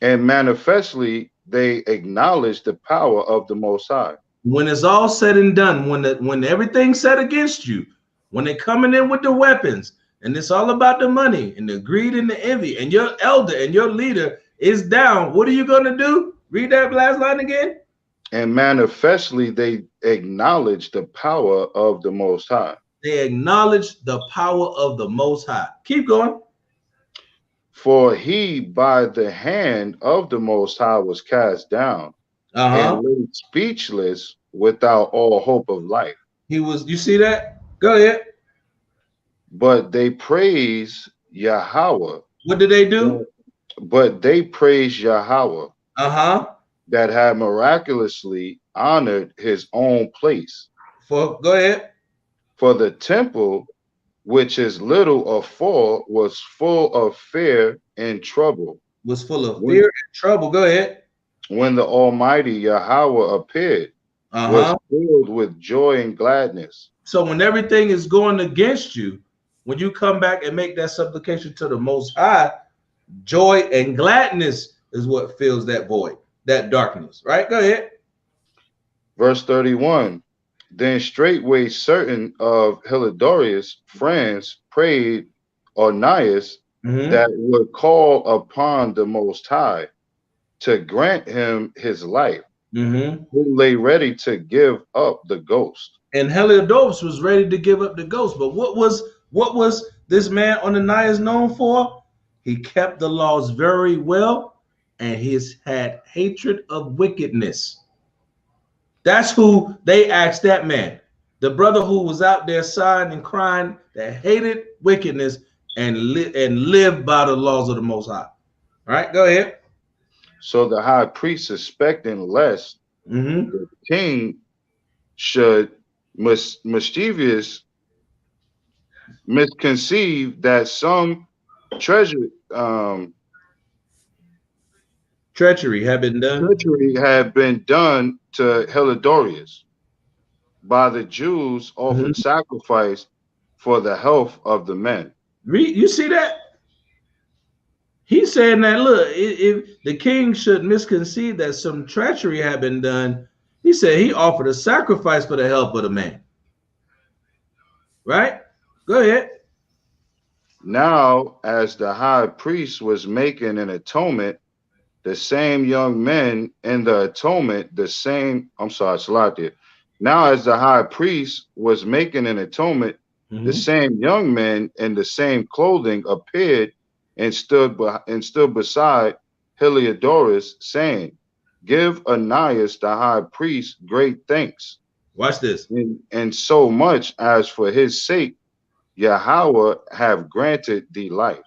manifestly they acknowledged the power of the Most High. When it's all said and done, when everything's said against you, when they're coming in with the weapons, and it's all about the money and the greed and the envy, and your elder and your leader is down, what are you going to do? Read that last line again. And manifestly they acknowledge the power of the Most High. They acknowledge the power of the Most High. Keep going. For he by the hand of the Most High was cast down and laid speechless without all hope of life. He was, you see that? Go ahead. But they praise Yahweh. What did they do? But they praise Yahweh. That had miraculously honored his own place. Go ahead. For the temple, which is little or full, was full of fear and trouble. Was full of fear and trouble. Go ahead. When the Almighty Yahweh appeared, was filled with joy and gladness. So when everything is going against you, when you come back and make that supplication to the Most High, joy and gladness is what fills that void. That darkness, right? Go ahead. Verse 31. Then straightway certain of Helidorius' friends prayed Onias that would call upon the Most High to grant him his life, who lay ready to give up the ghost. And Helidorius was ready to give up the ghost. But what was this man Onias known for? He kept the laws very well. And he's had hatred of wickedness. That's who they asked that man. The brother who was out there sighing and crying, that hated wickedness and lived by the laws of the Most High. All right, go ahead. So the high priest, suspecting lest the king should mischievous misconceive that some treasure Treachery had been done. treachery had been done to Helidorius by the Jews, Mhm. offered sacrifice for the health of the men. You see that? He's saying that, look, if the king should misconceive that some treachery had been done, he said he offered a sacrifice for the help of the man. Right? Go ahead. Now, as the high priest was making an atonement, the same young men in the atonement, I'm sorry, Salatia. Now, as the high priest was making an atonement, the same young men in the same clothing appeared and stood beside Heliodorus, saying, "Give Ananias the high priest great thanks, Watch this. and so much as for his sake Yahweh have granted thee life."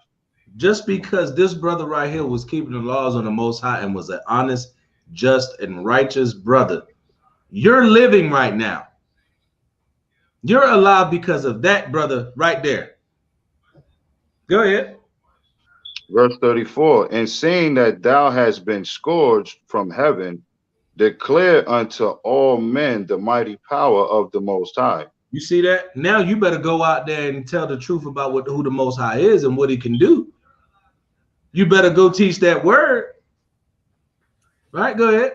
Just because this brother right here was keeping the laws of the Most High and was an honest, just, and righteous brother, you're living right now. You're alive because of that brother right there. Go ahead. Verse 34, and seeing that thou hast been scourged from heaven, declare unto all men the mighty power of the Most High. You see that? Now you better go out there and tell the truth about who the Most High is and what he can do. You better go teach that word. Right? Go ahead.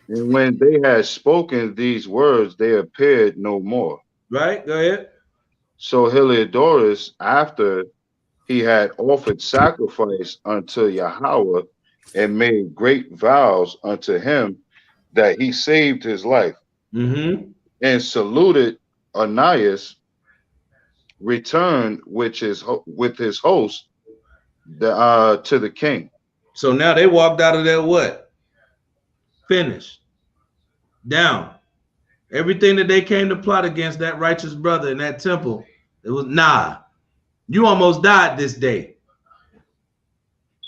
And when they had spoken these words, they appeared no more. Right? Go ahead. So Heliodorus, after he had offered sacrifice unto Yahweh and made great vows unto him that he saved his life, and saluted Ananias, returned with his host to the king. So now they walked out of there what? Finished. Down. Everything that they came to plot against that righteous brother in that temple, it was nah. You almost died this day.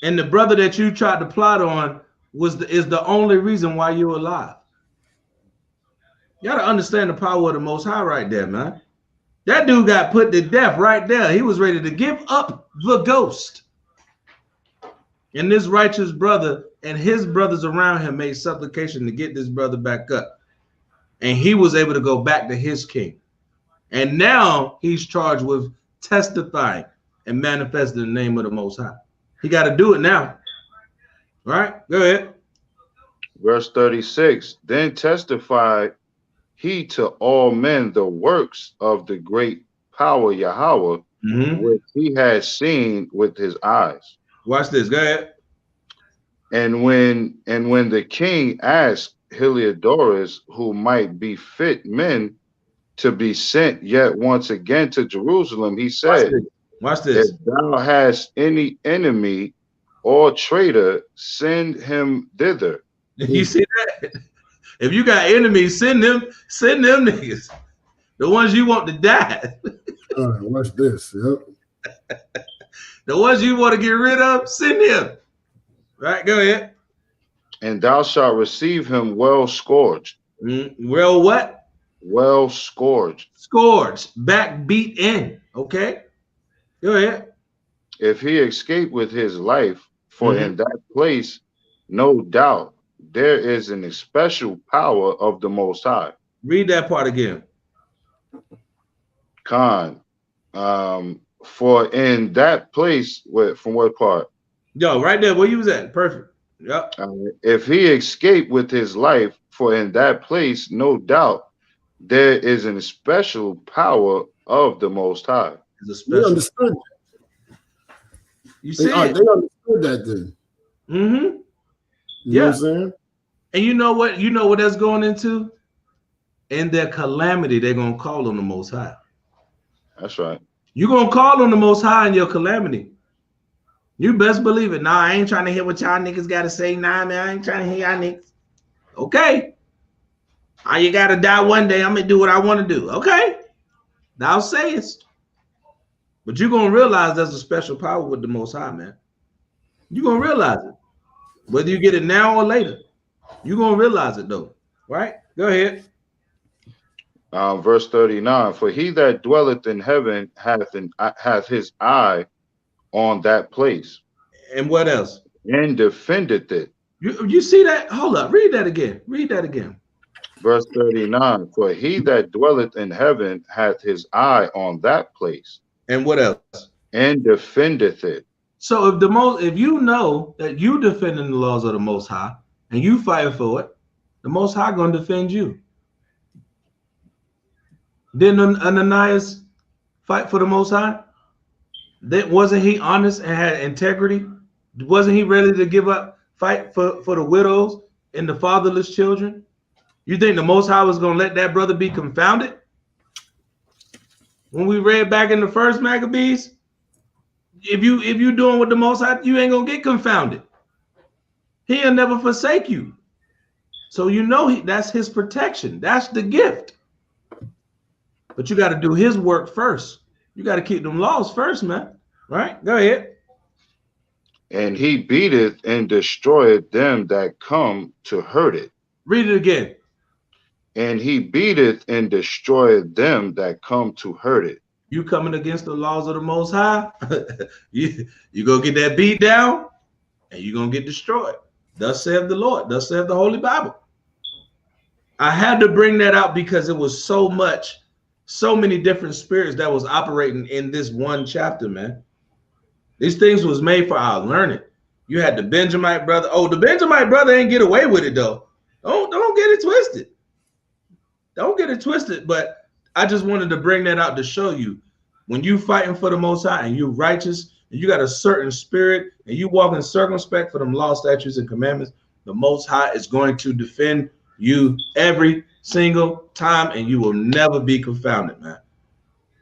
And the brother that you tried to plot on is the only reason why you're alive. You gotta understand the power of the Most High right there, man. That dude got put to death right there. He was ready to give up the ghost. And this righteous brother and his brothers around him made supplication to get this brother back up. And he was able to go back to his king. And now he's charged with testifying and manifesting the name of the Most High. He got to do it now. Right? Go ahead. Verse 36, then testified he to all men the works of the great power Yahweh, which he had seen with his eyes. Watch this. Go ahead. And when the king asked Heliodorus who might be fit men to be sent yet once again to Jerusalem, he said, Watch this. If thou hast any enemy or traitor, send him thither. You see that? If you got enemies, send them niggas. The ones you want to die. All right, watch this. Yep. The ones you want to get rid of, send them. Right, go ahead. And thou shalt receive him well scourged. Well, what? Well scourged. Scourged, back beat in. Okay, go ahead. If he escape with his life, for in that place, no doubt, there is an especial power of the Most High. Read that part again. Khan. For in that place, from what part? Yo, right there where you was at. Perfect. Yep. If he escape with his life, for in that place, no doubt, there is an special power of the Most High. They understood that. You see, they understood that then. You know what I'm saying? And you know what? You know what that's going into? In their calamity, they're gonna call on the Most High. That's right. You're gonna call on the Most High in your calamity. You best believe it. Nah, I ain't trying to hear what y'all niggas gotta say. Nah, man, I ain't trying to hear y'all niggas. Okay. You gotta die one day. I'm gonna do what I want to do. Okay. Thou sayest. But you're gonna realize there's a special power with the Most High, man. You're gonna realize it. Whether you get it now or later. You're gonna realize it though. Right? Go ahead. Verse 39, for he that dwelleth in heaven hath his eye on that place, And what else? and defendeth it. You see that? Hold up. Read that again. Read that again. Verse 39, for he that dwelleth in heaven hath his eye on that place, And what else? and defendeth it. So if you know that you defending the laws of the Most High and you fighting for it, the Most High gonna defend you. Didn't Ananias fight for the Most High? Wasn't he honest and had integrity? Wasn't he ready to give up, fight for the widows and the fatherless children? You think the Most High was gonna let that brother be confounded? When we read back in the first Maccabees, if you doing what the Most High, you ain't gonna get confounded. He'll never forsake you. So you know that's his protection. That's the gift. But you got to do his work first. You got to keep them laws first, man. Right? Go ahead. And he beateth and destroyeth them that come to hurt it. Read it again. And he beateth and destroyeth them that come to hurt it. You coming against the laws of the Most High, you gonna get that beat down, and you gonna get destroyed. Thus saith the Lord. Thus saith the Holy Bible. I had to bring that out because it was so many different spirits that was operating in this one chapter, man. These things was made for our learning. You had the Benjamite brother. Oh, the Benjamite brother ain't get away with it though. Don't get it twisted. Don't get it twisted. But I just wanted to bring that out to show you when you fighting for the Most High and you righteous and you got a certain spirit and you walk in circumspect for them law, statutes, and commandments, the Most High is going to defend you every single time, and you will never be confounded, man.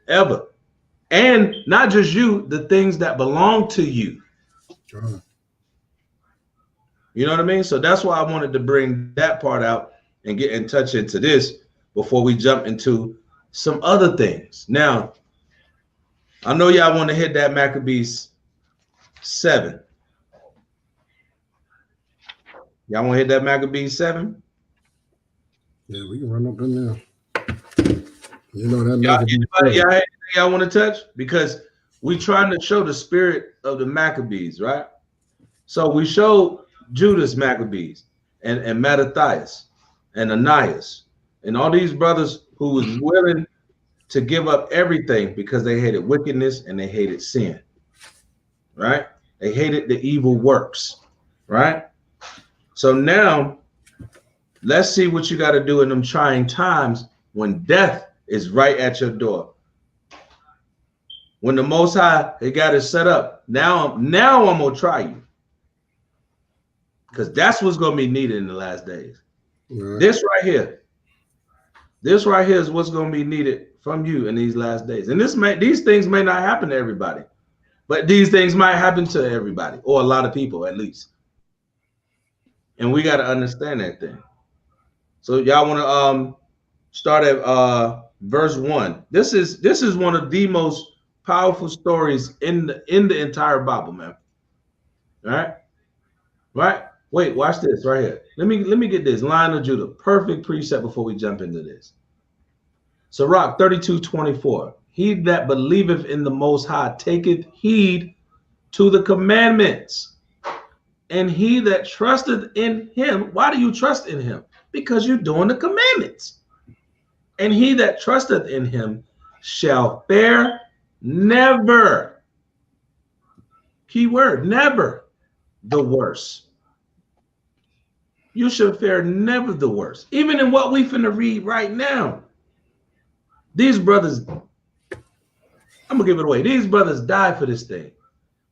Ever. And not just you, the things that belong to you. Sure. You know what I mean? So that's why I wanted to bring that part out and get in touch into this before we jump into some other things. Now, I know y'all want to hit that Maccabees 7. Y'all want to hit that Maccabees 7? Yeah, we can run up in there. You know that y'all want to touch? Because we trying to show the spirit of the Maccabees, right? So we showed Judas Maccabees and Mattathias and Ananias and all these brothers who was willing to give up everything because they hated wickedness and they hated sin, right? They hated the evil works, right? So now let's see what you got to do in them trying times when death is right at your door. When the Most High, he got it set up. Now I'm gonna try you, because that's what's gonna be needed in the last days. Right. This right here is what's gonna be needed from you in these last days. And these things may not happen to everybody, but these things might happen to everybody, or a lot of people at least. And we got to understand that thing. So y'all want to start at verse 1. This is one of the most powerful stories in the entire Bible, man. All right, right. Wait, watch this right here. Let me get this Lion of Judah. Perfect precept before we jump into this. Sirach 32:24. He that believeth in the Most High taketh heed to the commandments, and he that trusteth in him. Why do you trust in him? Because you're doing the commandments. And he that trusteth in him shall fare never. Key word, never the worse. You shall fare never the worse. Even in what we finna read right now. These brothers, I'm gonna give it away. These brothers died for this thing.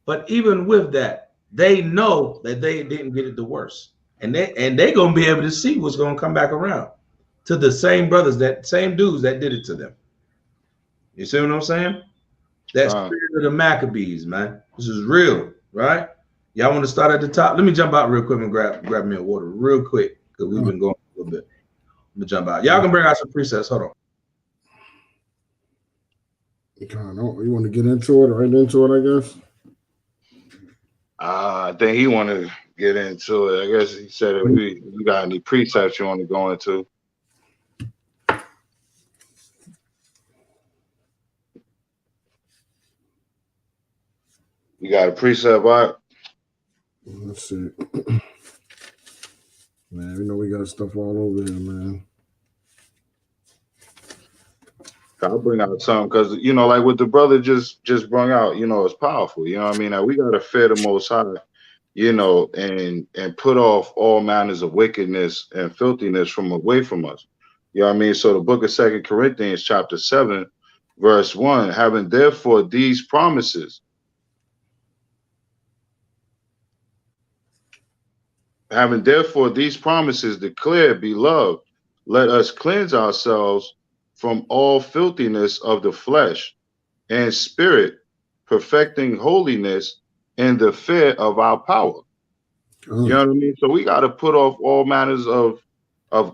But even with that, they know that they didn't get it the worst. And they gonna be able to see what's gonna come back around to the same brothers, that same dudes that did it to them. You see what I'm saying? That spirit of the Maccabees, man. This is real, right? Y'all want to start at the top? Let me jump out real quick and grab me a water real quick, because we've been going a little bit. Let me jump out. Y'all can bring out some presets. Hold on. You want to get into it, right into it, I guess? I think he want to get into it. I guess he said if you got any precepts you want to go into. You got a precept, right? Let's see. Man, we know we got stuff all over here, man. I'll bring out something because you know, like what the brother just brought out, you know, it's powerful. You know what I mean? Now we gotta fear the Most High, you know, and put off all manners of wickedness and filthiness from away from us. You know what I mean? So the book of 2 Corinthians, chapter 7, verse 1, having therefore these promises. Having therefore these promises declared, beloved, let us cleanse ourselves from all filthiness of the flesh and spirit, perfecting holiness in the fear of our power. You know what I mean? So we got to put off all manners of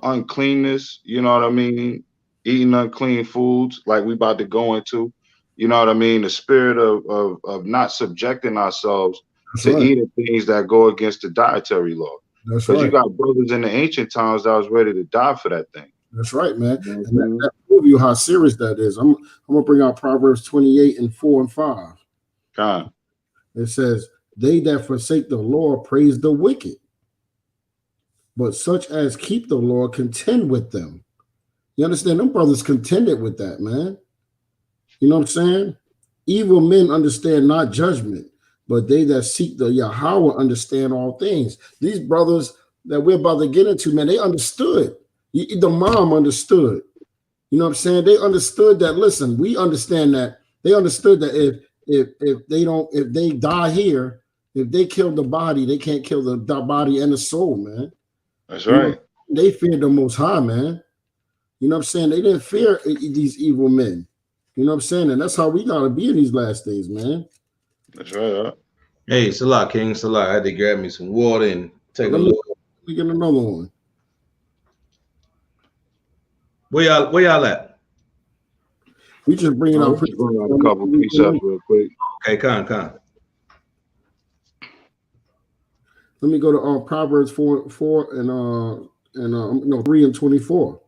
uncleanness. You know what I mean? Eating unclean foods like we about to go into. You know what I mean? The spirit of not subjecting ourselves to eating things that go against the dietary law. Because you got brothers in the ancient times that was ready to die for that thing. That's right, man. And that proves you how serious that is. I'm gonna bring out Proverbs 28 and 4 and 5. It says, they that forsake the Lord praise the wicked, but such as keep the Lord contend with them. You understand? Them brothers contended with that, man. You know what I'm saying? Evil men understand not judgment, but they that seek the Yahweh understand all things. These brothers that we're about to get into, man, they understood. The mom understood. You know what I'm saying? They understood that. Listen, we understand that. They understood that if they die here, if they kill the body, they can't kill the body and the soul, man. That's right. They feared the Most High, man. You know what I'm saying? They didn't fear these evil men. You know what I'm saying? And that's how we gotta be in these last days, man. That's right. Hey, Salah, King Salah. I had to grab me some water and take a look. Let me get another one. Where y'all at? We just bringing out a couple precepts real quick. Okay, con. Let me go to Proverbs 4 and 3 and 24.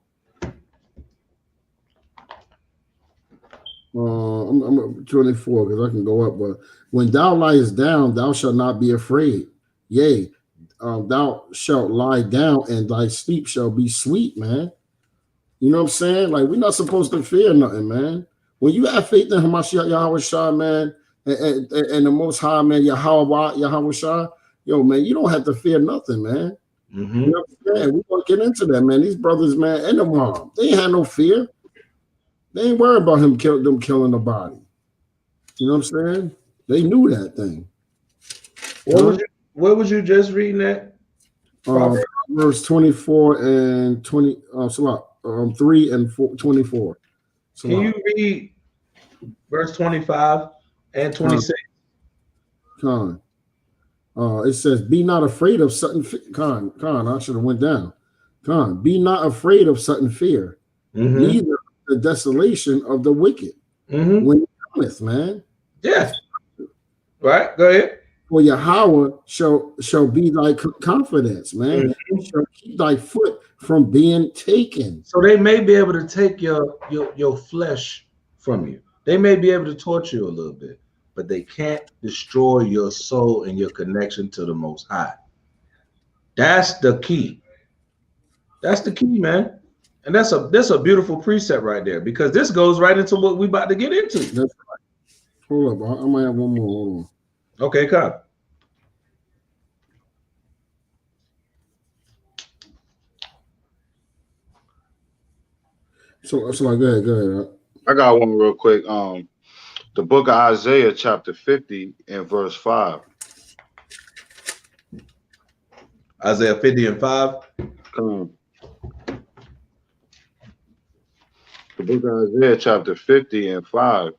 I'm 24 because I can go up, but when thou liest down, thou shalt not be afraid. Yea, thou shalt lie down, and thy sleep shall be sweet, man. You know what I'm saying? Like, we're not supposed to fear nothing, man. When you have faith in Hamashiach Yahawashi, man, and the Most High, man, Yahawashi, yo, man, you don't have to fear nothing, man. Mm-hmm. You know what I'm saying? We're going to get into that, man. These brothers, man, and the mom, they ain't had no fear. They ain't worried about them killing the body. You know what I'm saying? They knew that thing. What was you just reading that? Verse 24 and 20. 3 and 24. Can you read verse 25 and 26? It says, "Be not afraid of sudden I should have went down. Be not afraid of sudden fear, neither the desolation of the wicked when it cometh, man." Yeah. Right. Go ahead. For Yahweh shall be thy confidence, man. Shall keep thy foot from being taken. So they may be able to take your flesh from you. They may be able to torture you a little bit, but they can't destroy your soul and your connection to the Most High. That's the key. That's the key, man. And that's a beautiful precept right there, because this goes right into what we about to get into. That's right. Hold up, I might have one more. Hold on. Okay, come. So like, go ahead. I got one real quick. The book of Isaiah, chapter 50 and verse 5. Isaiah 50 and 5. Come. The book of Isaiah, chapter 50 and 5.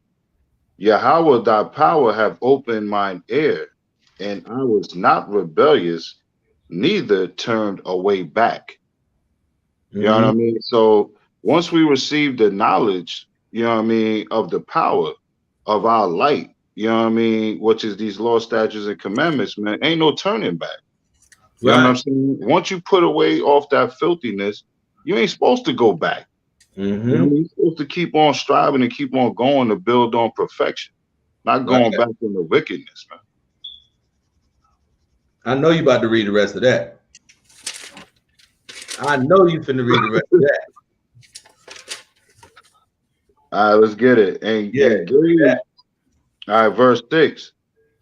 Yahweh, thy power have opened mine ear, and I was not rebellious, neither turned away back. You know what I mean? So once we receive the knowledge, you know what I mean, of the power of our light, you know what I mean, which is these law, statutes, and commandments, man, ain't no turning back. You know what I'm saying? Once you put away off that filthiness, you ain't supposed to go back. You know, you're supposed to keep on striving and keep on going to build on perfection, not going back into wickedness, man. I know you about to read the rest of that. I know you finna read the rest of that. All right, let's get it. And gave, all right, verse 6.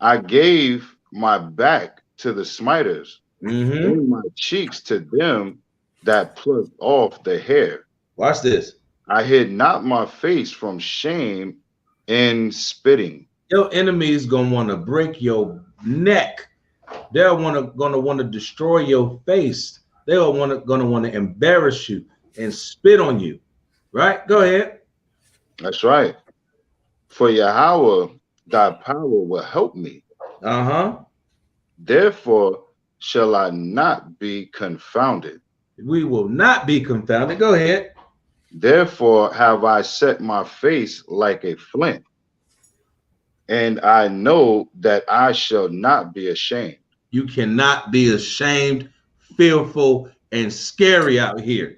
I gave my back to the smiters, and my cheeks to them that plucked off the hair. Watch this. I hid not my face from shame and spitting. Your enemies gonna want to break your neck. They're gonna want to destroy your face. They're gonna want to embarrass you and spit on you. Right? Go ahead. That's right. For Yahweh, thy power will help me. Therefore shall I not be confounded. We will not be confounded. Go ahead. Therefore have I set my face like a flint, and I know that I shall not be ashamed. You cannot be ashamed, fearful, and scary out here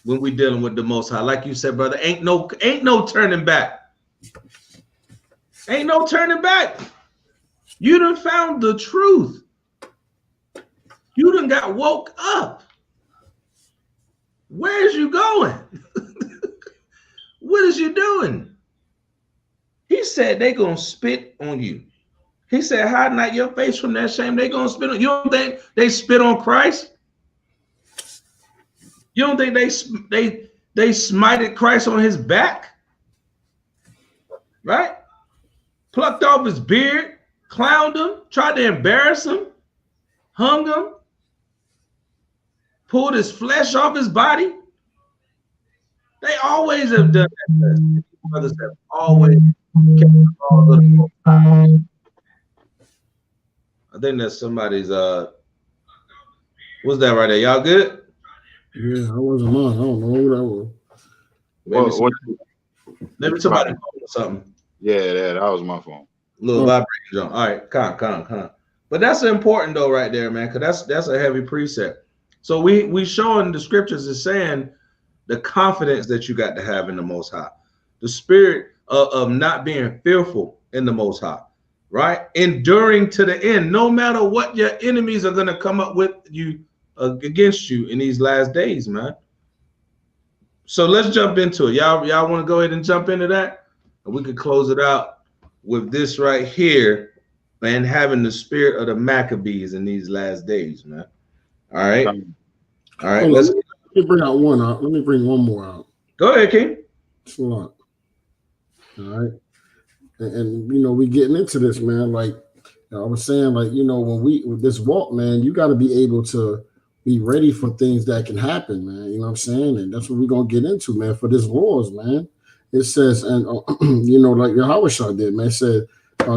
when we're dealing with the Most High. Like you said, brother, ain't no turning back. Ain't no turning back. You done found the truth. You done got woke up. Where's you going? What is you doing? He said they gonna spit on you. He said, hide not your face from that shame. They gonna spit on you. Don't think they spit on Christ? You don't think they smited Christ on his back? Right? Plucked off his beard, clowned him, tried to embarrass him, hung him, pulled his flesh off his body. They always have done that. Brothers have always kept the laws of the Most High. I think that's somebody's what's that right there? Y'all good? Yeah, I wasn't mine. I don't know who that was. Maybe somebody phone or something. Yeah, that was my phone. Little vibration. All right, con. But that's important though, right there, man, because that's a heavy precept. So we showing the scriptures is saying the confidence that you got to have in the Most High, the spirit of not being fearful in the Most High, right? Enduring to the end, no matter what your enemies are gonna come up with you against you in these last days, man. So let's jump into it. Y'all want to go ahead and jump into that? And we could close it out with this right here, man, having the spirit of the Maccabees in these last days, man. All right. All right. Let me bring out one out. Let me bring one more out. Go ahead, King. All right. And you know, we getting into this, man. Like I was saying, like, you know, with this walk, man, you got to be able to be ready for things that can happen, man. You know what I'm saying? And that's what we're going to get into, man, for this laws, man. It says, and, you know, like Yahawashi did, man, it said,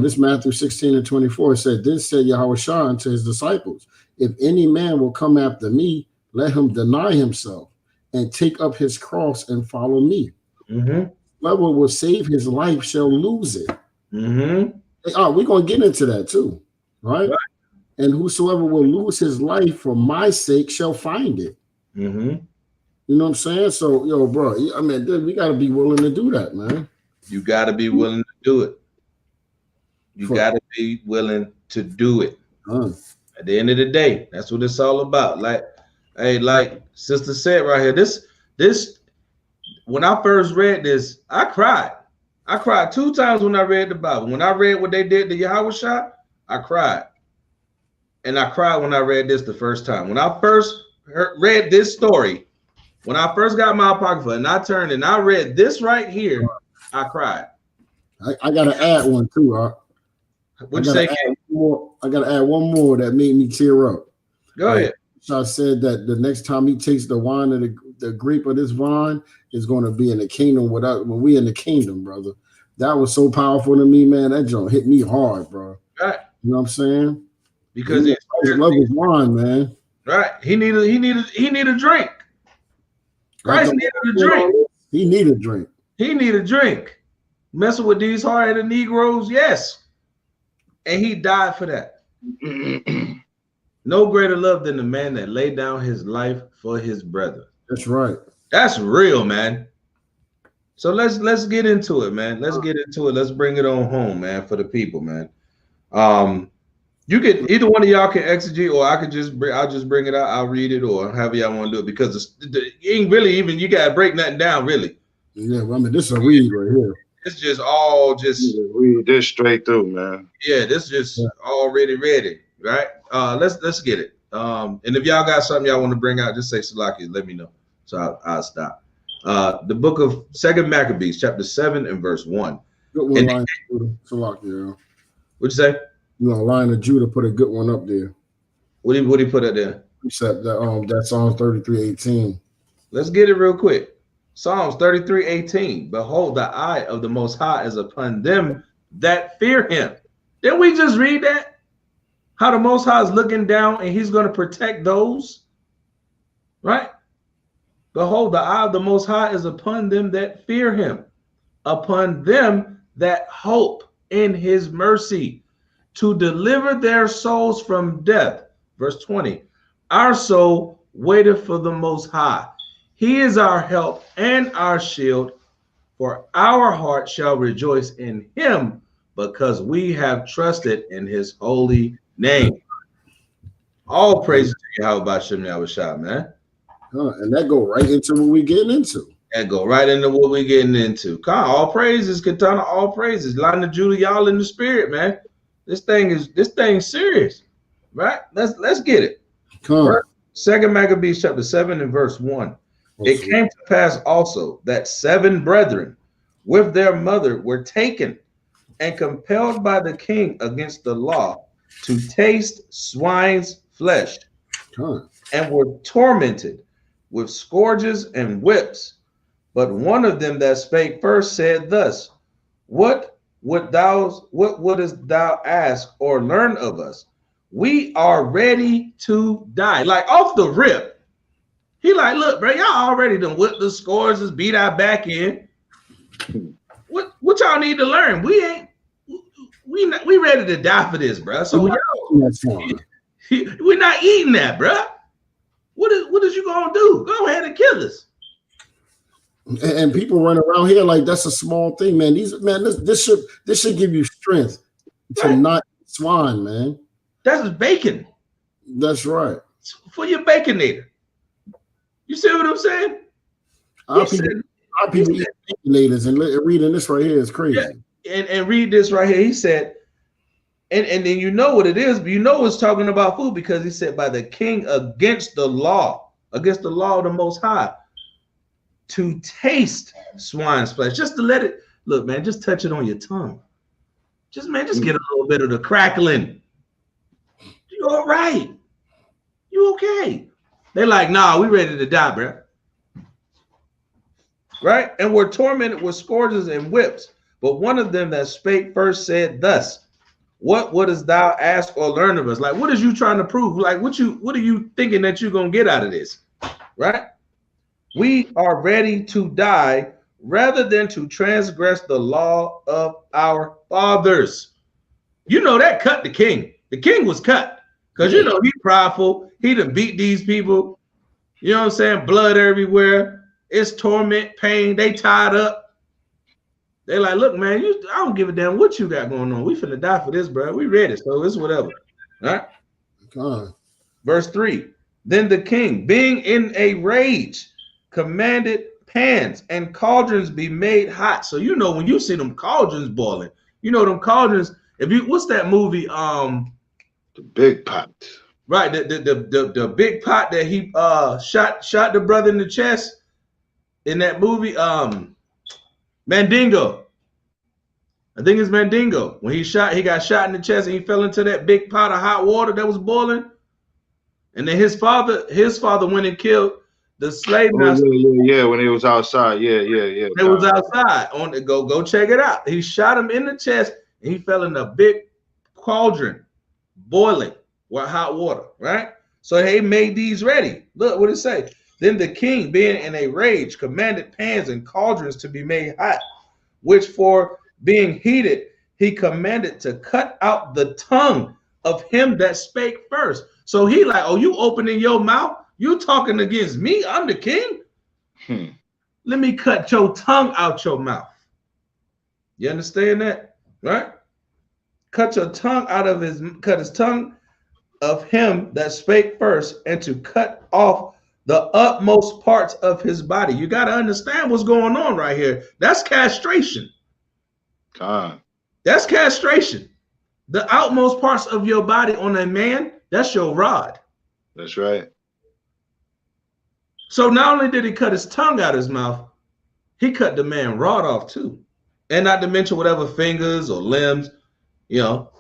this Matthew 16:24, it said, this said Yahawashi unto his disciples, if any man will come after me, let him deny himself and take up his cross and follow me. Whoever will save his life shall lose it. We're going to get into that too, right? And whosoever will lose his life for my sake shall find it. You know what I'm saying? So, yo, bro, I mean, we got to be willing to do that, man. You got to be willing to do it. You got to be willing to do it. At the end of the day, that's what it's all about. Like, hey, like sister said right here, this, when I first read this, I cried. I cried 2 times when I read the Bible. When I read what they did to Yahawashi, I cried. And I cried when I read this the first time. When I first read this story, when I first got my apocrypha and I turned and I read this right here, I cried. I got to add one too. What'd you say? I got to add one more that made me tear up. Go ahead. So I said that the next time he takes the wine of the grape of this vine is going to be in the kingdom when we in the kingdom, brother. That was so powerful to me, man. That joint hit me hard, bro. Right. You know what I'm saying? Because he love his wine, man. Right. He needed a drink. Christ needed a drink. He needed a drink. He needed a drink. Messing with these hard-headed Negroes, yes. And he died for that. No greater love than the man that laid down his life for his brother. That's right. That's real, man. So let's get into it, man. Let's get into it. Let's bring it on home, man, for the people, man. You could either one of y'all can exegete, or I'll just bring it out. I'll read it, or however y'all want to do it, because it ain't really even, you gotta break nothing down really. Yeah, well, I mean, this is a read right here. It's just all just read this straight through, man. Yeah, this just already ready, right? Let's get it. And if y'all got something y'all want to bring out, just say Salaki, let me know. So I'll stop. The book of 2 Maccabees, chapter 7 and verse 1. Good one, line of Judah. Salaki, yeah. What'd you say? You know, line of Judah put a good one up there. What he put up there? Except that Psalm 33:18. Let's get it real quick. Psalms 33:18. Behold, the eye of the Most High is upon them that fear him. Didn't we just read that? How the Most High is looking down and he's going to protect those, right? Behold, the eye of the Most High is upon them that fear him, upon them that hope in his mercy, to deliver their souls from death. Verse 20, our soul waiteth for the Most High. He is our help and our shield, for our heart shall rejoice in him, because we have trusted in his holy name. All praises to Yahawashi, man. And that go right into what we getting into. And go right into what we getting into. All praises, Katana, all praises. Line of Judah, y'all in the spirit, man. This thing's serious, right? Let's get it. Second Maccabees chapter 7 and verse 1. It came to pass also that 7 brethren with their mother were taken and compelled by the king against the law to taste swine's flesh, and were tormented with scourges and whips. But one of them that spake first said thus, What wouldest thou ask or learn of us? We are ready to die. Like off the rip. He like, look, bro, y'all already done whipped the scourges, beat our back in. What y'all need to learn? We ready to die for this, bro. So we're not eating that, bro. What is you gonna do? Go ahead and kill us. And people run around here like that's a small thing, man. This should give you strength to not eat swine, man. That's bacon. That's right. For your baconator. You see what I'm saying? Our people eat baconators, and reading this right here is crazy. Yeah. And read this right here. He said, and then you know what it is, but you know it's talking about food, because he said by the king against the law of the Most High, to taste swine's flesh, just to let it, look, man, just touch it on your tongue. Just get a little bit of the crackling. You all right? You okay? They're like, nah, we ready to die, bro. Right? And were tormented with scourges and whips. But one of them that spake first said thus, what wouldest thou ask or learn of us? Like, what is you trying to prove? Like, what are you thinking that you're gonna get out of this? Right? We are ready to die rather than to transgress the law of our fathers. You know that cut the king. The king was cut. Because you know he prideful. He done beat these people. You know what I'm saying? Blood everywhere. It's torment, pain. They tied up. They like, look, man, I don't give a damn what you got going on. We finna die for this, bro. We ready, so it's whatever. All right. Verse 3. Then the king, being in a rage, commanded pans and cauldrons be made hot. So you know when you see them cauldrons boiling, you know them cauldrons. What's that movie? The Big Pot. Right, the big pot that he shot the brother in the chest in that movie, Mandingo. I think it's Mandingo. When he got shot in the chest and he fell into that big pot of hot water that was boiling. And then his father went and killed the slave master. Yeah, when he was outside. Yeah. It was outside. Go check it out. He shot him in the chest and he fell in a big cauldron, boiling with hot water, right? So they made these ready. Look what it say. Then the king, being in a rage, commanded pans and cauldrons to be made hot, which for being heated, he commanded to cut out the tongue of him that spake first. So he like, oh, you opening your mouth? You talking against me? I'm the king. Let me cut your tongue out your mouth. You understand that? Right? cut his tongue of him that spake first, and to cut off the utmost parts of his body. You got to understand what's going on right here. That's castration. God. That's castration. The outmost parts of your body on a man, that's your rod. That's right. So not only did he cut his tongue out of his mouth, he cut the man rod off too. And not to mention whatever fingers or limbs, you know,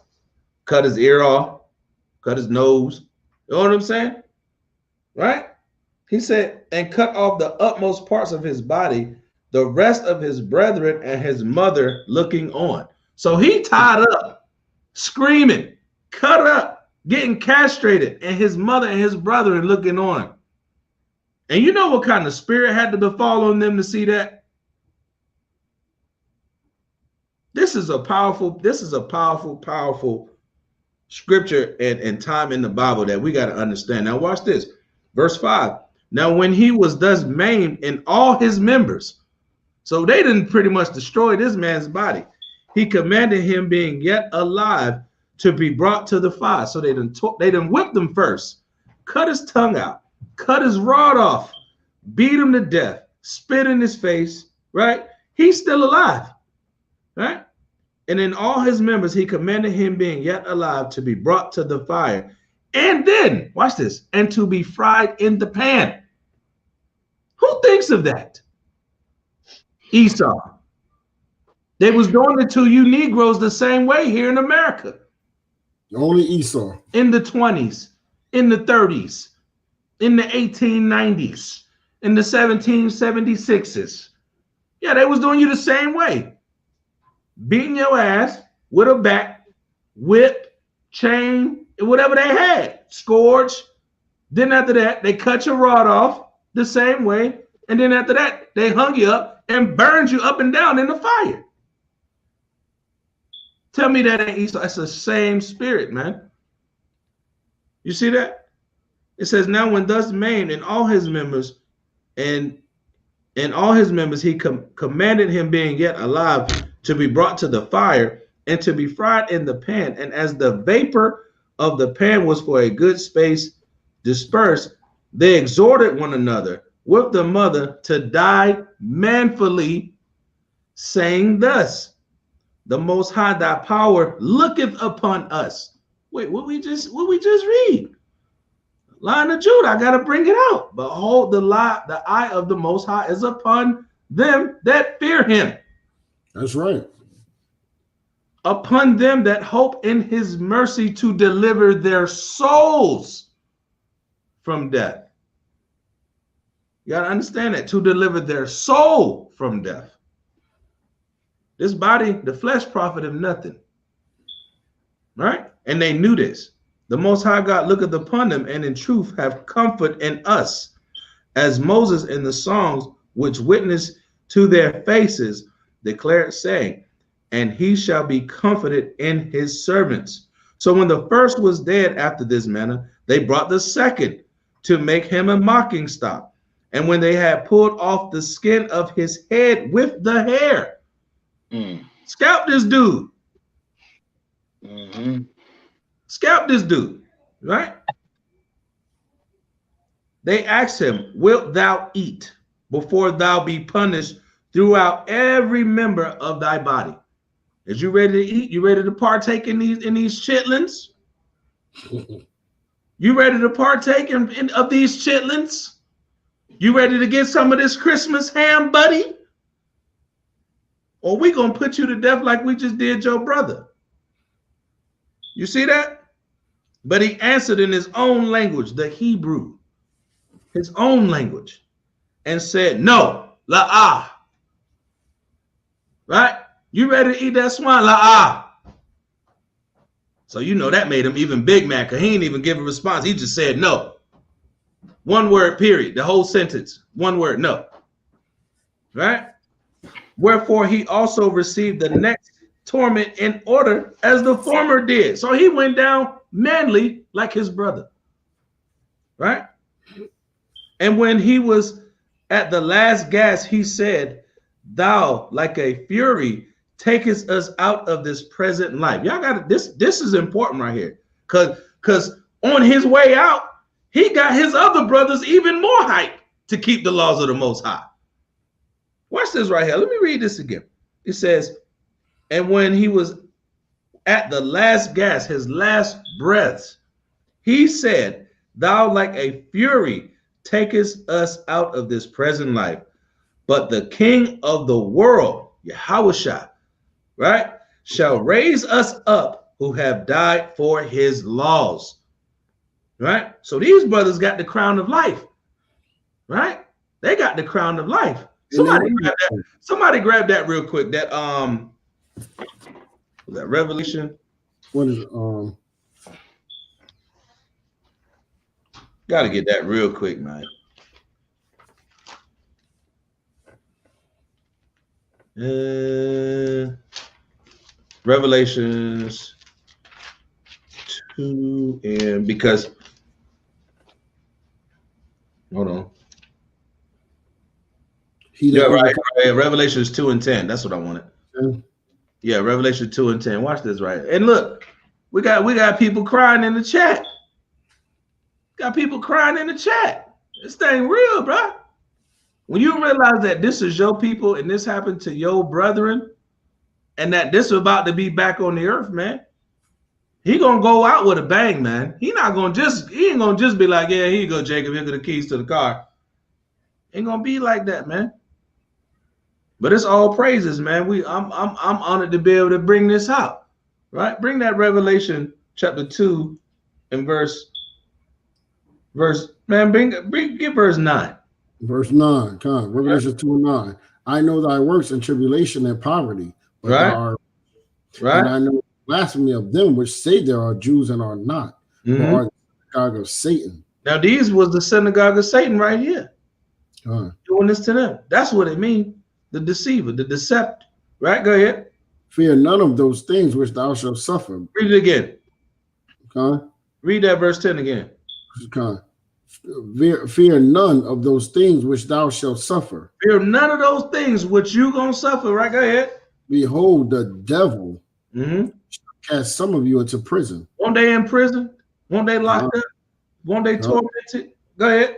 cut his ear off, cut his nose. You know what I'm saying? Right? He said, and cut off the utmost parts of his body, the rest of his brethren and his mother looking on. So he tied up, screaming, cut up, getting castrated, and his mother and his brethren looking on. And you know what kind of spirit had to befall on them to see that? This is a powerful scripture and time in the Bible that we got to understand. Now watch this. Verse 5. Now when he was thus maimed in all his members, so they didn't pretty much destroy this man's body, he commanded him, being yet alive, to be brought to the fire. So they didn't whip him first, cut his tongue out, cut his rod off, beat him to death, spit in his face, right? He's still alive, right? And in all his members, he commanded him, being yet alive, to be brought to the fire. And then, watch this, and to be fried in the pan. Who thinks of that? Esau. They was doing it to you Negroes the same way here in America. Only Esau. In the 20s, in the 30s, in the 1890s, in the 1776s. Yeah, they was doing you the same way. Beating your ass with a bat, whip, chain, whatever they had, scourge. Then after that, they cut your rod off the same way. And then after that, they hung you up and burned you up and down in the fire. Tell me that ain't Esau. It's the same spirit, man. You see that? It says, now when thus maimed in all his members, and in all his members, he commanded him, being yet alive, to be brought to the fire and to be fried in the pan. And as the vapor of the pan was for a good space dispersed, they exhorted one another with the mother to die manfully, saying thus, the Most High, thy power looketh upon us. Wait, what we just read? Lion of Judah, I gotta bring it out. Behold, the eye of the Most High is upon them that fear him. That's right. Upon them that hope in his mercy, to deliver their souls from death. You got to understand that, to deliver their soul from death. This body, the flesh, profiteth nothing. Right? And they knew this. The Most High God looketh upon them, and in truth have comfort in us, as Moses in the songs which witness to their faces declared, saying, and he shall be comforted in his servants. So when the first was dead after this manner, they brought the second to make him a mocking stock. And when they had pulled off the skin of his head with the hair, scalp this dude. Scalp this dude, right? They asked him, wilt thou eat before thou be punished throughout every member of thy body? Is you ready to eat? You ready to partake in these chitlins? You ready to partake of these chitlins? You ready to get some of this Christmas ham, buddy? Or we gonna put you to death like we just did your brother. You see that? But he answered in his own language, the Hebrew, his own language, and said, no, la'ah. Right? You ready to eat that swine? La'ah. So you know that made him even big mad, because he didn't even give a response. He just said no. One word, period. The whole sentence. One word, no. Right? Wherefore he also received the next torment in order as the former did. So he went down manly like his brother. Right? And when he was at the last gasp, he said, thou like a fury taketh us out of this present life. Y'all got this. This is important right here, because on his way out, he got his other brothers even more hype to keep the laws of the Most High. Watch this right here. Let me read this again. It says, and when he was at the last gasp, his last breaths, he said, thou like a fury takest us out of this present life, but the King of the world, Yahawashi, right, shall raise us up who have died for his laws. Right? So these brothers got the crown of life. Right? They got the crown of life. Somebody grab that real quick. That Revelation. What is it? Gotta get that real quick, man. Revelations 2, and because hold on. Yeah, right. Revelations 2 and 10. That's what I wanted. Yeah, Revelation 2 and 10. Watch this right. And look, we got people crying in the chat. Got people crying in the chat. This thing real, bro. When you realize that this is your people and this happened to your brethren, and that this is about to be back on the earth, man, he gonna go out with a bang, man. He ain't gonna just be like, yeah, here you go, Jacob, here are the keys to the car. Ain't gonna be like that, man. But it's all praises, man. I'm honored to be able to bring this out, right? Bring that Revelation chapter 2 and verse, man, get verse 9. Verse 9, come. Revelation 2 and 9. I know thy works and tribulation and poverty, but right, thou art, right. And I know blasphemy of them which say there are Jews and are not, but are the synagogue of Satan. Now these was the synagogue of Satan right here, doing this to them. That's what it means. The deceiver, the deceptor. Right? Go ahead. Fear none of those things which thou shalt suffer. Read it again. Okay. Read that verse 10 again. Okay. Fear none of those things which thou shalt suffer. Fear none of those things which you gonna suffer. Right? Go ahead. Behold, the devil shall cast some of you into prison. Won't they in prison? Won't they locked up? Won't they tormented? Go ahead.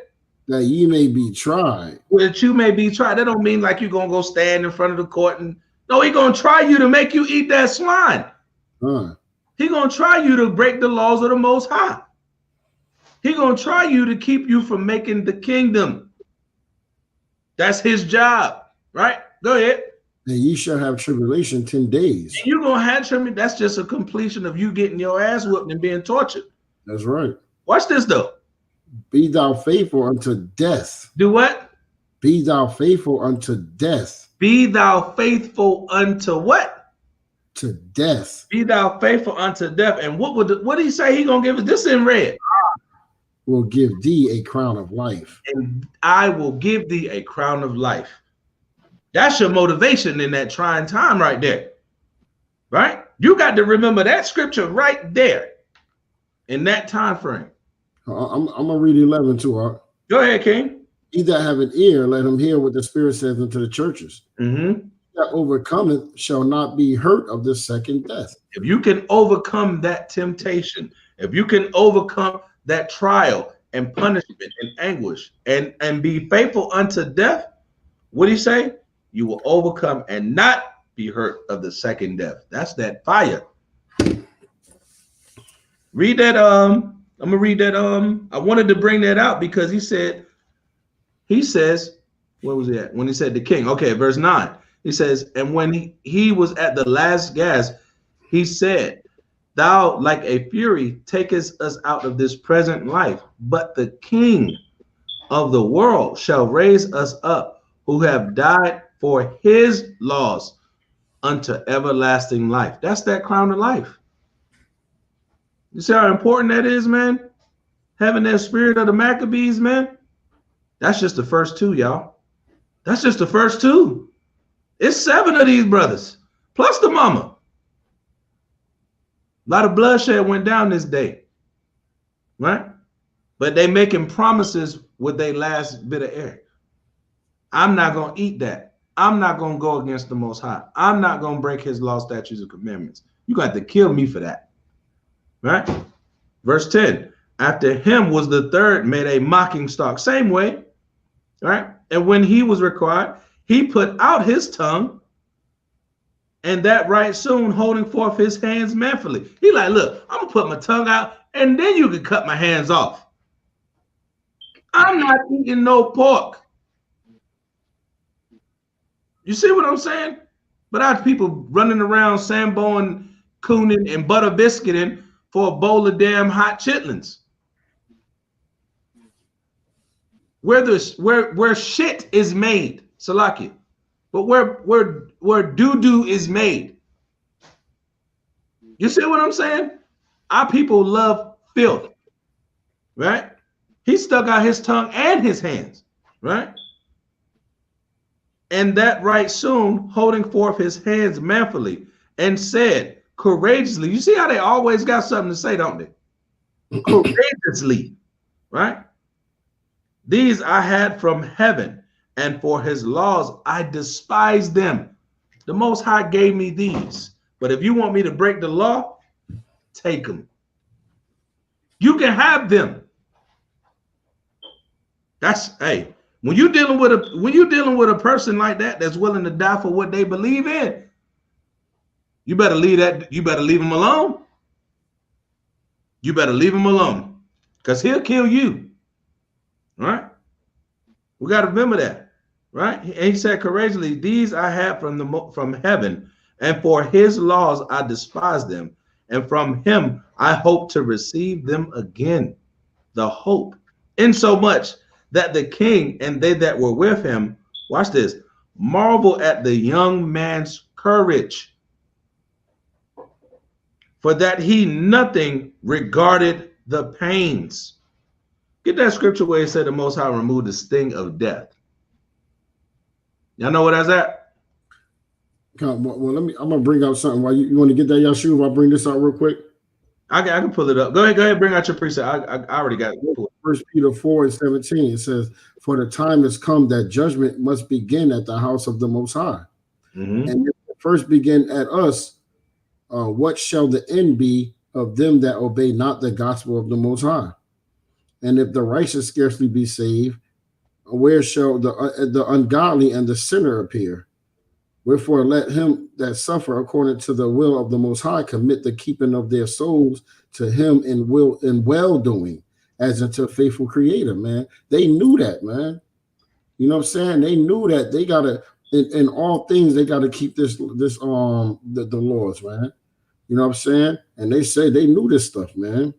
That ye may be tried. That you may be tried. That don't mean like you're gonna go stand in front of the court and no, he gonna try you to make you eat that swine. He gonna try you to break the laws of the Most High. He gonna try you to keep you from making the kingdom. That's his job, right? Go ahead. And ye shall have tribulation 10 days. And you're gonna have tribulation. That's just a completion of you getting your ass whooped and being tortured. That's right. Watch this though. Be thou faithful unto death. Do what? Be thou faithful unto death. Be thou faithful unto what? To death. Be thou faithful unto death. And what did he say he gonna give us? This in red. Will give thee a crown of life. And I will give thee a crown of life. That's your motivation in that trying time right there. Right? You got to remember that scripture right there in that time frame. I'm gonna read 11 too. Go ahead, King. He that have an ear, let him hear what the Spirit says unto the churches. That overcometh shall not be hurt of the second death. If you can overcome that temptation, if you can overcome that trial and punishment and anguish and be faithful unto death, what do you say? You will overcome and not be hurt of the second death. That's that fire. Read that. I'm gonna read that. I wanted to bring that out because he says, where was he at? When he said the king. Okay, verse 9. He says, and when he was at the last gasp, he said, thou like a fury takest us out of this present life, but the King of the world shall raise us up, who have died for his laws unto everlasting life. That's that crown of life. You see how important that is, man? Having that spirit of the Maccabees, man. That's just the first two, y'all. That's just the first two. It's 7 of these brothers, plus the mama. A lot of bloodshed went down this day, right? But they making promises with their last bit of air. I'm not going to eat that. I'm not going to go against the Most High. I'm not going to break his law, statutes, and commandments. You got to kill me for that. Right? Verse 10. After him was the third made a mocking stock. Same way. Right? And when he was required, he put out his tongue, and that right soon, holding forth his hands manfully. He like, look, I'm going to put my tongue out, and then you can cut my hands off. I'm not eating no pork. You see what I'm saying? But I have people running around samboing, cooning, and butter biscuiting for a bowl of damn hot chitlins. Where shit is made, Salaki, but where doo-doo is made. You see what I'm saying? Our people love filth, right? He stuck out his tongue and his hands, right? And that right soon, holding forth his hands manfully, and said courageously. You see how they always got something to say, don't they? Courageously, right? These I had from heaven, and for his laws I despised them. The Most High gave me these. But if you want me to break the law, take them. You can have them. That's, hey, when you're dealing with a person like that that's willing to die for what they believe in, you better leave him alone. You better leave him alone, because he'll kill you. Right? We got to remember that, right? And he said courageously, these I have from heaven, and for his laws I despise them, and from him I hope to receive them again. The hope, insomuch that the king and they that were with him, watch this, marvel at the young man's courage, for that he nothing regarded the pains. Get that scripture where it said the Most High removed the sting of death. Y'all know what that's at? Well, I'm gonna bring out something. While you want to get that, Yahshua? I'll bring this out real quick. I can pull it up. Go ahead, bring out your precept. I already got it. 1 Peter 4:17. It says, "For the time has come that judgment must begin at the house of the Most High, and if it first begin at us, what shall the end be of them that obey not the gospel of the Most High? And if the righteous scarcely be saved, where shall the ungodly and the sinner appear? Wherefore let him that suffer according to the will of the Most High commit the keeping of their souls to him in well-doing, as unto a faithful Creator." Man, they knew that, man. You know what I'm saying? They knew that they gotta in all things they gotta keep the laws, man. You know what I'm saying? And they say they knew this stuff, man.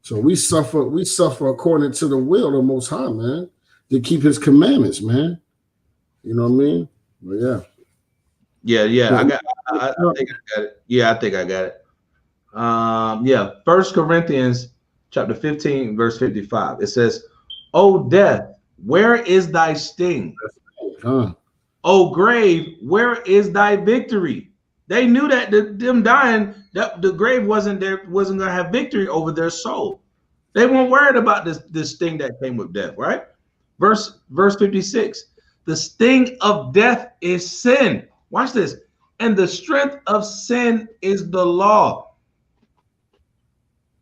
So we suffer according to the will of the Most High, man, to keep his commandments, man. You know what I mean? But yeah. Yeah. I think I got it. Yeah, I think I got it. 1 Corinthians chapter 15, verse 55. It says, "O death, where is thy sting? O grave, where is thy victory?" They knew that them dying, that the grave wasn't gonna have victory over their soul. They weren't worried about this thing that came with death, right? Verse 56. The sting of death is sin. Watch this. And the strength of sin is the law.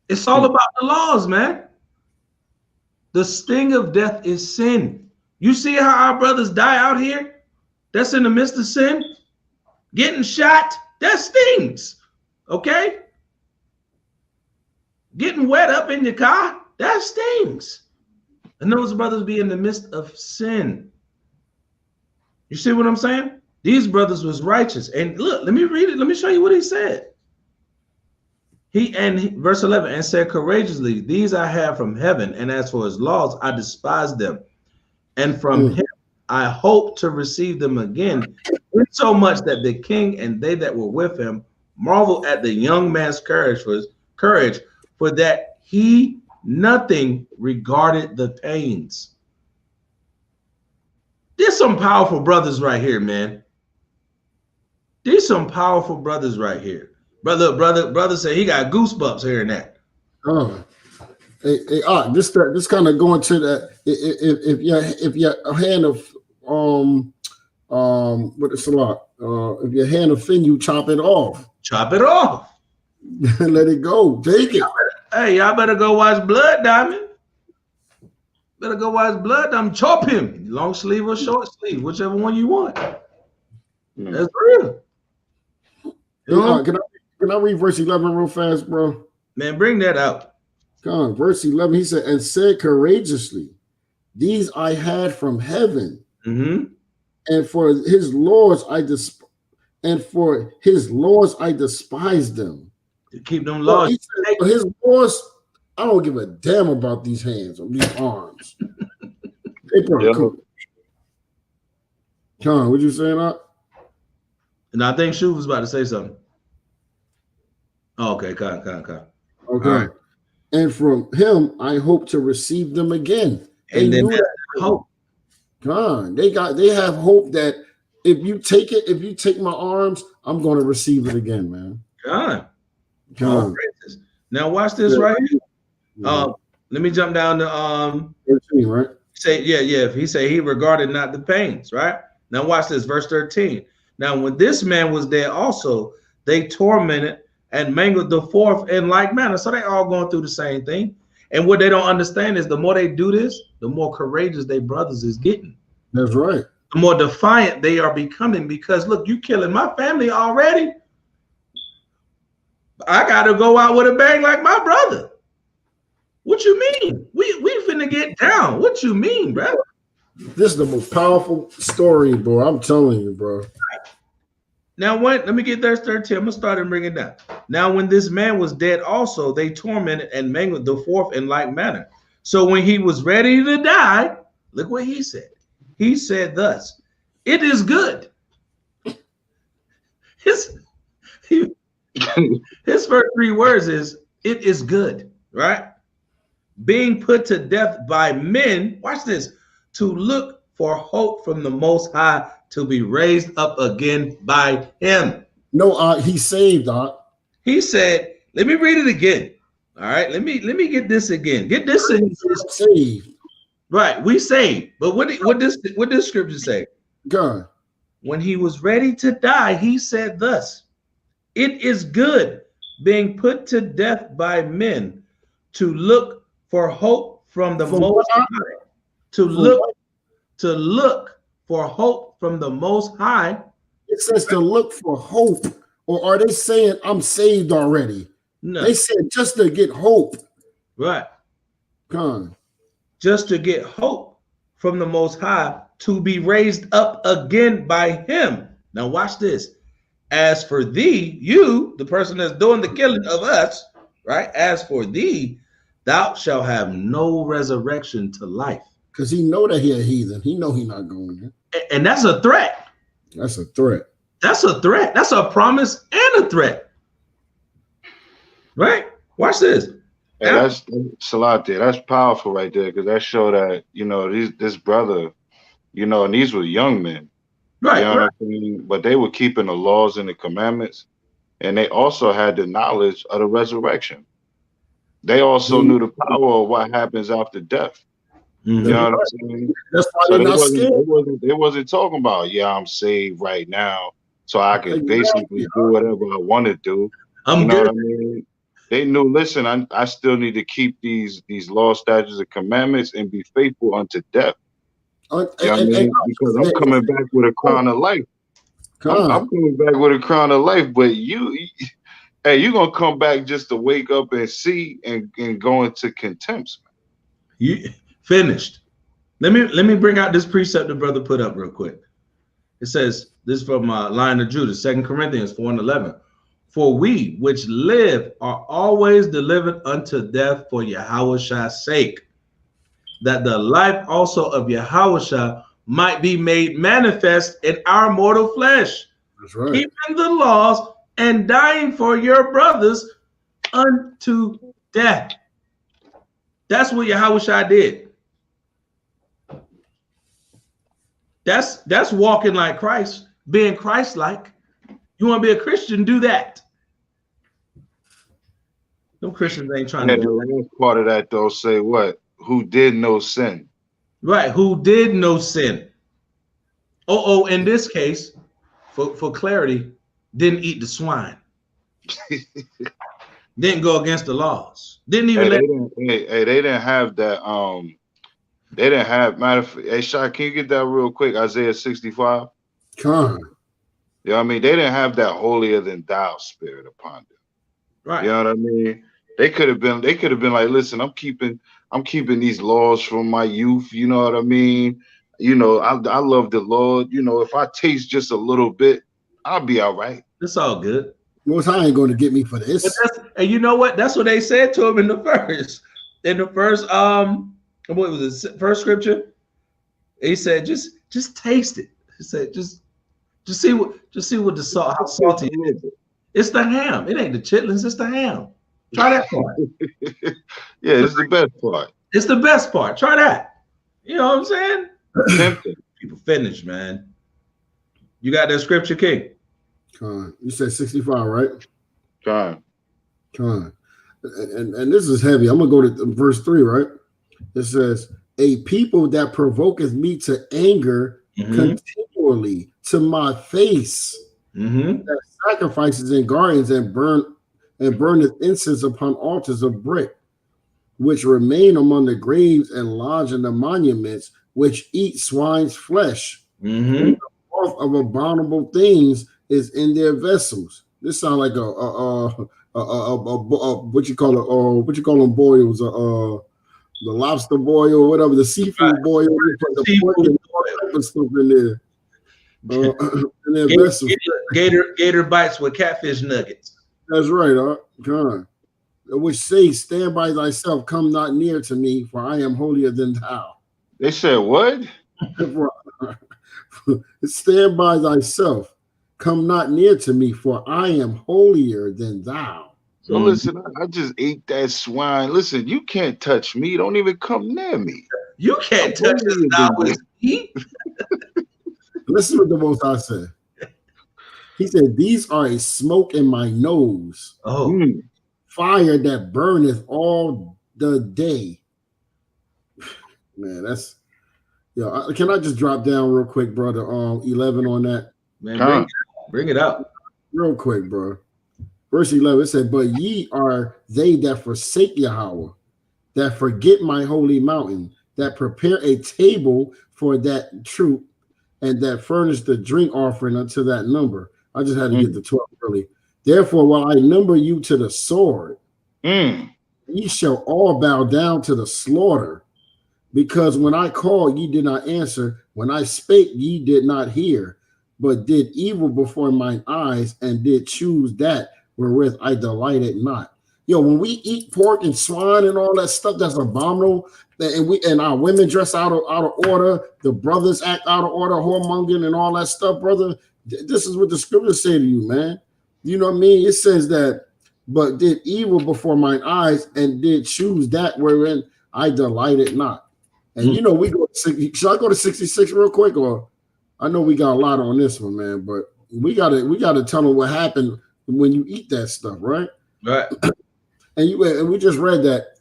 It's all about the laws, man. The sting of death is sin. You see how our brothers die out here? That's in the midst of sin. Getting shot, that stings, okay? Getting wet up in your car, that stings. And those brothers be in the midst of sin. You see what I'm saying? These brothers was righteous. And look, let me read it. Let me show you what he said. Verse 11, "And said courageously, these I have from heaven, and as for his laws, I despise them. And from him I hope to receive them again, so much that the king and they that were with him marvel at the young man's courage, for that he nothing regarded the pains." There's some powerful brothers right here, man. There's some powerful brothers right here. Brother say he got goosebumps hearing that. Oh, this kind of going to that. If your hand of But it's a lot. If your hand offend you, chop it off. Chop it off. Let it go. Take it. Hey, y'all better go watch Blood Diamond. Better go watch Blood Diamond. Chop him. Long sleeve or short sleeve, whichever one you want. That's real. Can I read verse 11 real fast, bro? Man, bring that out. Come on, verse 11. He said, and said courageously, these I had from heaven, and for his laws I despise them. To keep them laws. So his laws, I don't give a damn about these hands or these arms. They probably cool. Con, what you saying, that? And I think Shu was about to say something. Oh, okay, Con. Okay. Right. And from him, I hope to receive them again. And then hope. God, they have hope that if you take my arms, I'm going to receive it again, man. God. Now watch this right here. Let me jump down to 13, right? Say, yeah. He said he regarded not the pains, right? Now watch this, verse 13. Now when this man was dead also, they tormented and mangled the fourth in like manner. So they all going through the same thing. And what they don't understand is the more they do this, the more courageous their brothers is getting. That's right. The more defiant they are becoming, because look, you killing my family already. I got to go out with a bang like my brother. What you mean? We finna get down. What you mean, bro? This is the most powerful story, bro. I'm telling you, bro. Now, let me get verse 13. I'm going to start and bring it down. Now, when this man was dead also, they tormented and mangled the fourth in like manner. So when he was ready to die, look what he said. He said thus, it is good. His first three words is, it is good, right? Being put to death by men, watch this, to look for hope from the Most High, to be raised up again by him. No, he saved, He said, let me read it again. All right, let me get this again. Get this in. Saved. Right, we saved. But what does scripture say? God. When he was ready to die, he said thus, it is good being put to death by men, to look for hope from the Most High. To look for hope from the Most High. It says to look for hope, or are they saying I'm saved already? No. They said just to get hope. Right. Come. Just to get hope from the Most High, to be raised up again by him. Now watch this. As for thee, you, the person that's doing the killing of us, right? As for thee, thou shalt have no resurrection to life. Because he know that he a heathen. He know he not going there. And that's a threat. That's a threat. That's a threat. That's a promise and a threat. Right? Watch this. Hey, that's Salat there. That's powerful right there, because that show that, this brother, and these were young men. Right. You know what I mean? But they were keeping the laws and the commandments, and they also had the knowledge of the resurrection. They also knew the power of what happens after death. You know what I'm saying? That's why they're not scared. They wasn't talking about, I'm saved right now, so I can basically do whatever I want to do. You know what I mean? They knew, listen, I still need to keep these laws, statutes, and commandments and be faithful unto death. You know what I mean? Because I'm coming back with a crown of life. I'm coming back with a crown of life, but you're gonna come back just to wake up and see and go into contempt. You finished. Let me bring out this precept the brother put up real quick. It says, this is from Lion of Judah, 2 Corinthians 4:11. For we which live are always delivered unto death for Yahawashi's sake, that the life also of Yahawashi might be made manifest in our mortal flesh. That's right. Keeping the laws and dying for your brothers unto death. That's what Yahawashi did. That's walking like Christ, being Christ-like. You want to be a Christian, do that. No Christians ain't trying to do that. The last part of that, though, say what? Who did no sin. Right, who did no sin. Oh, in this case, for clarity, didn't eat the swine. Didn't go against the laws. Didn't even they didn't have that. They didn't have matter. Hey, Shai, can you get that real quick? Isaiah 65. Con. You know what I mean? They didn't have that holier than thou spirit upon them. Right. You know what I mean? They could have been like, listen, I'm keeping these laws from my youth. You know what I mean? You know, I love the Lord. You know, if I taste just a little bit, I'll be all right. It's all good. Most High ain't going to get me for this. And you know what? That's what they said to him in the first what was the first scripture? He said, just taste it. He said, just see what the salt, how salty it is. It's the ham. It ain't the chitlins, it's the ham. Try that part. Yeah, it's the best part. It's the best part. Try that. You know what I'm saying? People finish, man. You got that scripture, King? Con. You said 65, right? Con. And this is heavy. I'm going to go to verse 3, right? It says, a people that provoketh me to anger continually to my face, that sacrifices in gardens and burneth incense upon altars of brick, which remain among the graves and lodge in the monuments, which eat swine's flesh. And the broth of abominable things is in their vessels. This sounds like what you call them boils, the lobster boil or whatever, the seafood boil. You put the pork and all type of stuff in there. In their vessels. Gator bites with catfish nuggets. That's right, God. Which says, stand by thyself, come not near to me, for I am holier than thou. They said what? Stand by thyself, come not near to me, for I am holier than thou. So listen, I just ate that swine. Listen, you can't touch me. Don't even come near me. You can't touch us now with me. Listen what the Most High said. He said, these are a smoke in my nose. Fire that burneth all the day. Man, that's can I just drop down real quick, brother? 11 on that. Man, bring it up. Real quick, bro. Verse 11, it said, but ye are they that forsake Yahweh, that forget my holy mountain, that prepare a table for that troop, and that furnish the drink offering unto that number. I just had to get the 12 early. Therefore, while I number you to the sword, ye shall all bow down to the slaughter. Because when I called, ye did not answer. When I spake, ye did not hear, but did evil before mine eyes, and did choose that wherewith I delighted not. When we eat pork and swine and all that stuff, that's abominable. And our women dress out of order, the brothers act out of order, whoremongering and all that stuff, brother. This is what the scriptures say to you, man. You know what I mean? It says that, but did evil before mine eyes, and did choose that wherein I delighted not. And we go to 60. Should I go to 66 real quick? Or I know we got a lot on this one, man, but we gotta tell them what happened when you eat that stuff, right? Right. And we just read that.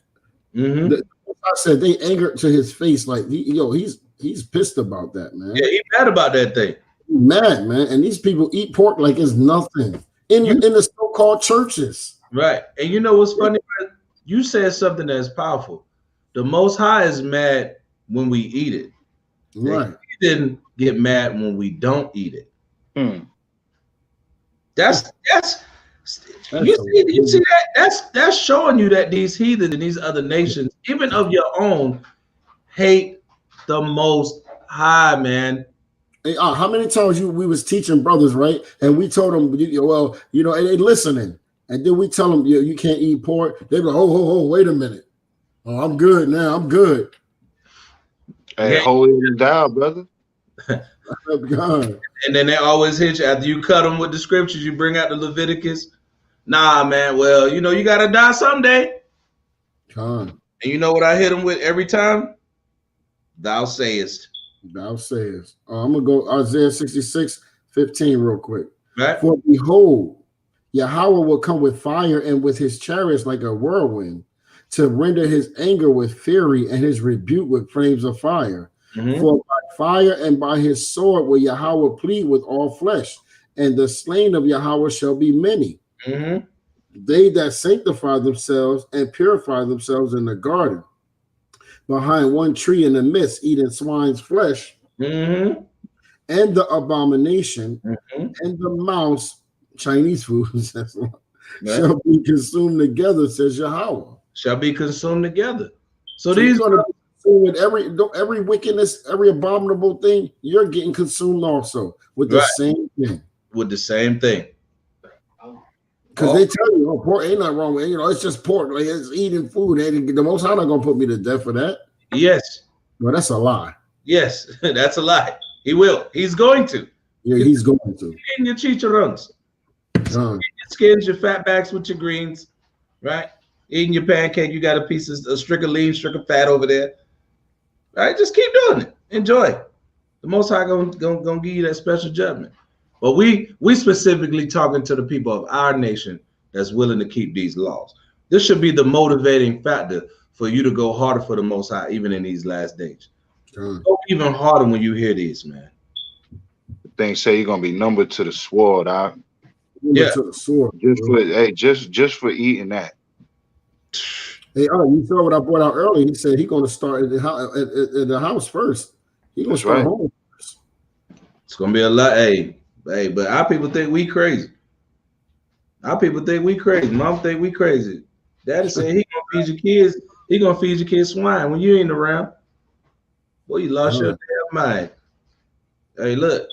I said they angered to his face, like he's pissed about that, man. Yeah, he's mad about that thing. He's mad, man. And these people eat pork like it's nothing in the so-called churches. Right. And you know what's funny? You said something that's powerful. The Most High is mad when we eat it. Right. He didn't get mad when we don't eat it. That's you see that that's showing you that these heathen and these other nations, even of your own, hate the Most High, man. Hey, how many times we was teaching brothers, right? And we told them, and they listening, and then we tell them, you can't eat pork. They go, oh, wait a minute. Oh, I'm good now. I'm good. Hey, hold it down, brother. God. And then they always hit you after you cut them with the scriptures. You bring out the Leviticus. Nah, man. Well, you got to die someday. God. And you know what I hit them with every time? Thou sayest. Thou sayest. I'm going to go Isaiah 66:15 real quick. Right. For behold, Yahweh will come with fire and with his chariots like a whirlwind, to render his anger with fury and his rebuke with flames of fire. For by fire and by his sword will Yahweh plead with all flesh, and the slain of Yahweh shall be many. Mm-hmm. They that sanctify themselves and purify themselves in the garden, behind one tree in the midst, eating swine's flesh, Mm-hmm. and the abomination, Mm-hmm. and the mouse, Chinese food, Right. shall be consumed together, says Yahweh. Shall be consumed together. So So these you're going to be consumed with every wickedness, every abominable thing, you're getting consumed also with the Right. same thing. with the same thing. Because they tell you, oh, pork ain't nothing wrong with it. You know, it's just pork. Like, it's eating food. The Most High not going to put me to death for that. Yes. Well, that's a lie. Yes, that's a lie. He will. He's going to. Yeah, he's going to. Eating your chicharrones. Your skins, your fat backs with your greens, right? Eating your pancake, you got a piece of a strick of lean, strick of fat over there. Right? Just keep doing it. Enjoy. The Most High gonna give you that special judgment. But we specifically talking to the people of our nation that's willing to keep these laws. This should be the motivating factor for you to go harder for the Most High, even in these last days. Go even harder when you hear these, man. Things say you're gonna be numbered to the sword, huh? Yeah, to the sword. Just for eating that. Hey, you saw what I brought out earlier. He said he's going to start at the house first. He's going to start home first. It's going to be a lot. Hey, but our people think we crazy. Our people think we crazy. Mom think we crazy. Daddy said he going to feed your kids. He going to feed your kids swine when you ain't around. Boy, you lost your damn mind. Hey, look,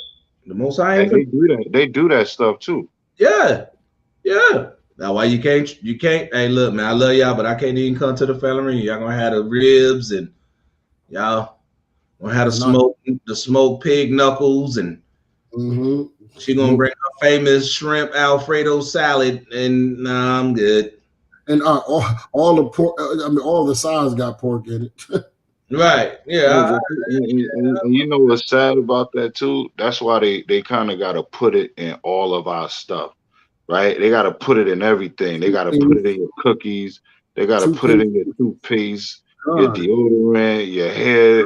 the Most High ain't. They do that stuff too. Yeah. Now, why you can't? Hey, look, man, I love y'all, but I can't even come to the family reunion. Y'all gonna have the ribs and y'all gonna have the smoked pig knuckles, and she gonna bring her famous shrimp Alfredo salad, and nah, I'm good. And all the pork, I mean, all the sides got pork in it. Right? Yeah. And you know what's sad about that too? That's why they kind of got to put it in all of our stuff. Right? They got to put it in everything. They got to put it in your cookies. They got to put it in your toothpaste, your deodorant, your hair.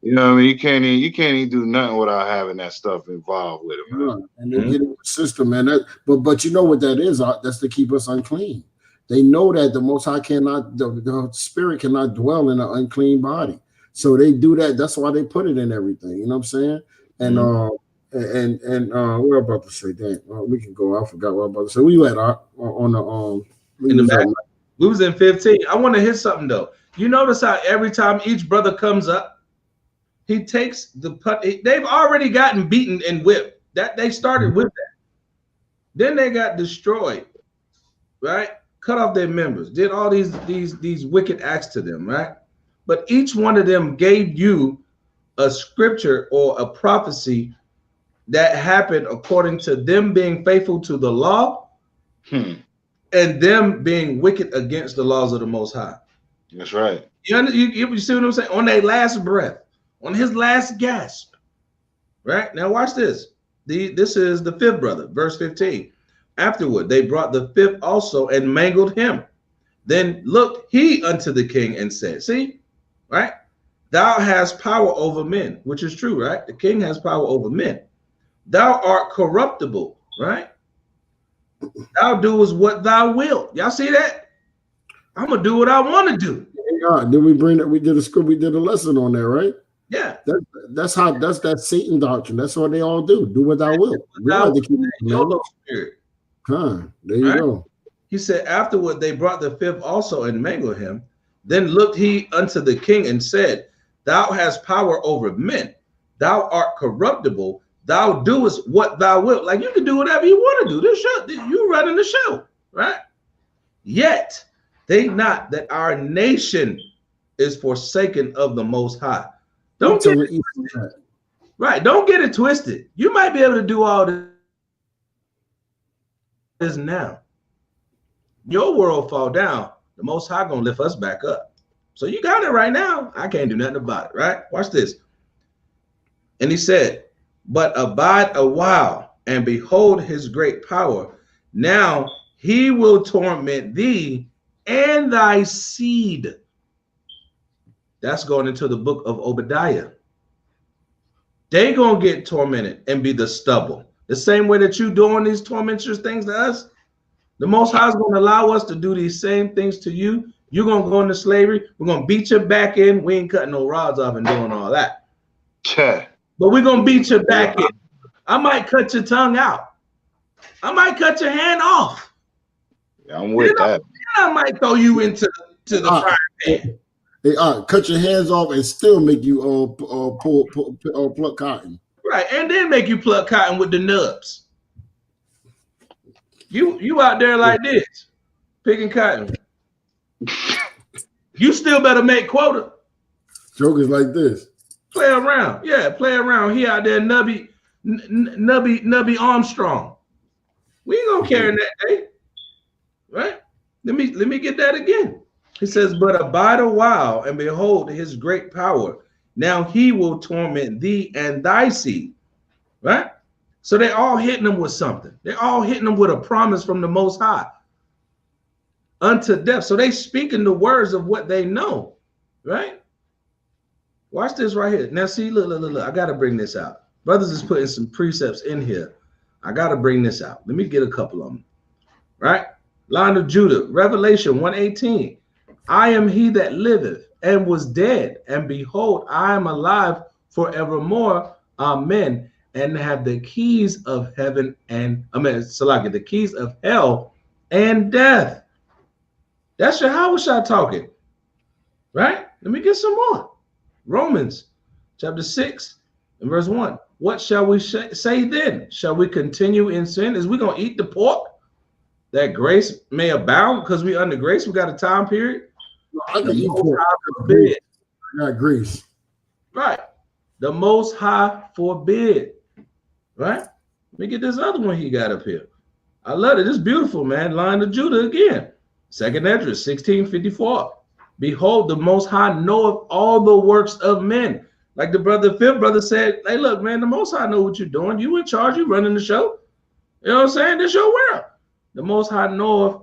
You know what I mean? You can't even do nothing without having that stuff involved with it, man. And they get in the system, man. But you know what that is? That's to keep us unclean. They know that the Most High the spirit cannot dwell in an unclean body. So they do that. That's why they put it in everything. You know what I'm saying? And And we're about to say that we can go. I forgot what I'm about to say. We went on the in the back. We was in 15. I want to hit something though. You notice how every time each brother comes up, he takes the putt. They've already gotten beaten and whipped. That they started with that. Then they got destroyed, right? Cut off their members. Did all these wicked acts to them, right? But each one of them gave you a scripture or a prophecy that happened according to them being faithful to the law and them being wicked against the laws of the Most High. That's right. You see what I'm saying? On their last breath, on his last gasp. Right? Now watch this. This is the fifth brother, verse 15. Afterward, they brought the fifth also and mangled him. Then looked he unto the king and said, see, right? Thou hast power over men, which is true, right? The king has power over men. Thou art corruptible, right? Thou doest what thou wilt. Y'all see that? I'm gonna do what I want to do. Did we bring that? We did a script. We did a lesson on there, right? Yeah. That's that Satan doctrine. That's what they all do. Do what thou wilt. YOLO spirit. There you go. He said, afterward they brought the fifth also and mangled him. Then looked he unto the king and said, thou hast power over men. Thou art corruptible. Thou doest what thou wilt. Like you can do whatever you want to do. This show, you running the show, right? Yet think not that our nation is forsaken of the Most High. Don't get it twisted. Right. Don't get it twisted. You might be able to do all this now. Your world fall down. The Most High gonna lift us back up. So you got it right now. I can't do nothing about it, right? Watch this. And he said, but abide a while and behold his great power. Now he will torment thee and thy seed. That's going into the book of Obadiah. They gonna get tormented and be the stubble. The same way that you doing these tormentors things to us, the Most High is gonna allow us to do these same things to you. You're gonna go into slavery. We're gonna beat your back in. We ain't cutting no rods off and doing all that. But we're gonna beat your back in. I might cut your tongue out. I might cut your hand off. Yeah, I'm with that. I might throw you into the fire pan. Hey, cut your hands off and still make you pluck cotton. Right, and then make you pluck cotton with the nubs. You out there like this, picking cotton. You still better make quota. Jokers like this. Play around, yeah, play around. He out there, Nubby Armstrong. We ain't gonna carry that day, right? Let me get that again. He says, "But abide a while, and behold his great power. Now he will torment thee and thy seed." Right? So they're all hitting them with something. They're all hitting them with a promise from the Most High unto death. So they speaking the words of what they know, right? Watch this right here. Now see, look. I got to bring this out. Brothers is putting some precepts in here. I got to bring this out. Let me get a couple of them, right? Line of Judah, Revelation 1:18. I am he that liveth and was dead, and behold, I am alive forevermore. Amen. And have the keys of heaven and Salaki, the keys of hell and death. That's Yahawashi talking, right? Let me get some more. Romans chapter 6 and verse 1. What shall we say then? Shall we continue in sin? Is we gonna eat the pork that grace may abound because we under grace? We got a time period. I can eat pork. I got grace. Right. The Most High forbid. Right? Let me get this other one he got up here. I love it. It's beautiful, man. Line of Judah again. 2nd Esdras 16:54. Behold, the Most High knoweth all the works of men. Like the fifth brother said, hey, look, man, the Most High know what you're doing. You in charge. You running the show. You know what I'm saying? This your world. The Most High knoweth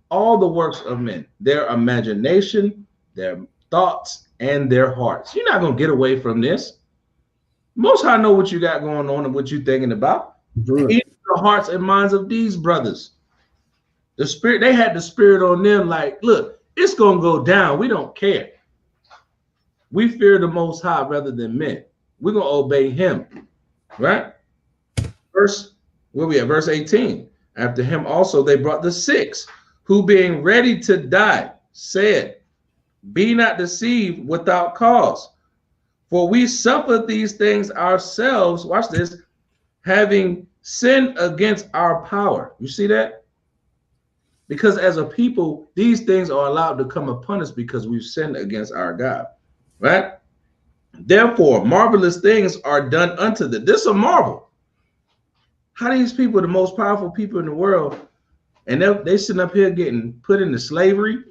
all the works of men, their imagination, their thoughts, and their hearts. You're not going to get away from this. Most High know what you got going on and what you're thinking about. Right. Even the hearts and minds of these brothers. The spirit, they had the spirit on them like, look, it's going to go down. We don't care. We fear the Most High rather than men. We're going to obey him. Right? Verse 18. After him also they brought the 6, who being ready to die, said, be not deceived without cause. For we suffer these things ourselves, watch this, having sinned against our power. You see that? Because as a people, these things are allowed to come upon us because we've sinned against our God, right? Therefore, marvelous things are done unto them. This is a marvel. How these people, the most powerful people in the world, and they sitting up here getting put into slavery.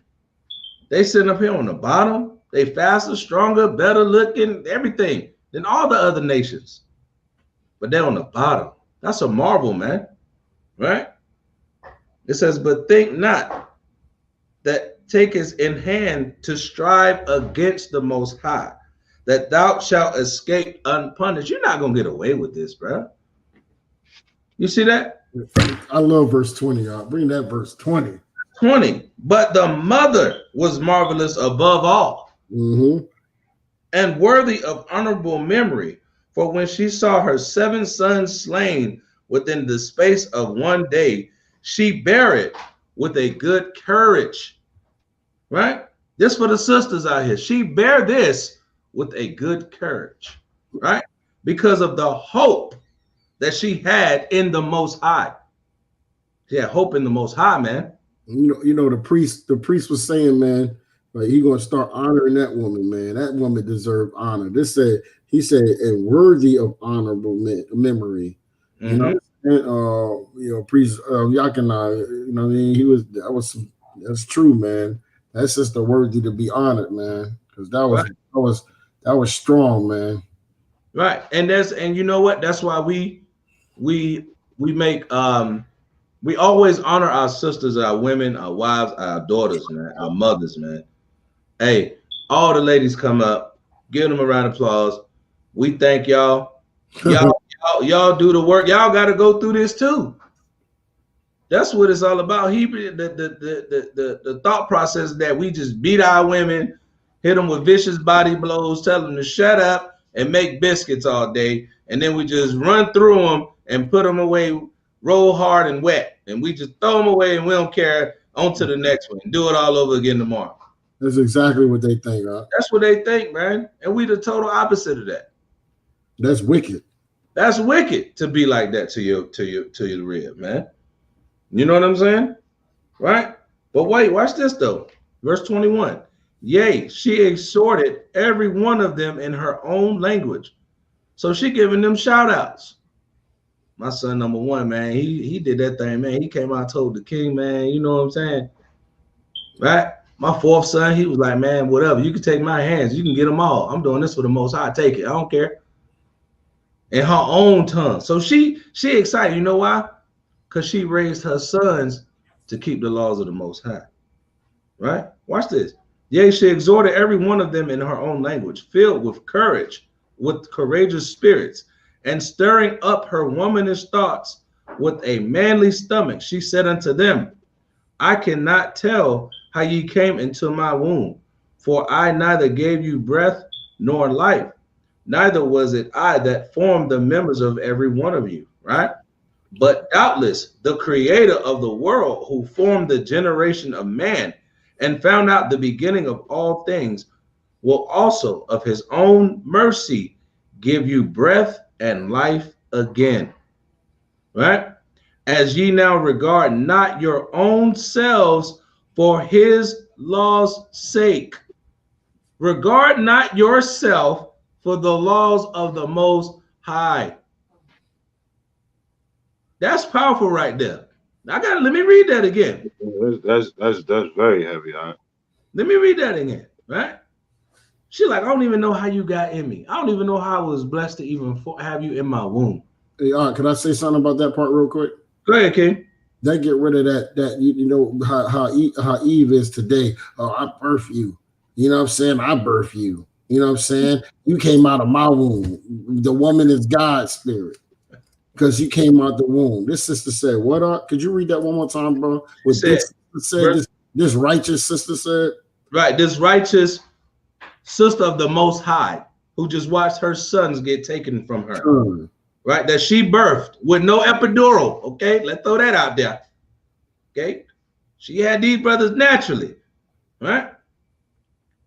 They sitting up here on the bottom. They faster, stronger, better looking, everything than all the other nations. But they're on the bottom. That's a marvel, man. Right? It says, but think not that takest in hand to strive against the Most High, that thou shalt escape unpunished. You're not going to get away with this, bro. You see that? I love verse 20, y'all. Bring that verse 20. 20. But the mother was marvelous above all. Mm-hmm. And worthy of honorable memory, for when she saw her 7 sons slain within the space of 1 day, she bare it with a good courage. Right? This for the sisters out here. She bare this with a good courage. Right? Because of the hope that she had in the Most High. She had hope in the Most High, man. You know, the priest was saying, man, like he gonna start honoring that woman, man. That woman deserved honor. He said, and worthy of honorable memory. Mm-hmm. Priest Yakina, you know what I mean? That's true, man. That's just the worthy to be honored, man. Because that was strong, man. Right. And you know what? That's why we make we always honor our sisters, our women, our wives, our daughters, man, our mothers, man. Hey, all the ladies come up, give them a round of applause. We thank y'all. Y'all do the work. Y'all got to go through this too. That's what it's all about. The thought process that we just beat our women, hit them with vicious body blows, tell them to shut up and make biscuits all day, and then we just run through them and put them away, roll hard and wet, and we just throw them away and we don't care. On to the next one and do it all over again tomorrow. That's exactly what they think, huh? That's what they think, man. And we the total opposite of that. That's wicked. That's wicked to be like that to your rib, man. You know what I'm saying? Right? But wait, watch this though. Verse 21. Yea, she exhorted every one of them in her own language. So she giving them shout outs. My son number one, man, he did that thing, man. He came out, told the king, man, you know what I'm saying? Right? My fourth son, he was like, man, whatever. You can take my hands. You can get them all. I'm doing this for the Most High. Take it. I don't care. In her own tongue. So she excited. You know why? Because she raised her sons to keep the laws of the Most High. Right? Watch this. Yea, she exhorted every one of them in her own language, filled with courage, with courageous spirits, and stirring up her womanish thoughts with a manly stomach. She said unto them, I cannot tell how ye came into my womb, for I neither gave you breath nor life, neither was it I that formed the members of every one of you, right? But doubtless the creator of the world, who formed the generation of man and found out the beginning of all things, will also of his own mercy give you breath and life again, right? As ye now regard not your own selves for his law's sake. Regard not yourself for the laws of the Most High. That's powerful right there. Let me read that again. That's very heavy, huh? Let me read that again, right? She like, I don't even know how you got in me. I don't even know how I was blessed to even have you in my womb. Hey, can I say something about that part real quick? Go ahead, King. They get rid of that you know how Eve is today. Oh, I birth you. You know what I'm saying? I birth you. You know what I'm saying? You came out of my womb. The woman is God's spirit because you came out the womb. This sister said, "What up?" Could you read that one more time, bro? What this righteous sister said? Right, this righteous sister of the Most High, who just watched her sons get taken from her, right? That she birthed with no epidural. Okay, let's throw that out there. Okay, she had these brothers naturally, right?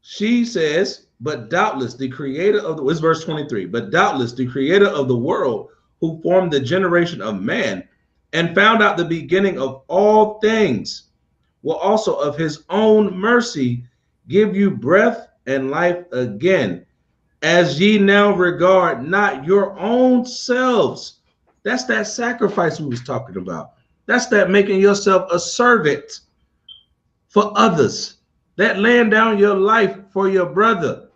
She says, but doubtless the creator of it's verse 23, but doubtless the creator of the world, who formed the generation of man and found out the beginning of all things, will also of his own mercy give you breath and life again, as ye now regard not your own selves. That's that sacrifice we was talking about. That's that making yourself a servant for others, that laying down your life for your brother,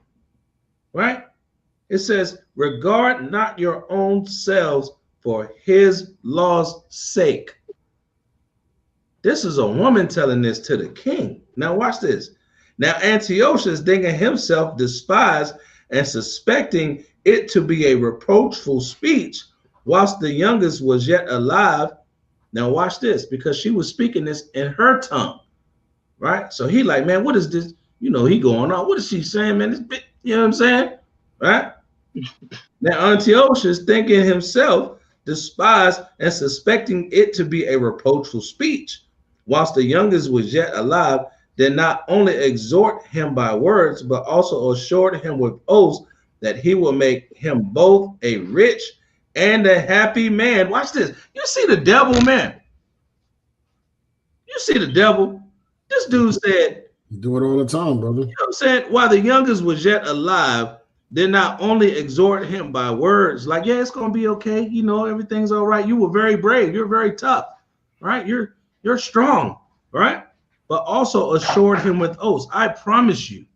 right? It says, regard not your own selves for his law's sake. This is a woman telling this to the king. Now watch this. Now Antiochus, thinking himself despised and suspecting it to be a reproachful speech, whilst the youngest was yet alive. Now watch this, because she was speaking this in her tongue, right? So he like, man, what is this? You know, he going on. What is she saying, man? This bit, you know what I'm saying, right? Now Antiochus, thinking himself despised and suspecting it to be a reproachful speech, whilst the youngest was yet alive, did not only exhort him by words, but also assured him with oaths that he will make him both a rich and a happy man. Watch this. You see the devil, man. You see the devil. This dude said, you do it all the time, brother. You know what I'm saying? While the youngest was yet alive, did not only exhort him by words, like, yeah, it's gonna be okay, you know, everything's all right. You were very brave, you're very tough, right? You're strong, right? But also assured him with oaths. I promise you,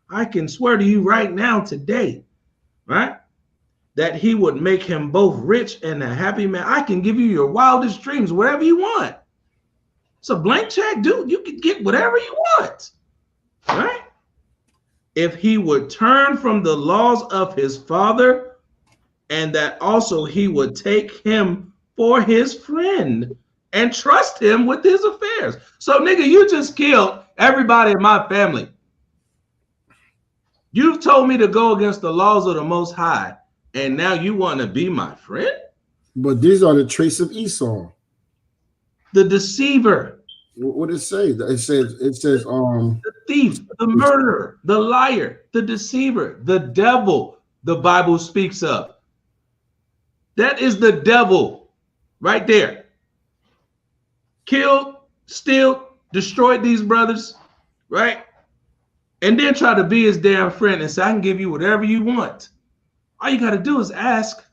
I can swear to you right now today, right, that he would make him both rich and a happy man. I can give you your wildest dreams, whatever you want. It's a blank check, dude. You can get whatever you want, right? If he would turn from the laws of his father and that also he would take him for his friend and trust him with his affairs. So, nigga, you just killed everybody in my family. You've told me to go against the laws of the Most High, and now you want to be my friend? But these are the traits of Esau. The deceiver. What does it say? It says the thief, the murderer, the liar, the deceiver, the devil the Bible speaks of. That is the devil right there. Killed, steal, destroyed these brothers, right? And then try to be his damn friend and say, I can give you whatever you want. All you got to do is ask.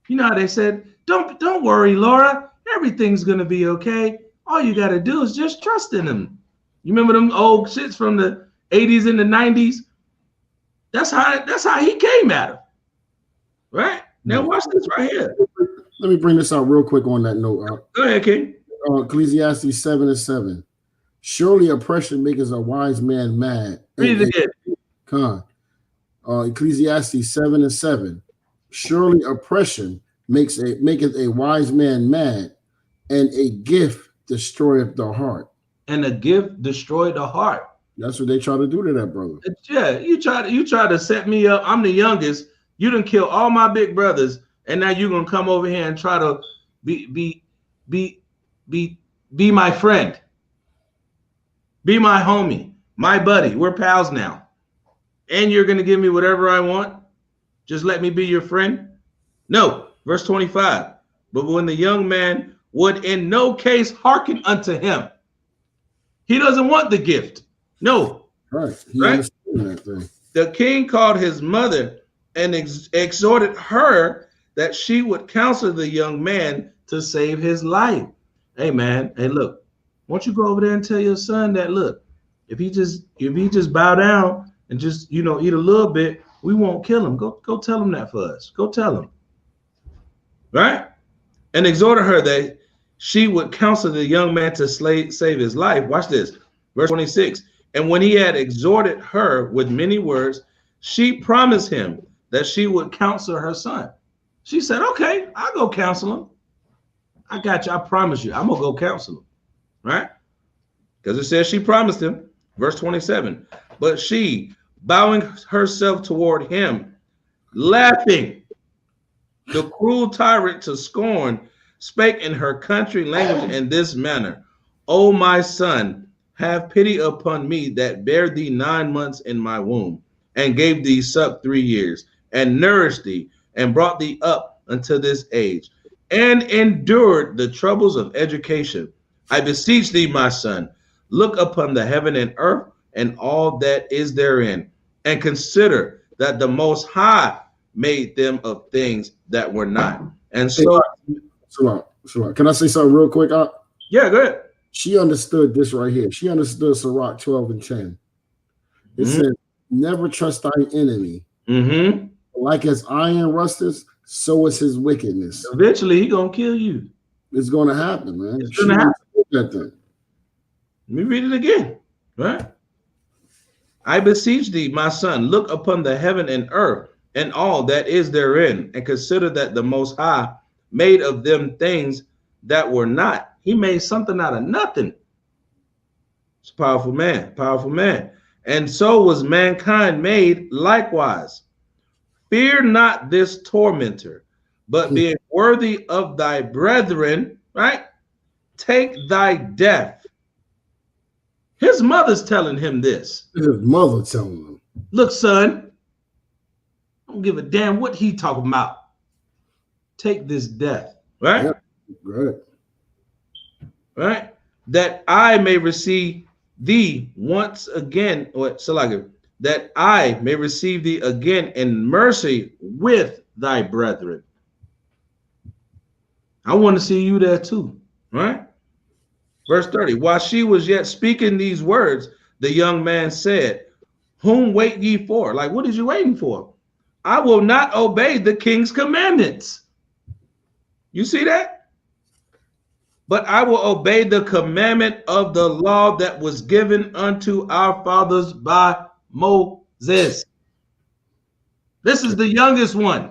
You know how they said, don't worry, Laura. Everything's going to be okay. All you got to do is just trust in him. You remember them old shits from the 80s and the 90s? That's how he came at him. Right? Now watch this right here. Let me bring this out real quick on that note. Go ahead, King. Ecclesiastes 7:7. Surely oppression maketh a wise man mad. Read it again. Come on. Ecclesiastes 7:7. Surely oppression maketh a wise man mad, and a gift destroyeth the heart. And a gift destroyed the heart. That's what they try to do to that brother. Yeah, you try to set me up. I'm the youngest. You done kill all my big brothers, and now you're gonna come over here and try to be my friend, be my homie, my buddy. We're pals now, and you're gonna give me whatever I want. Just let me be your friend. No, verse 25. But when the young man would in no case hearken unto him, he doesn't want the gift. No. Right. That thing. The king called his mother and exhorted her that she would counsel the young man to save his life. Hey man, hey look, why don't you go over there and tell your son that look, if he just bow down and just eat a little bit, we won't kill him. Go tell him that for us. Go tell him. Right? And exhorted her that she would counsel the young man to save his life. Watch this. Verse 26. And when he had exhorted her with many words, she promised him that she would counsel her son. She said, okay, I'll go counsel him. I got you. I promise you. I'm going to go counsel him. Right? Because it says she promised him. Verse 27. But she, bowing herself toward him, laughing, the cruel tyrant to scorn, spake in her country language in this manner. O my son, have pity upon me that bare thee 9 months in my womb, and gave thee suck 3 years, and nourished thee, and brought thee up unto this age, and endured the troubles of education. I beseech thee, my son, look upon the heaven and earth, and all that is therein, and consider that the Most High made them of things that were not. And so, can I say something real quick? Yeah, go ahead. She understood this right here. She understood Sirach 12:10. It says, never trust thine enemy. Like as iron rusteth, so is his wickedness. Eventually, he gonna kill you. It's gonna happen, man. It's gonna happen. That thing. Let me read it again. Right? I beseech thee, my son, look upon the heaven and earth, and all that is therein, and consider that the Most High made of them things that were not. He made something out of nothing. It's a powerful man, powerful man. And so was mankind made likewise. Fear not this tormentor, but being worthy of thy brethren, right? Take thy death. His mother's telling him this. His mother telling him. Look, son, I don't give a damn what he talking about. Take this death, right? Yeah, right. Right? That I may receive thee once again, that I may receive thee again in mercy with thy brethren. I want to see you there too, right? Verse 30, while she was yet speaking these words, the young man said, whom wait ye for? Like, what is you waiting for? I will not obey the king's commandments. You see that? But I will obey the commandment of the law that was given unto our fathers by Moses. This is the youngest one.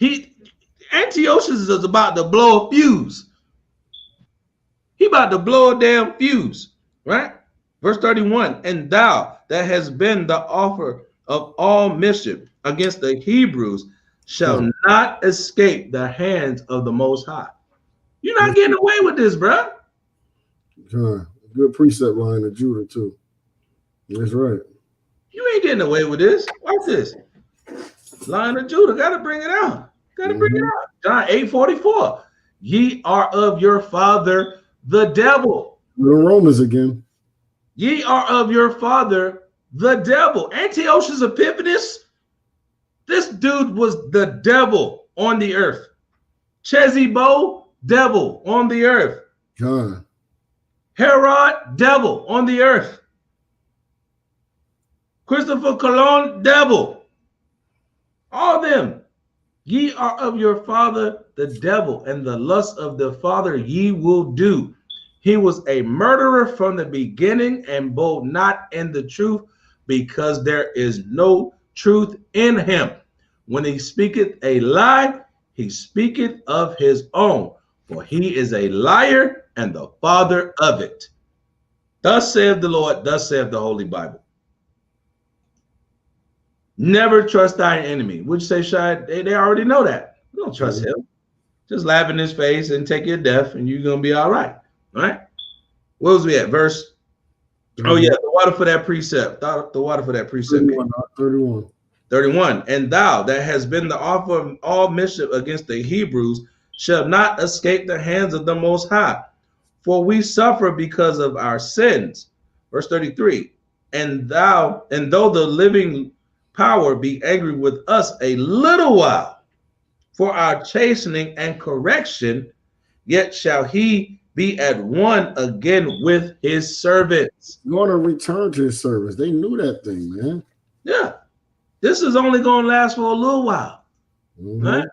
Antiochus is about to blow a fuse. He about to blow a damn fuse, right? Verse 31, and thou that has been the author of all mischief against the Hebrews shall not escape the hands of the Most High. You're not getting away with this, bro. Good precept line of Judah, too. That's right. You ain't getting away with this. Watch this. Lion of Judah, gotta bring it out. Gotta bring it out. John 8:44. Ye are of your father, the devil. The Romans again. Ye are of your father, the devil. Antiochus Epiphanes, this dude was the devil on the earth. Chezibo, devil on the earth. God. Herod, devil on the earth. Christopher Colon, devil. All them. Ye are of your father, the devil, and the lust of the father ye will do. He was a murderer from the beginning and bold not in the truth, because there is no truth in him. When he speaketh a lie, he speaketh of his own, for he is a liar and the father of it. Thus saith the Lord, thus saith the Holy Bible. Never trust thine enemy. Would you say, Shai? They already know that. You don't trust him. Just laugh in his face and take your death, and you're going to be all right. All right? Where was we at? Verse? Oh, yeah, the water for that precept. The water for that precept. 31. 31. And thou that has been the author of all mischief against the Hebrews shall not escape the hands of the Most High, for we suffer because of our sins. Verse 33. And though the living power be angry with us a little while for our chastening and correction, yet shall he be at one again with his servants. Going to return to his service. They knew that thing, man. Yeah. This is only going to last for a little while. Right?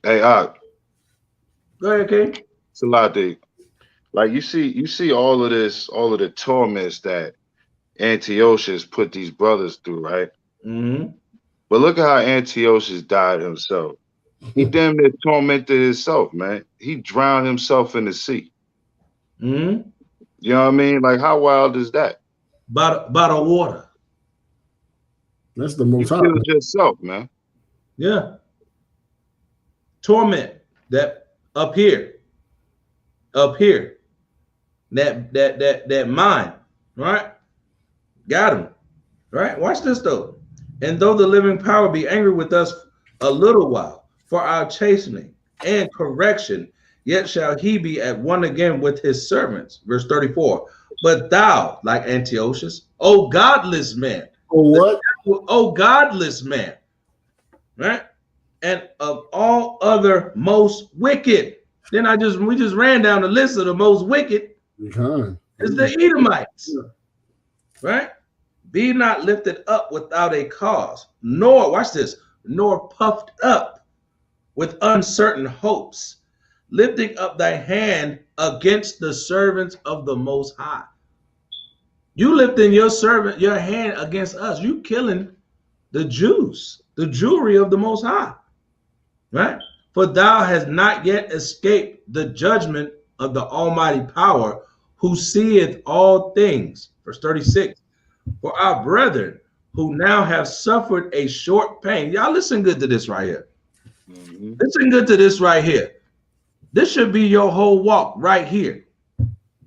Hey, go ahead, King. Saladi. Like you see all of this, all of the torments that Antiochus put these brothers through, right? But look at how Antiochus died himself. He damn near tormented himself, man. He drowned himself in the sea. You know what I mean? Like, how wild is that? By the water. That's the most. You killed yourself, man. Yeah. Torment that up here. That mind, right? Got him. Right? Watch this though. And though the living power be angry with us a little while for our chastening and correction, yet shall he be at one again with his servants. Verse 34. But thou, like Antiochus, O godless man. Oh, what? O godless man. Right? And of all other most wicked. Then we just ran down the list of the most wicked. It's the Edomites. Right? Be not lifted up without a cause, nor, watch this, nor puffed up with uncertain hopes, lifting up thy hand against the servants of the Most High. You lifting your hand against us. You killing the Jews, the jewelry of the Most High, right? For thou hast not yet escaped the judgment of the Almighty Power, who seeth all things. Verse 36. For our brethren who now have suffered a short pain. Y'all listen good to this right here. Listen good to this right here. This should be your whole walk right here.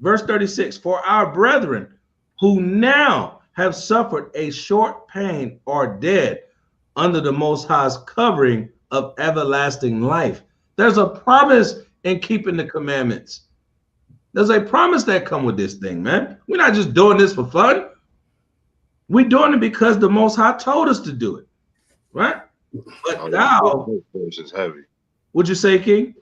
Verse 36. For our brethren who now have suffered a short pain are dead under the Most High's covering of everlasting life. There's a promise in keeping the commandments. There's a promise that come with this thing, man. We're not just doing this for fun. We're doing it because the Most High told us to do it, right? But now, this verse is heavy. What'd you say, King?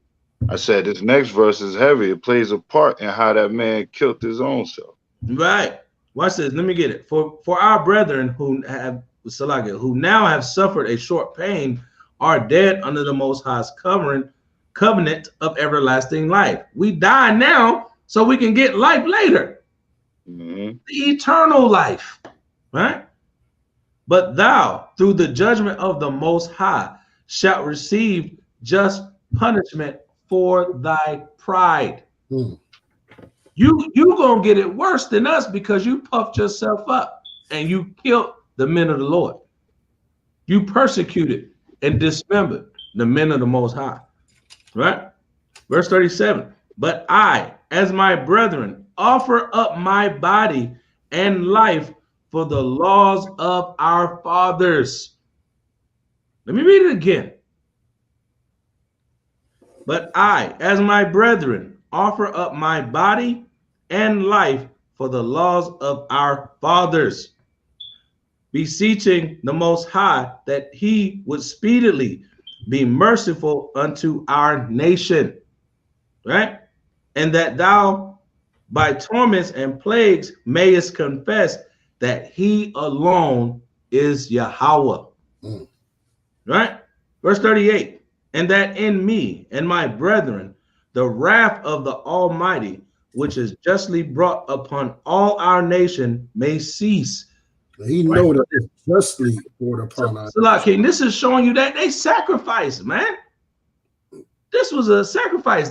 I said this next verse is heavy. It plays a part in how that man killed his own self. Right. Watch this. Let me get it. For our brethren who now have suffered a short pain are dead under the Most High's covenant of everlasting life. We die now so we can get life later. The eternal life. Right? But thou, through the judgment of the Most High, shalt receive just punishment for thy pride. You gonna get it worse than us because you puffed yourself up and you killed the men of the Lord. You persecuted and dismembered the men of the Most High. Right? Verse 37. But I, as my brethren, offer up my body and life for the laws of our fathers. Let me read it again. But I, as my brethren, offer up my body and life for the laws of our fathers, beseeching the Most High that he would speedily be merciful unto our nation, right? And that thou by torments and plagues mayest confess that he alone is Yahweh, right? Verse 38, and that in me and my brethren, the wrath of the Almighty, which is justly brought upon all our nation, may cease. He know that it's justly brought upon us. So, King, this is showing you that they sacrificed, man. This was a sacrifice.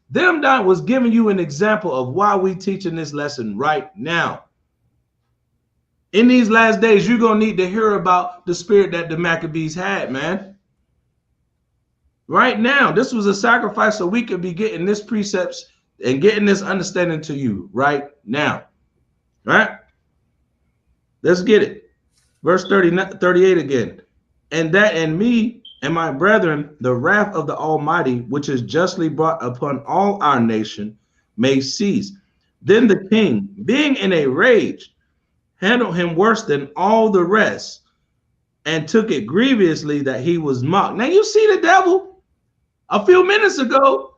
Them that was giving you an example of why we teaching this lesson right now. In these last days, you're going to need to hear about the spirit that the Maccabees had, man. Right now, this was a sacrifice so we could be getting this precepts and getting this understanding to you right now. Right? Let's get it. Verse 38 again. And that in me and my brethren, the wrath of the Almighty, which is justly brought upon all our nation, may cease. Then the king, being in a rage, handled him worse than all the rest, and took it grievously that he was mocked. Now you see the devil. A few minutes ago,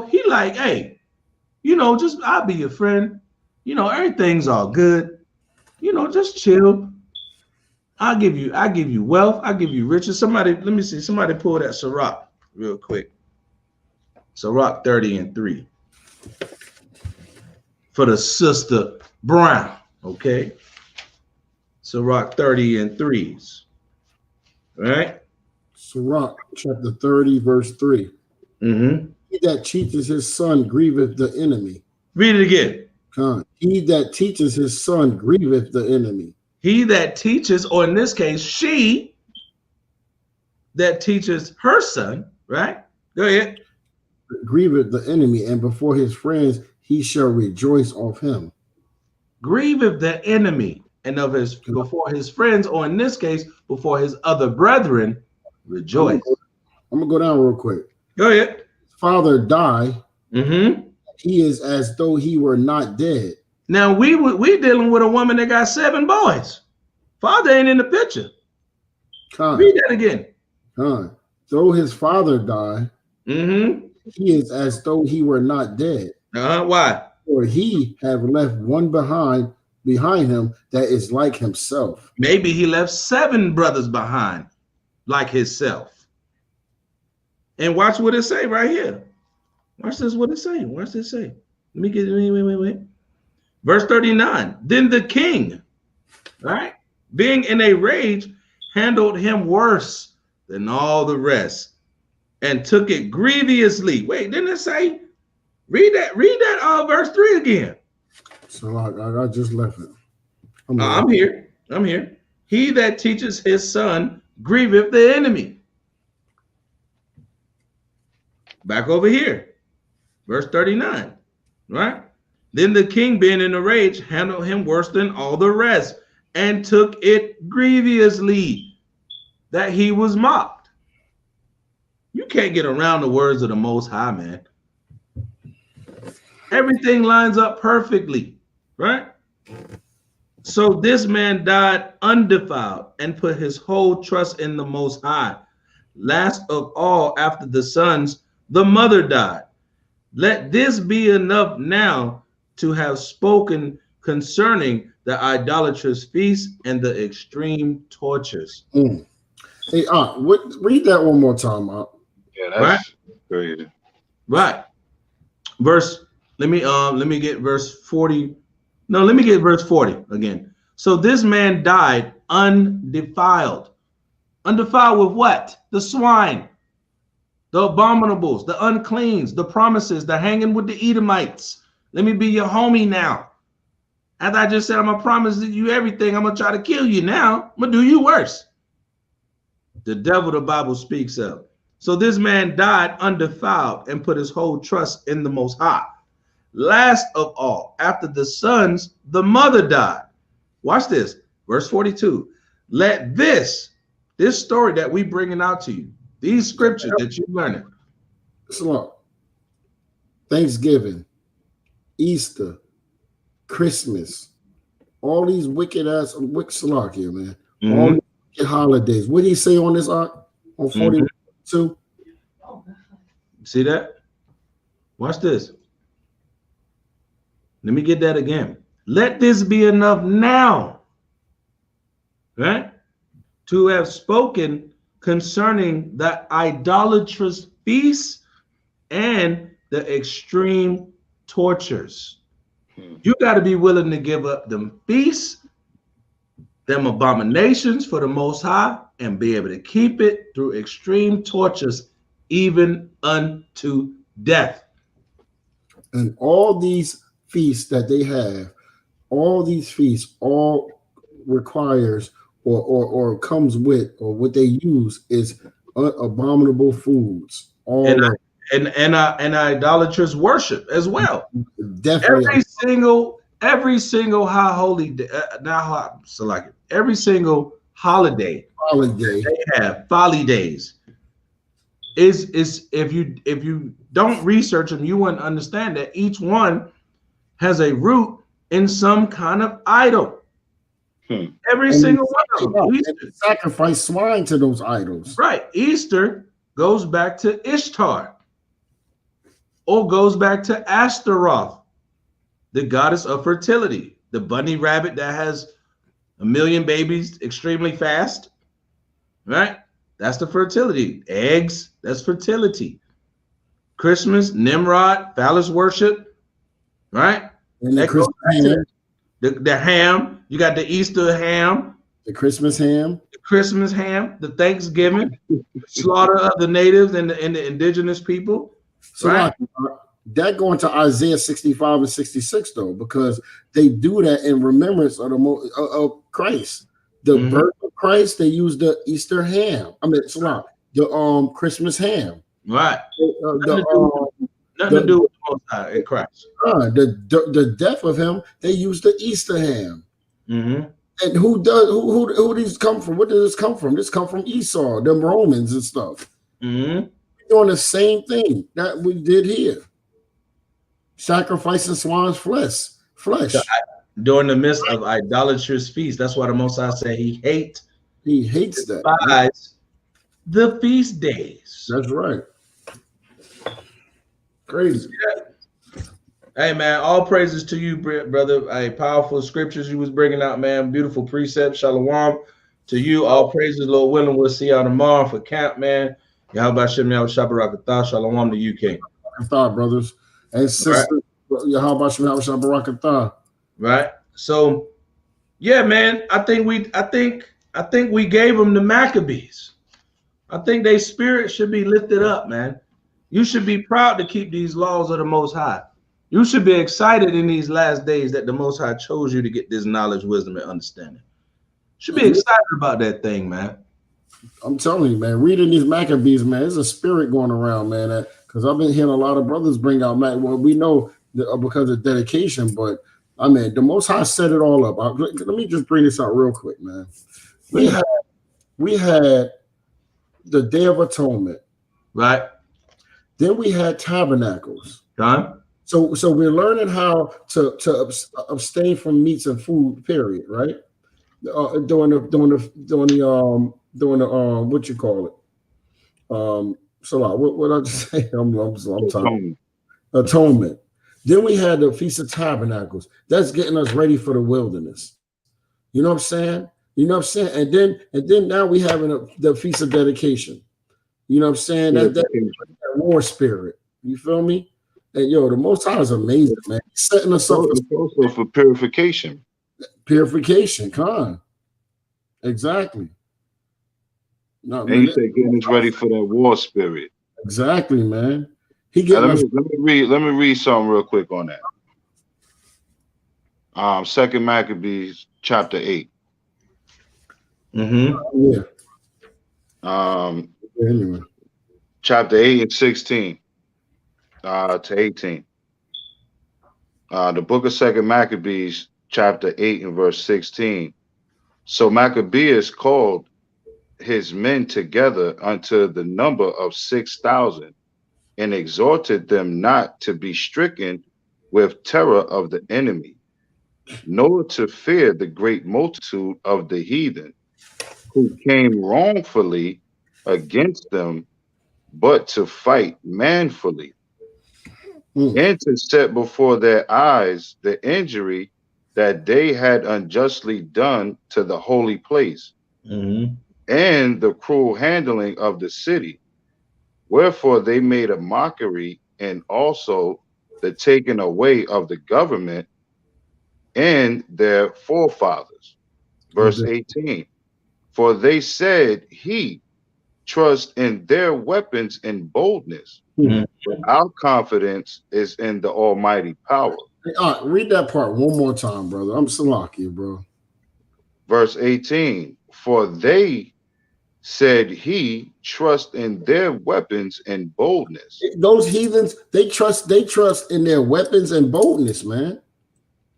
he like, hey, just I'll be your friend. Everything's all good. Just chill. I'll give you wealth. I'll give you riches. Let me see. Somebody pull that Sirach real quick. Sirach 30:3. For the sister Brown. Okay. Sirach 30:3. Right? Sirach chapter 30, verse 3. He that teaches his son grieveth the enemy. Read it again. He that teaches his son grieveth the enemy. He that teaches, or in this case, she that teaches her son, right? Go ahead. Grieveth the enemy, and before his friends he shall rejoice of him. Grieveth the enemy, and before his friends, or in this case, before his other brethren, rejoice. I'm gonna go down real quick. Go ahead. Father die. He is as though he were not dead. Now we dealing with a woman that got 7 boys. Father ain't in the picture. Read that again. Though his father die, he is as though he were not dead. Why? For he have left one behind him that is like himself. Maybe he left 7 brothers behind, like himself. And watch what it say right here. Watch this. What it say? Watch this say. Let me get wait. Verse 39. Then the king, right, being in a rage, handled him worse than all the rest, and took it grievously. Wait, didn't it say? Read that verse 3 again. So I just left it. I'm here. He that teaches his son grieveth the enemy. Back over here. Verse 39, right? Then the king, being in a rage, handled him worse than all the rest, and took it grievously that he was mocked. You can't get around the words of the Most High, man. Everything lines up perfectly, right? So this man died undefiled and put his whole trust in the Most High. Last of all, after the sons, the mother died. Let this be enough now to have spoken concerning the idolatrous feast and the extreme tortures. Hey, read that one more time, Yeah, that's crazy. Right. Let me get verse 40. No, let me get verse 40 again. So this man died undefiled. Undefiled with what? The swine, the abominables, the uncleans, the promises, the hanging with the Edomites. Let me be your homie now. As I just said, I'm gonna promise you everything. I'm gonna try to kill you now. I'm gonna do you worse. The devil the Bible speaks of. So this man died undefiled and put his whole trust in the Most High. Last of all, after the sons, the mother died. Watch this, verse 42. Let this story that we bringing out to you, these scriptures that you're learning. Slow. Thanksgiving, Easter, Christmas, all these wicked ass Salak here, man. All these wicked holidays. What did he say on this on 42? See that? Watch this. Let me get that again. Let this be enough now, right? To have spoken concerning the idolatrous feasts and the extreme tortures. You got to be willing to give up them feasts, them abominations for the Most High, and be able to keep it through extreme tortures, even unto death. And all these feasts that they have, all these feasts all requires or comes with, or what they use is abominable foods. All and idolatrous worship as well. Definitely. Every single high holy day, every single holiday they have, folly days, is if you don't research them, you wouldn't understand that each one has a root in some kind of idol. Every single one of them. Sacrifice swine to those idols. Right. Easter goes back to Ishtar, or goes back to Ashtaroth, the goddess of fertility, the bunny rabbit that has 1 million babies extremely fast. Right? That's the fertility. Eggs, that's fertility. Christmas, Nimrod, phallus worship. Right? And the ham. You got the Easter ham. The Christmas ham. The Christmas ham. The Thanksgiving. Slaughter of the natives and the indigenous people. So right? That going to Isaiah 65 and 66 though, because they do that in remembrance of of Christ. The birth of Christ, they use the Easter ham. I mean, the Christmas ham. Right. Nothing to do with the Most High in Christ. The death of him, they use the Easter ham. And who these come from? What does this come from? This come from Esau, them Romans and stuff. Doing the same thing that we did here. Sacrificing swine's flesh. During the midst of idolatrous feast. That's why the Most High said he hates that. The feast days. That's right. Crazy. Yeah. Hey man, all praises to you, brother. Hey, powerful scriptures you was bringing out, man. Beautiful precepts. Shalom to you. All praises, Lord willing. We'll see y'all tomorrow for camp, man. Yahawashi, Yahawashi, Shalom to you, King. Brothers and sisters. Yahawashi, right. So, yeah, man. I think we gave them the Maccabees. I think their spirit should be lifted up, man. You should be proud to keep these laws of the Most High. You should be excited in these last days that the Most High chose you to get this knowledge, wisdom, and understanding. Should be excited about that thing, man. I'm telling you, man, reading these Maccabees, man, there's a spirit going around, man, because I've been hearing a lot of brothers bring out, well, we know because of dedication, but I mean, the Most High set it all up. Let me just bring this out real quick, man. We had the Day of Atonement. Right. Then we had tabernacles. John? So we're learning how to abstain from meats and food, period, right? During the what you call it? So what I just say? I'm talking atonement. Then we had the Feast of Tabernacles. That's getting us ready for the wilderness. You know what I'm saying? And then now we having the Feast of Dedication. You know what I'm saying? That war spirit. You feel me? And the Most High is amazing, man. He's setting us up also for purification. Purification, exactly. No, And you man. say getting us ready for that war spirit. Exactly, man. He Now, getting us. let me read something real quick on that. Second Maccabees chapter 8. Yeah. Anyway. Chapter 8 and 16 to 18. The book of Second Maccabees, chapter 8 and verse 16. So Maccabeus called his men together unto the number of 6,000 and exhorted them not to be stricken with terror of the enemy, nor to fear the great multitude of the heathen who came wrongfully against them, but to fight manfully and to set before their eyes the injury that they had unjustly done to the holy place and the cruel handling of the city. Wherefore they made a mockery and also the taking away of the government and their forefathers. Verse 18. For they said, he trust in their weapons and boldness, but our confidence is in the almighty power. Hey, read that part one more time, brother. I'm Salaki, bro. Verse 18. For they said, he trust in their weapons and boldness. Those heathens, they trust in their weapons and boldness, man.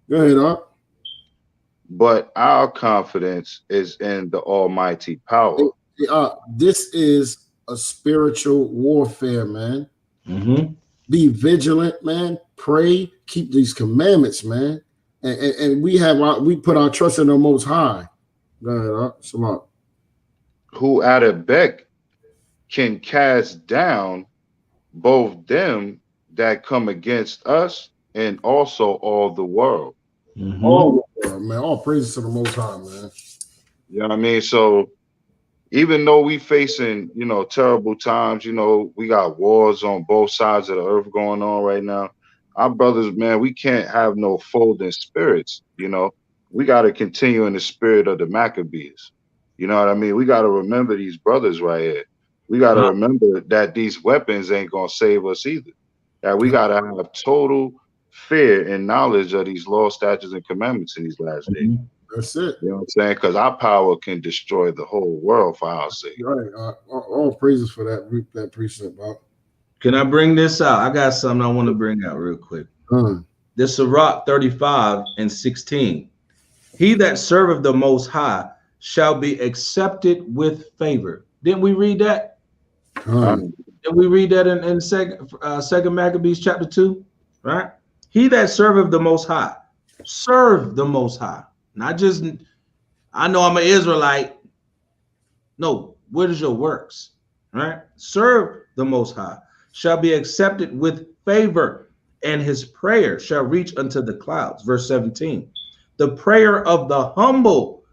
Go ahead, Ark. But our confidence is in the almighty power. This is a spiritual warfare, man. Be vigilant, man. Pray, keep these commandments, man. And we put our trust in the Most High. Go ahead, Ark. Salat. Who at a beck can cast down both them that come against us and also all the world. All the world, man. All praises to the Most High, man. You know what I mean? So even though we facing, terrible times, we got wars on both sides of the earth going on right now. Our brothers, man, we can't have no folding spirits. We got to continue in the spirit of the Maccabees. You know what I mean? We got to remember these brothers right here. We got to remember that these weapons ain't going to save us either. That we got to have total fear and knowledge of these laws, statutes, and commandments in these last days. That's it. You know what I'm saying? Because our power can destroy the whole world for our sake. Right. All praises for that precept, Bob. Can I bring this out? I got something I want to bring out real quick. This Sirach 35 and 16. He that serveth the Most High shall be accepted with favor. Didn't we read that? Didn't we read that in Second Maccabees chapter 2? Right? He that serveth the Most High, serve the Most High. Not just, I know I'm an Israelite. No, what is your works? Right? Serve the Most High, shall be accepted with favor, and his prayer shall reach unto the clouds. Verse 17. The prayer of the humble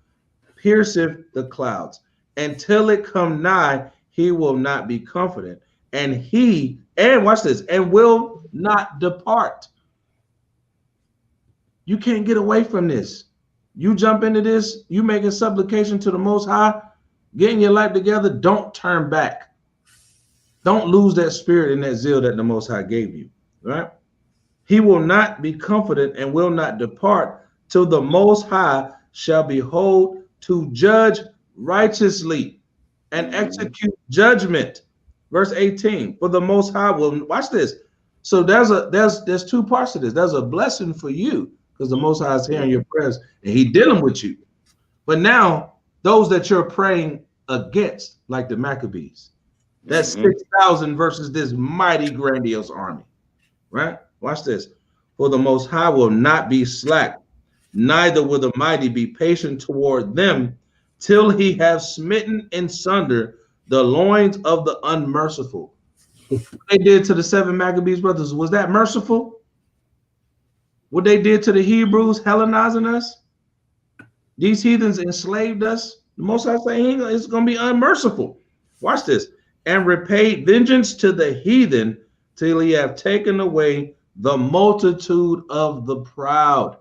pierceth the clouds. Until it come nigh, he will not be confident. And watch this, and will not depart. You can't get away from this. You jump into this, you making supplication to the Most High, getting your life together, don't turn back. Don't lose that spirit and that zeal that the Most High gave you, right? He will not be confident and will not depart till the Most High shall behold to judge righteously and execute judgment. Verse 18, for the Most High will, watch this. So there's two parts to this. There's a blessing for you because the Most High is hearing your prayers and he dealing with you. But now those that you're praying against, like the Maccabees, that's 6,000 versus this mighty grandiose army, right? Watch this. For the Most High will not be slack, neither will the mighty be patient toward them, till he have smitten in sunder the loins of the unmerciful. What they did to the 7 Maccabees brothers, was that merciful? What they did to the Hebrews, Hellenizing us? These heathens enslaved us. The Most High saying it's going to be unmerciful. Watch this. And repaid vengeance to the heathen till he have taken away the multitude of the proud.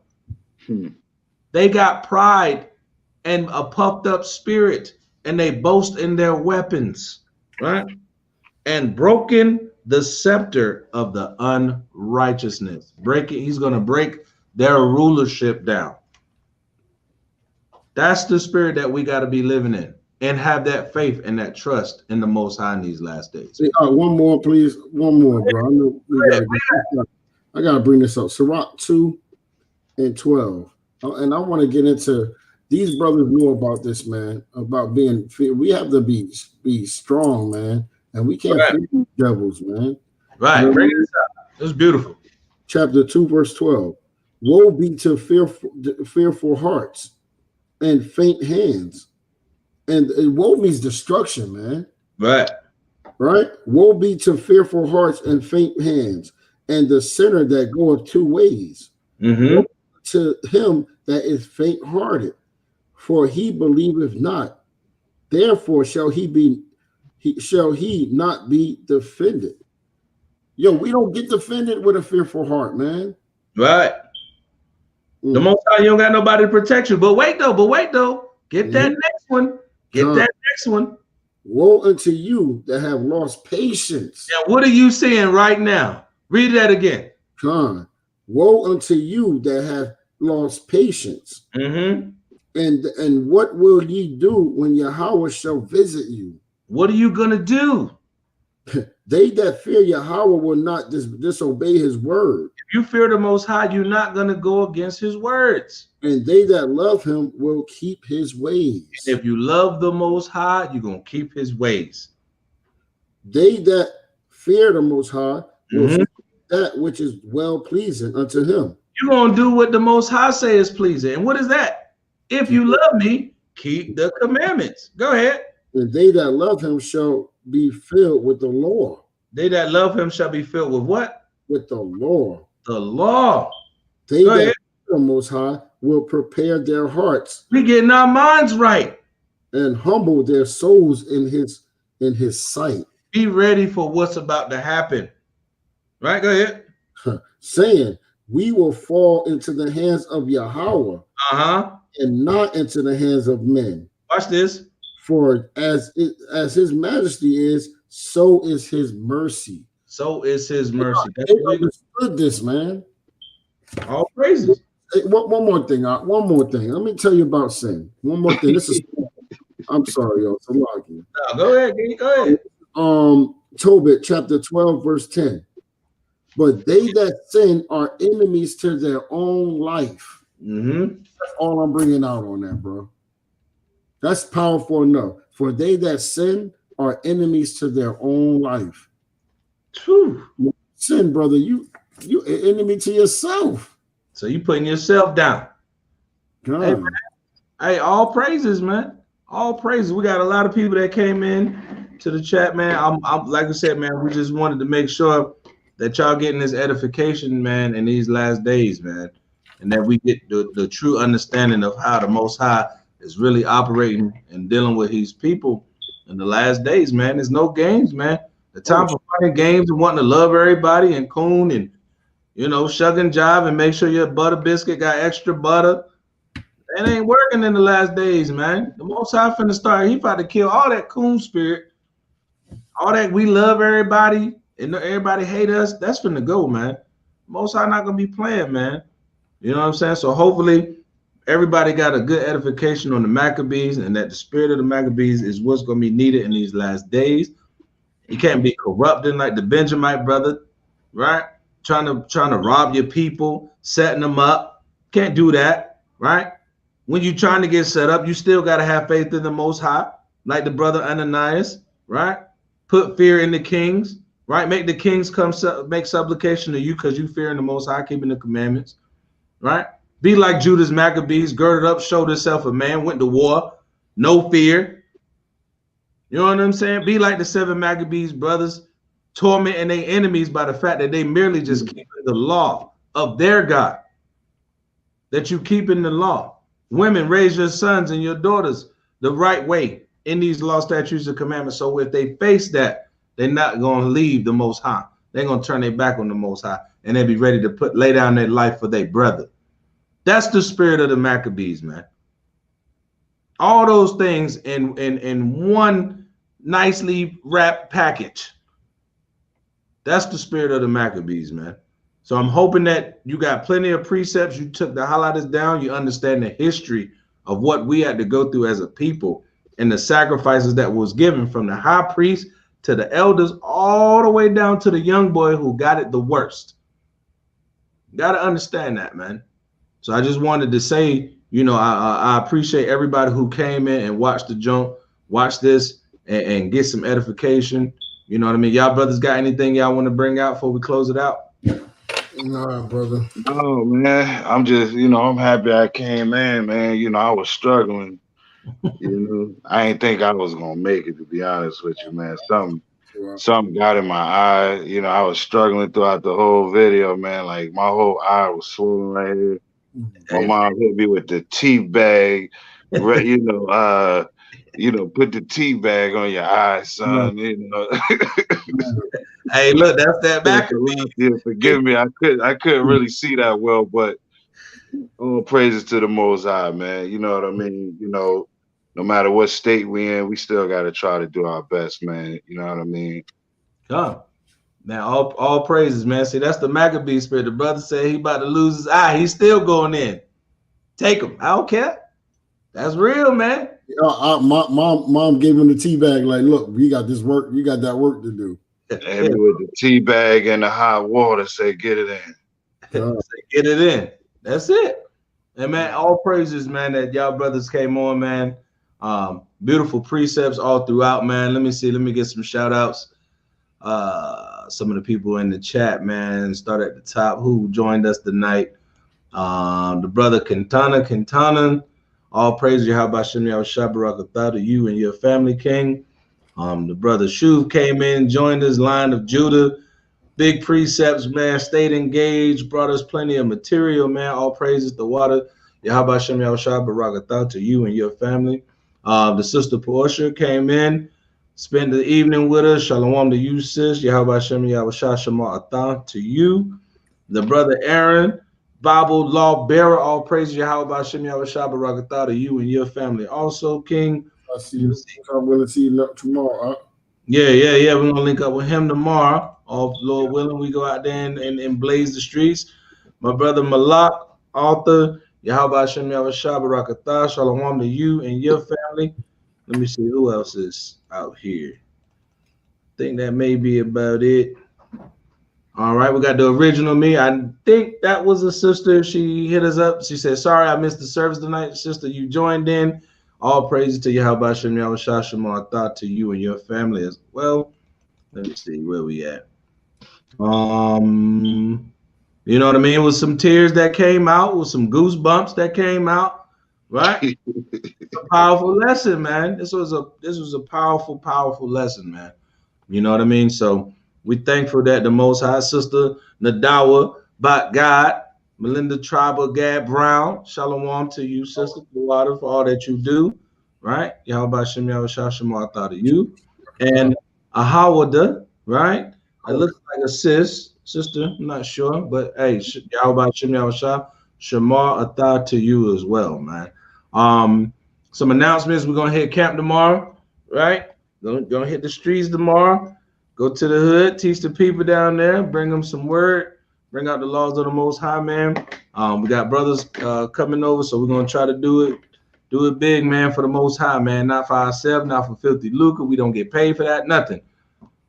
They got pride and a puffed up spirit and they boast in their weapons, right? And broken the scepter of the unrighteousness. He's going to break their rulership down. That's the spirit that we got to be living in and have that faith and that trust in the Most High in these last days. Hey, one more, please. One more, bro. I know I gotta bring this up. Sirach 2 and 12. And I want to get into these brothers know about this, man, about being we have to be strong, man. And we can't fear these devils, man. Right. You know, bring this up. It's beautiful. Chapter 2, verse 12. Woe be to fearful hearts and faint hands. And woe means destruction, man. Right. Right? Woe be to fearful hearts and faint hands, and the sinner that goeth 2 ways. Mm-hmm. To him that is faint-hearted, for he believeth not. Therefore shall he not be defended. Yo, we don't get defended with a fearful heart, man. Right. The Most High, you don't got nobody to protect you. But wait though. Get that next one. Get that next one. Woe unto you that have lost patience. Now, what are you seeing right now? Read that again. Woe unto you that have lost patience. Mm-hmm. And what will ye do when Yahweh shall visit you? What are you gonna do? They that fear Yahweh will not disobey his word. If you fear the Most High, you're not gonna go against his words. And they that love him will keep his ways. And if you love the Most High, you're gonna keep his ways. They that fear the Most High will do that which is well pleasing unto him. You're gonna do what the Most High say is pleasing. And what is that? If you love me, keep the commandments. Go ahead. And they that love him shall be filled with the law. They that love him shall be filled with what? With the law. The law. They that fear the Most High will prepare their hearts. We getting our minds right. And humble their souls in his sight. Be ready for what's about to happen. Right? Go ahead. Saying, we will fall into the hands of Yahweh. And not into the hands of men. Watch this. For as his majesty is, so is his mercy. So is his mercy. They understood this, man. All praises. Hey, one more thing. One more thing. Let me tell you about sin. One more thing. This is. I'm sorry, y'all. So no, go ahead. Go ahead. Tobit chapter 12, verse 10. But they that sin are enemies to their own life. That's all I'm bringing out on that, bro. That's powerful enough. For they that sin are enemies to their own life. True. Sin, brother, you an enemy to yourself. So you putting yourself down. Hey, all praises, man. All praises. We got a lot of people that came in to the chat, man. I'm like I said, man, we just wanted to make sure that y'all getting this edification, man, in these last days, man. And that we get the true understanding of how the Most High is really operating and dealing with his people in the last days, man. There's no games, man. The time for playing games and wanting to love everybody and coon and, you know, shuck and jive and make sure your butter biscuit got extra butter. That ain't working in the last days, man. The Most High finna start. He about to kill all that coon spirit. All that we love everybody and everybody hate us. That's finna go, man. Most High not gonna be playing, man. You know what I'm saying? So hopefully everybody got a good edification on the Maccabees and that the spirit of the Maccabees is what's going to be needed in these last days. You can't be corrupting like the Benjamite brother, right? Trying to rob your people, setting them up. Can't do that, right? When you're trying to get set up, you still got to have faith in the Most High, like the brother Ananias, right? Put fear in the kings, right? Make the kings come make supplication to you because you fear in the Most High, keeping the commandments. Right? Be like Judas Maccabees, girded up, showed himself a man, went to war, no fear. You know what I'm saying? Be like the 7 Maccabees brothers, tormenting their enemies by the fact that they merely just keep the law of their God. That you keep in the law. Women, raise your sons and your daughters the right way in these law, statutes, and commandments. So if they face that, they're not going to leave the Most High. They're going to turn their back on the Most High. And they'll be ready to lay down their life for their brother. That's the spirit of the Maccabees, man. All those things in one nicely wrapped package. That's the spirit of the Maccabees, man. So I'm hoping that you got plenty of precepts. You took the highlighters down. You understand the history of what we had to go through as a people and the sacrifices that was given from the high priest to the elders all the way down to the young boy who got it the worst. You got to understand that, man. So I just wanted to say, you know, I appreciate everybody who came in and watched the jump, watch this, and get some edification. You know what I mean? Y'all brothers got anything y'all want to bring out before we close it out? Nah, brother. No, man. I'm just, I'm happy I came in, man. I was struggling. I ain't think I was gonna make it, to be honest with you, man. Something got in my eye. I was struggling throughout the whole video, man. Like my whole eye was swollen right here. My mom hit me with the tea bag, put the tea bag on your eye, son. Hey, look, that's that back. Forgive me, I couldn't really see that well, but all praises to the Most High, man. You know what I mean? No matter what state we in, we still got to try to do our best, man. You know what I mean? Come. Now, all praises, man. See, that's the Maccabee spirit. The brother said he about to lose his eye. He's still going in. Take him. I don't care. That's real, man. My mom gave him the tea bag. Like, look, you got this work. You got that work to do. And with the tea bag and the hot water, say get it in. Say, get it in. That's it. And man, all praises, man, that y'all brothers came on, man. Beautiful precepts all throughout, man. Let me see. Let me get some shout outs. Some of the people in the chat, man. Start at the top. Who joined us tonight? The brother Quintana. All praise Yahawashi Yahawashi to you and your family, King. The brother Shuv came in, joined us, Line of Judah. Big precepts, man. Stayed engaged, brought us plenty of material, man. All praises the water. Yahawashi Yahawashi to you and your family. The sister Portia came in, spent the evening with us. Shalom to you, sis. Yahawashi Yahawashi to you. The brother Aaron, Bible law bearer, all praise Yahweh Shem Yahawashi to you and your family. Also, King. I see you. I'm willing to see you tomorrow. Huh? Yeah. We're gonna link up with him tomorrow. All Lord willing, we go out there and blaze the streets. My brother Malak, author, Yahweh Shem Yahawashi Shalom to you and your family. Let me see who else is out here. I think that may be about it. All right, we got the original me. I think that was a sister. She hit us up. She said, sorry, I missed the service tonight. Sister, you joined in. All praises to Yahweh Shem Yahawashi to you and your family as well. Let me see where we at. You know what I mean? With some tears that came out, with some goosebumps that came out, right? A powerful lesson, man. This was a powerful lesson, man. You know what I mean? So we thankful that the Most High Sister Nadawa, by God, Melinda Tribal Gad Brown, shalom to you, Sister Kawada, for all that you do, right? Yahweh Shem Yahawashi to you. And Ahawada, right? It looks like a sister, I'm not sure, but hey, Yahweh Shem Yahawashi Shamar Atha to you as well, man. Some announcements. We're gonna hit camp tomorrow, right? Gonna hit the streets tomorrow. Go to the hood, teach the people down there, bring them some word, bring out the laws of the Most High, man. We got brothers coming over, so we're gonna try to do it big, man, for the Most High, man. Not for ourselves, not for filthy lucre. We don't get paid for that, nothing.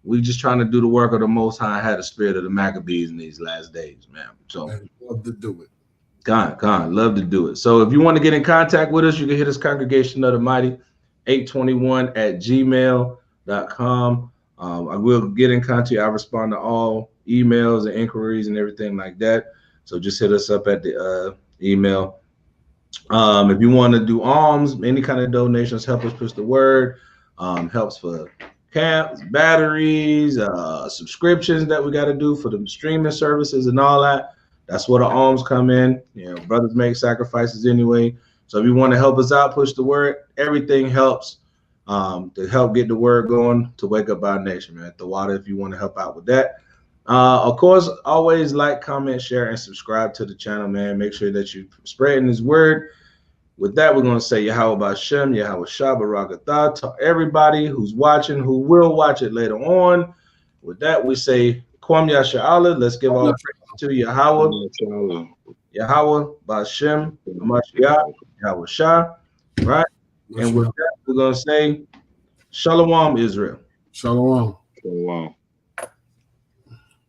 We just trying to do the work of the Most High and have the spirit of the Maccabees in these last days, man. So love to do it. God, love to do it. So if you want to get in contact with us, you can hit us Congregation of the Mighty 821 at gmail.com. I will get in contact. I respond to all emails and inquiries and everything like that. So just hit us up at the email. If you want to do alms, any kind of donations, help us push the word. Helps for camps, batteries, subscriptions that we got to do for the streaming services and all that. That's where the alms come in. Brothers make sacrifices anyway. So if you want to help us out, push the word, everything helps. To help get the word going to wake up our nation, man. The water, if you want to help out with that. Of course, always like, comment, share, and subscribe to the channel, man. Make sure that you're spreading this word. With that, we're going to say Yahawashi, Yahawashi, Barakatah to everybody who's watching, who will watch it later on. With that, we say Kwam Yasha'Allah. Let's give all praise to Yahweh. Yahweh, Bashem, Hamashiach, Yahawashi. Right? And with that, we're going to say Shalom, Israel. Shalom. Shalom.